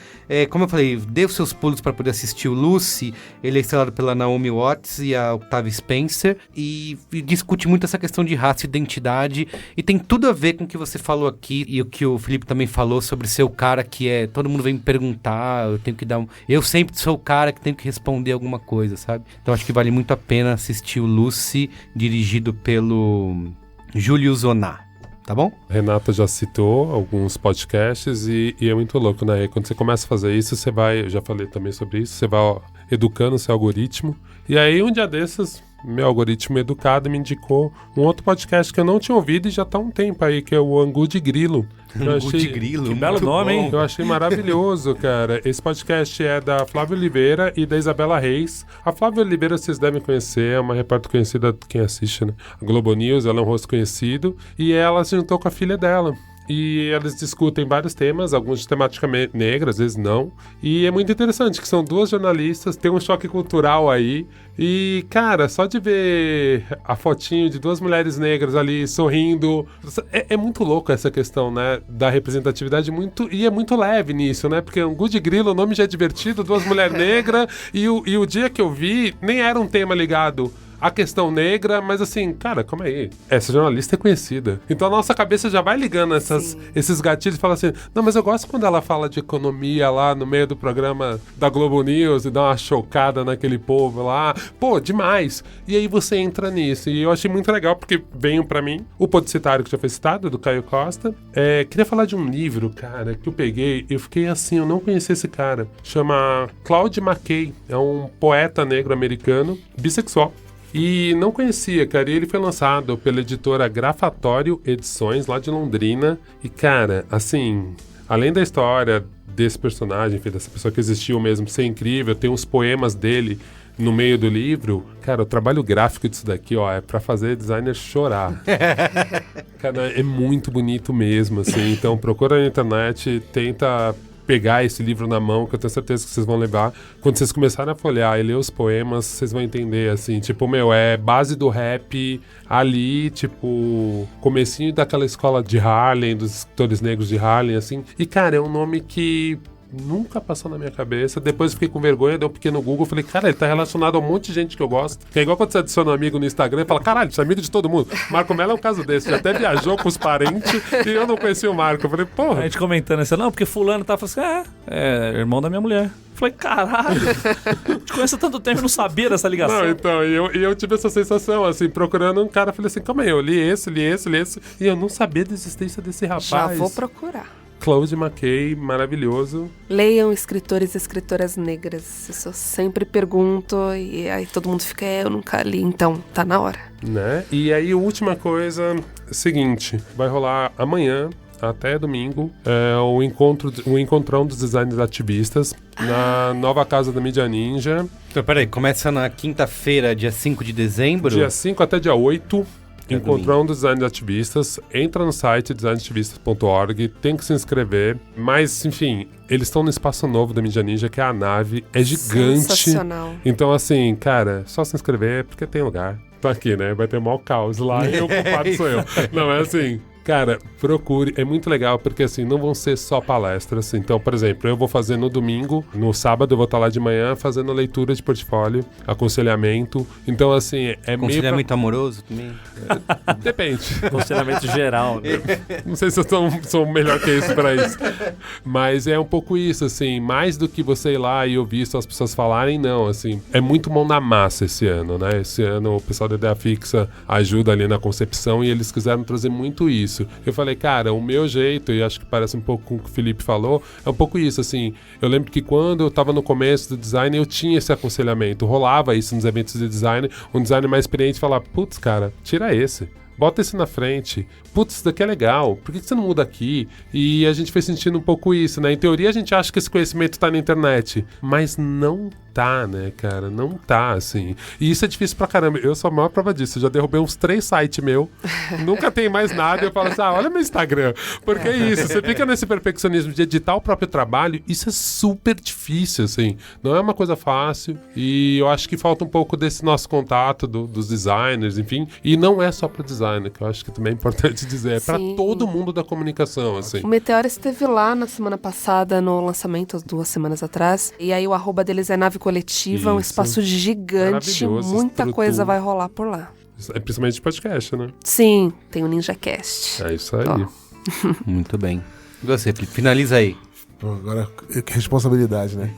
como eu falei, dê os seus pulos para poder assistir o Lucy. Ele é estrelado pela Naomi Watts e a Octavia Spencer, e discute muito essa questão de raça e identidade, e tem tudo a ver com o que você falou aqui e o que o Felipe também falou sobre ser o cara que todo mundo vem me perguntar, eu sempre sou o cara que tem que responder alguma coisa, sabe? Então acho que vale muito a pena assistir o Lucy, dirigido pelo Julius Onah. Tá bom? Renata já citou alguns podcasts e é muito louco, né? Quando você começa a fazer isso, eu já falei também sobre isso, você vai educando o seu algoritmo. E aí, um dia desses, meu algoritmo educado me indicou um outro podcast que eu não tinha ouvido e já tá há um tempo aí, que é o Angu de Grilo. Angu de Grilo, que belo nome, hein? Eu achei maravilhoso, cara. Esse podcast é da Flávia Oliveira e da Isabela Reis. A Flávia Oliveira vocês devem conhecer, é uma repórter conhecida, quem assiste, né? A Globo News, ela é um rosto conhecido. E ela se juntou com a filha dela. E eles discutem vários temas, alguns de temática negra, às vezes não. E é muito interessante que são duas jornalistas, tem um choque cultural aí. E, cara, só de ver a fotinho de duas mulheres negras ali sorrindo, é muito louco essa questão, né, da representatividade, e é muito leve nisso, né, porque Angu de Grilo, o nome já é divertido, duas mulheres negras, e o dia que eu vi, nem era um tema ligado a questão negra, mas assim, cara, calma aí. Essa jornalista é conhecida. Então a nossa cabeça já vai ligando esses gatilhos e fala assim, não, mas eu gosto quando ela fala de economia lá no meio do programa da Globo News e dá uma chocada naquele povo lá. Pô, demais. E aí você entra nisso. E eu achei muito legal, porque veio pra mim o Podicitário, que já foi citado, do Caio Costa. Queria falar de um livro, cara, que eu peguei. Eu fiquei assim, eu não conhecia esse cara. Chama Claude McKay. É um poeta negro americano, bissexual. E não conhecia, cara, e ele foi lançado pela editora Grafatório Edições, lá de Londrina. E, cara, assim, além da história desse personagem, enfim, dessa pessoa que existiu mesmo, ser incrível, tem uns poemas dele no meio do livro. Cara, o trabalho gráfico disso daqui, ó, é pra fazer designer chorar. Cara, é muito bonito mesmo, assim. Então, procura na internet, tenta pegar esse livro na mão, que eu tenho certeza que vocês vão levar. Quando vocês começarem a folhear e ler os poemas, vocês vão entender, assim, tipo, é base do rap ali, tipo, comecinho daquela escola de Harlem, dos escritores negros de Harlem, assim. E, cara, é um nome que nunca passou na minha cabeça. Depois eu fiquei com vergonha, dei um pequeno Google, falei, cara, ele tá relacionado a um monte de gente que eu gosto. Que é igual quando você adiciona um amigo no Instagram e fala, caralho, você é amigo de todo mundo. Marco Mello é um caso desse, já até viajou com os parentes e eu não conhecia o Marco. Eu falei, porra. A gente comentando assim, não, porque fulano tá falando assim, é irmão da minha mulher. Eu falei, caralho, te conheço há tanto tempo e não sabia dessa ligação. Não, então, eu tive essa sensação, assim, procurando um cara, falei assim, calma aí, eu li esse, e eu não sabia da existência desse rapaz. Já vou procurar. Claude McKay, maravilhoso. Leiam escritores e escritoras negras. Isso eu sempre pergunto e aí todo mundo fica, eu nunca li, então tá na hora. Né? E aí, última coisa, seguinte, vai rolar amanhã até domingo o encontrão dos designers ativistas na nova casa da Mídia Ninja. Então, peraí, começa na quinta-feira, dia 5 de dezembro? Dia 5 até dia 8. encontrar um dos design ativistas, entra no site designativistas.org, tem que se inscrever, mas, enfim, eles estão no espaço novo da Mídia Ninja, que é a nave, é gigante. Sensacional. Então, assim, cara, só se inscrever porque tem lugar. Tô aqui, né? Vai ter maior caos lá e o culpado sou eu. Não, é assim... Cara, procure, é muito legal porque assim, não vão ser só palestras. Então, por exemplo, eu vou fazer no domingo, no sábado eu vou estar lá de manhã fazendo leitura de portfólio, aconselhamento. Então, assim, é meio... Aconselhamento amoroso também? Depende. Aconselhamento geral, né? Não sei se eu sou melhor que isso pra isso. Mas é um pouco isso, assim, mais do que você ir lá e ouvir só as pessoas falarem, não, assim, é muito mão na massa esse ano, né? Esse ano o pessoal da Ideia Fixa ajuda ali na concepção e eles quiseram trazer muito isso. Eu falei, cara, o meu jeito, e acho que parece um pouco com o que o Felipe falou, é um pouco isso, assim, eu lembro que quando eu tava no começo do design, eu tinha esse aconselhamento, rolava isso nos eventos de design, um designer mais experiente falava, putz, cara, tira esse. Bota esse na frente. Putz, isso daqui é legal. Por que você não muda aqui? E a gente foi sentindo um pouco isso, né? Em teoria, a gente acha que esse conhecimento tá na internet. Mas não tá, né, cara? Não tá, assim. E isso é difícil pra caramba. Eu sou a maior prova disso. Eu já derrubei uns 3 sites meus. Nunca tem mais nada. E eu falo assim, olha meu Instagram. Porque é isso. Você fica nesse perfeccionismo de editar o próprio trabalho. Isso é super difícil, assim. Não é uma coisa fácil. E eu acho que falta um pouco desse nosso contato dos designers, enfim. E não é só pro designer, que eu acho que também é importante dizer. É pra todo mundo da comunicação, assim. O Meteora esteve lá na semana passada, no lançamento, 2 semanas atrás. E aí o arroba deles é Nave Coletiva, um espaço gigante. Muita coisa vai rolar por lá. É principalmente de podcast, né? Sim, tem o NinjaCast. É isso aí. Muito bem. E você, Felipe, finaliza aí. Pô, agora, que responsabilidade, né?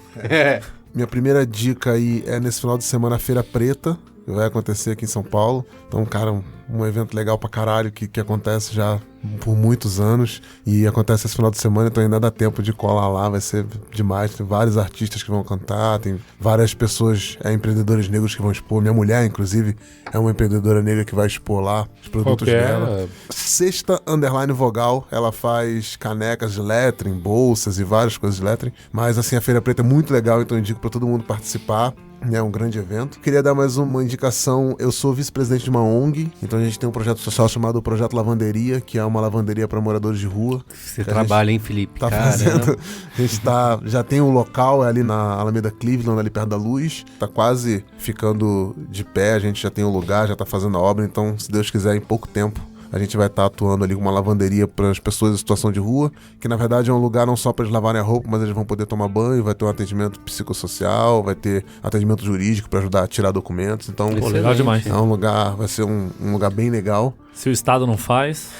Minha primeira dica aí é nesse final de semana a Feira Preta, que vai acontecer aqui em São Paulo. Então, cara, um evento legal pra caralho que acontece já por muitos anos e acontece esse final de semana, então ainda dá tempo de colar lá, vai ser demais. Tem vários artistas que vão cantar, tem várias pessoas, empreendedores negros que vão expor. Minha mulher, inclusive, é uma empreendedora negra que vai expor lá os produtos dela. Sexta_vogal, ela faz canecas de lettering, bolsas e várias coisas de lettering, mas assim, a Feira Preta é muito legal, então eu indico pra todo mundo participar. É um grande evento. Queria dar mais uma indicação. Eu sou vice-presidente de uma ONG, então a gente tem um projeto social chamado Projeto Lavanderia, que é uma lavanderia para moradores de rua. Você trabalha, hein, Felipe? Tá fazendo. A gente já tem um local ali na Alameda Cleveland, ali perto da Luz. Tá quase ficando de pé, a gente já tem o lugar, já tá fazendo a obra, então, se Deus quiser, em pouco tempo a gente vai estar atuando ali com uma lavanderia para as pessoas em situação de rua, que na verdade é um lugar não só para eles lavarem a roupa, mas eles vão poder tomar banho, vai ter um atendimento psicossocial, vai ter atendimento jurídico para ajudar a tirar documentos. Então, legal demais. É um lugar, vai ser um lugar bem legal. Se o Estado não faz...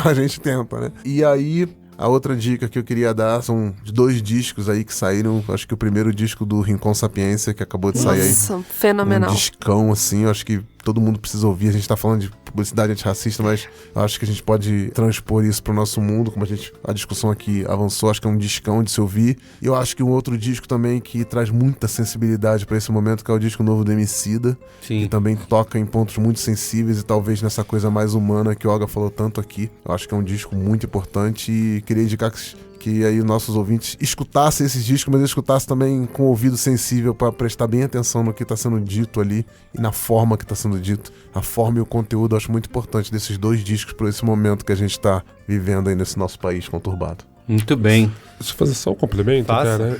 A gente tenta, né? E aí... A outra dica que eu queria dar são de 2 discos aí que saíram. Acho que o primeiro disco do Rincon Sapiência, que acabou de sair aí. Nossa, fenomenal. Um discão, assim, eu acho que todo mundo precisa ouvir. A gente tá falando de publicidade antirracista, mas eu acho que a gente pode transpor isso pro nosso mundo, como a discussão aqui avançou. Acho que é um discão de se ouvir. E eu acho que um outro disco também que traz muita sensibilidade pra esse momento, que é o disco novo do Emicida. Sim. Que também toca em pontos muito sensíveis e talvez nessa coisa mais humana que o Olga falou tanto aqui. Eu acho que é um disco muito importante e queria indicar que aí nossos ouvintes escutassem esses discos, mas escutassem também com o ouvido sensível para prestar bem atenção no que está sendo dito ali e na forma que está sendo dito. A forma e o conteúdo eu acho muito importante desses 2 discos para esse momento que a gente está vivendo aí nesse nosso país conturbado. Muito bem. Deixa eu fazer só um complemento, cara.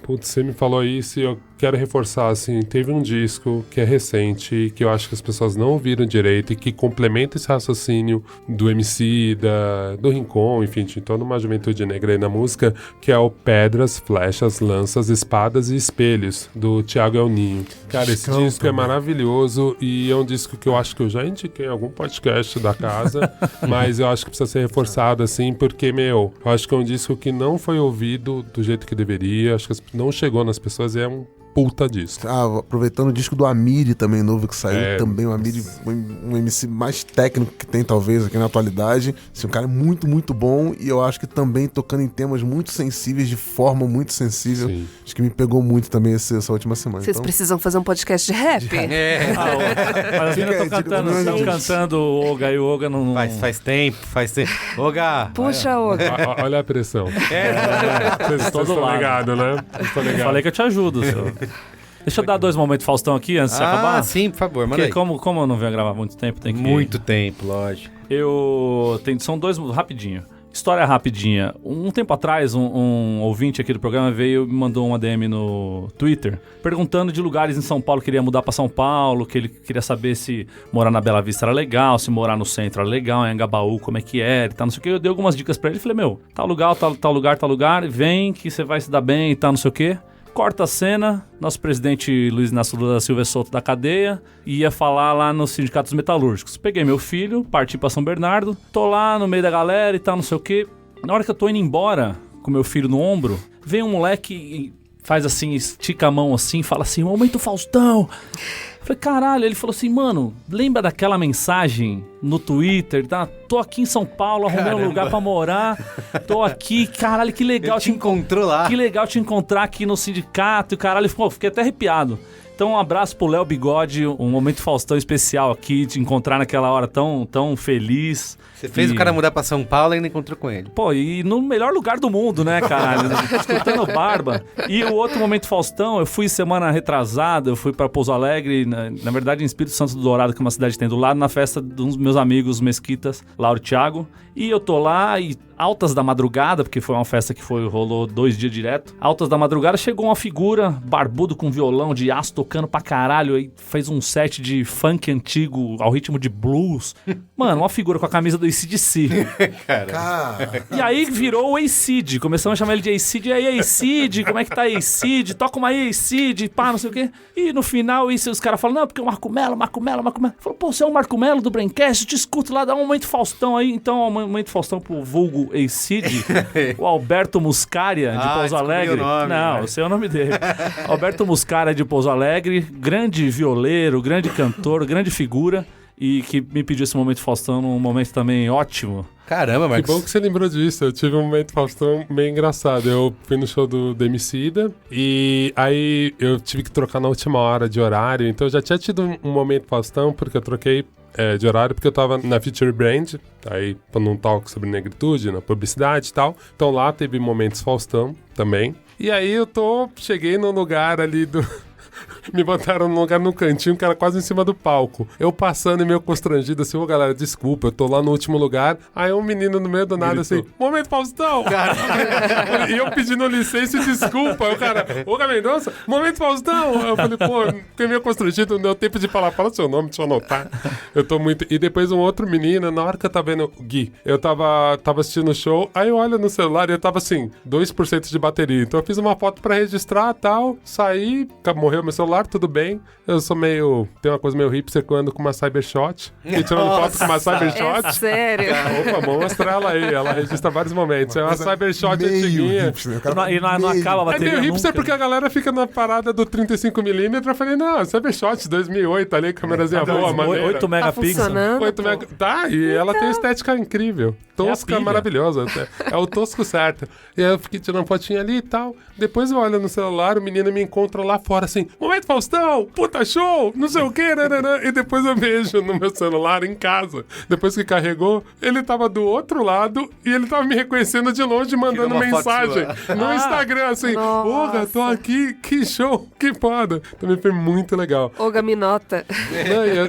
Putz, você me falou isso e eu quero reforçar, assim, teve um disco que é recente, que eu acho que as pessoas não ouviram direito e que complementa esse raciocínio do MC, do Rincon, enfim, de toda uma juventude negra aí na música, que é o Pedras, Flechas, Lanças, Espadas e Espelhos, do Thiago El Ninho. Cara, esse disco é maravilhoso e é um disco que eu acho que eu já indiquei em algum podcast da casa, mas eu acho que precisa ser reforçado, assim, porque, eu acho que é um disco que não foi ouvido do jeito que deveria, acho que não chegou nas pessoas e é um puta disco. Aproveitando o disco do Amiri também novo que saiu, também o Amiri, um MC mais técnico que tem talvez aqui na atualidade. Assim, um cara muito, muito bom e eu acho que também tocando em temas muito sensíveis, de forma muito sensível. Sim. Acho que me pegou muito também essa última semana. Vocês precisam fazer um podcast de rap? Mas as meninas estão cantando o Oga e o Oga não... Faz tempo. Oga! Puxa, Oga. Olha a pressão. Vocês estão ligados, né? Eu falei que eu te ajudo, senhor. Deixa eu dar 2 momentos Faustão aqui antes de acabar. Ah, sim, por favor, manda Porque aí. como eu não venho gravar há muito tempo, tem que... Muito tempo, lógico. São 2 rapidinho. História rapidinha. Um tempo atrás, um ouvinte aqui do programa veio e me mandou uma DM no Twitter perguntando de lugares em São Paulo que ele ia mudar pra São Paulo, que ele queria saber se morar na Bela Vista era legal, se morar no centro era legal, em Anhangabaú como é que era e tal, não sei o que. Eu dei algumas dicas pra ele e falei, meu, tal lugar, vem que você vai se dar bem e tal, não sei o que. Corta a cena, nosso presidente Luiz Inácio Lula da Silva é solto da cadeia e ia falar lá nos sindicatos metalúrgicos. Peguei meu filho, parti pra São Bernardo, tô lá no meio da galera e tal, não sei o quê. Na hora que eu tô indo embora, com meu filho no ombro, vem um moleque e faz assim, estica a mão assim, fala assim, momento Faustão. Eu falei, caralho, ele falou assim, mano, lembra daquela mensagem no Twitter, tá? Tô aqui em São Paulo, arrumei um lugar pra morar, tô aqui, caralho, que legal. Ele te encontrou lá. Que legal te encontrar aqui no sindicato, caralho, pô, fiquei até arrepiado. Então um abraço pro Léo Bigode, um momento Faustão especial aqui, te encontrar naquela hora tão feliz. Você fez o cara mudar pra São Paulo e ainda encontrou com ele. Pô, e no melhor lugar do mundo, né, caralho? Escutando Barba. E o outro momento Faustão, eu fui semana retrasada, eu fui pra Pouso Alegre, na verdade em Espírito Santo do Dourado, que é uma cidade que tem do lado, na festa de uns meus amigos mesquitas, Lauro e Thiago. E eu tô lá e altas da madrugada, porque foi uma festa que rolou 2 dias direto. Altas da madrugada, chegou uma figura, barbudo com violão de aço, tocando pra caralho. Aí fez um set de funk antigo ao ritmo de blues. Mano, uma figura com a camisa do AC/DC. E aí virou o AC/DC. Começamos a chamar ele de AC/DC. E aí, AC/DC, como é que tá AC/DC? Toca uma aí, AC/DC, pá, não sei o quê. E no final, os caras falam, não, porque o Marco Melo. Falou, pô, você é o Marco Melo do Braincast? Eu te escuto lá, dá um momento Faustão aí. Então, um momento Faustão pro vulgo AC/DC, o Alberto Muscaria, de Pouso Alegre. Não, eu sei o nome dele. Alberto Muscaria, de Pouso Alegre, grande violeiro, grande cantor, grande figura, e que me pediu esse momento Faustão num momento também ótimo. Caramba, Marcos. Que bom que você lembrou disso. Eu tive um momento Faustão meio engraçado. Eu fui no show do Emicida e aí eu tive que trocar na última hora de horário. Então eu já tinha tido um momento Faustão, porque eu troquei de horário, porque eu tava na Future Brand, aí num talk sobre negritude, na publicidade e tal. Então lá teve momentos Faustão também. E aí cheguei no lugar ali me botaram num lugar no cantinho, que era quase em cima do palco. Eu passando e meio constrangido, assim, ô galera, desculpa, eu tô lá no último lugar. Aí um menino no meio do nada, assim, momento Faustão! Cara. E eu pedindo licença e desculpa. O cara, ô Mendonça, momento Faustão! Eu falei, pô, fiquei meio constrangido, não deu tempo de falar, fala seu nome, deixa eu anotar. Eu tô muito... E depois um outro menino, na hora que eu tava vendo o Gui, eu tava assistindo o show, aí eu olho no celular e eu tava assim, 2% de bateria. Então eu fiz uma foto pra registrar e tal, saí, morreu meu celular, tudo bem. Eu sou tem uma coisa meio hipster que eu ando com uma Cybershot. E tirando foto com uma Cybershot. É sério? Opa, vou mostrar ela aí. Ela registra vários momentos. É uma Cybershot antiguinha. E não acaba a bateria. É meio hipster nunca, porque a galera fica na parada do 35mm. Eu falei, não, Cybershot 2008 ali, câmerazinha boa, maneira. 8 megapixels. Tá, e ela tem estética incrível. Tosca, maravilhosa. É o tosco certo. E aí eu fiquei tirando fotinha ali e tal. Depois eu olho no celular, o menino me encontra lá fora assim, momento Faustão, puta show, não sei o que, e depois eu vejo no meu celular em casa. Depois que carregou, ele tava do outro lado e ele tava me reconhecendo de longe, mandando mensagem no Instagram, assim, porra, tô aqui, que show, que foda. Também foi muito legal. Olga Minota.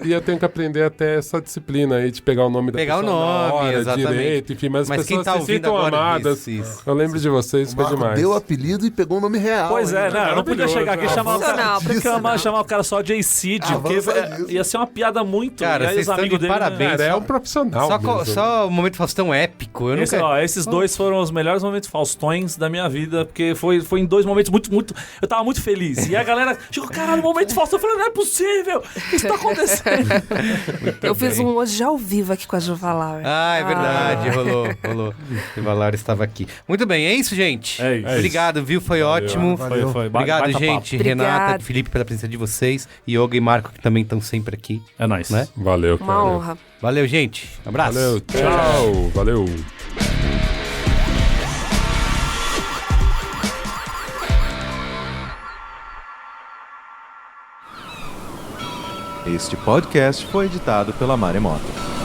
E eu tenho que aprender até essa disciplina aí de pegar o nome da pessoa na hora, exatamente. Direito, enfim, mas as pessoas tá se sintam amadas. Isso. Eu lembro de vocês, foi demais. Deu o apelido e pegou o nome real. Pois é, né? Eu não podia chegar aqui e chamar o cara, chamar o cara só de AC/DC, porque ia ser uma piada muito... Cara, e aí vocês os amigos dele... Parabéns. Cara, é um profissional Só o momento Faustão épico. Esses dois foram os melhores momentos Faustões da minha vida, porque foi em 2 momentos muito... Eu tava muito feliz. E a galera chegou, caralho, momento Faustão. Eu falei, não é possível. O que tá acontecendo? Eu fiz um hoje ao vivo aqui com a Juvalar. É verdade. Rolou. O Valar estava aqui. Muito bem, é isso, gente. É isso. Obrigado, viu? Foi ótimo. Foi. Obrigado, gente. Obrigado. Renata, Felipe, pela presença de vocês. Yoga e Marco, que também estão sempre aqui. É nóis. Né? Valeu, cara. Uma honra. Valeu, gente. Abraço. Valeu, tchau. Valeu. Este podcast foi editado pela Maremoto.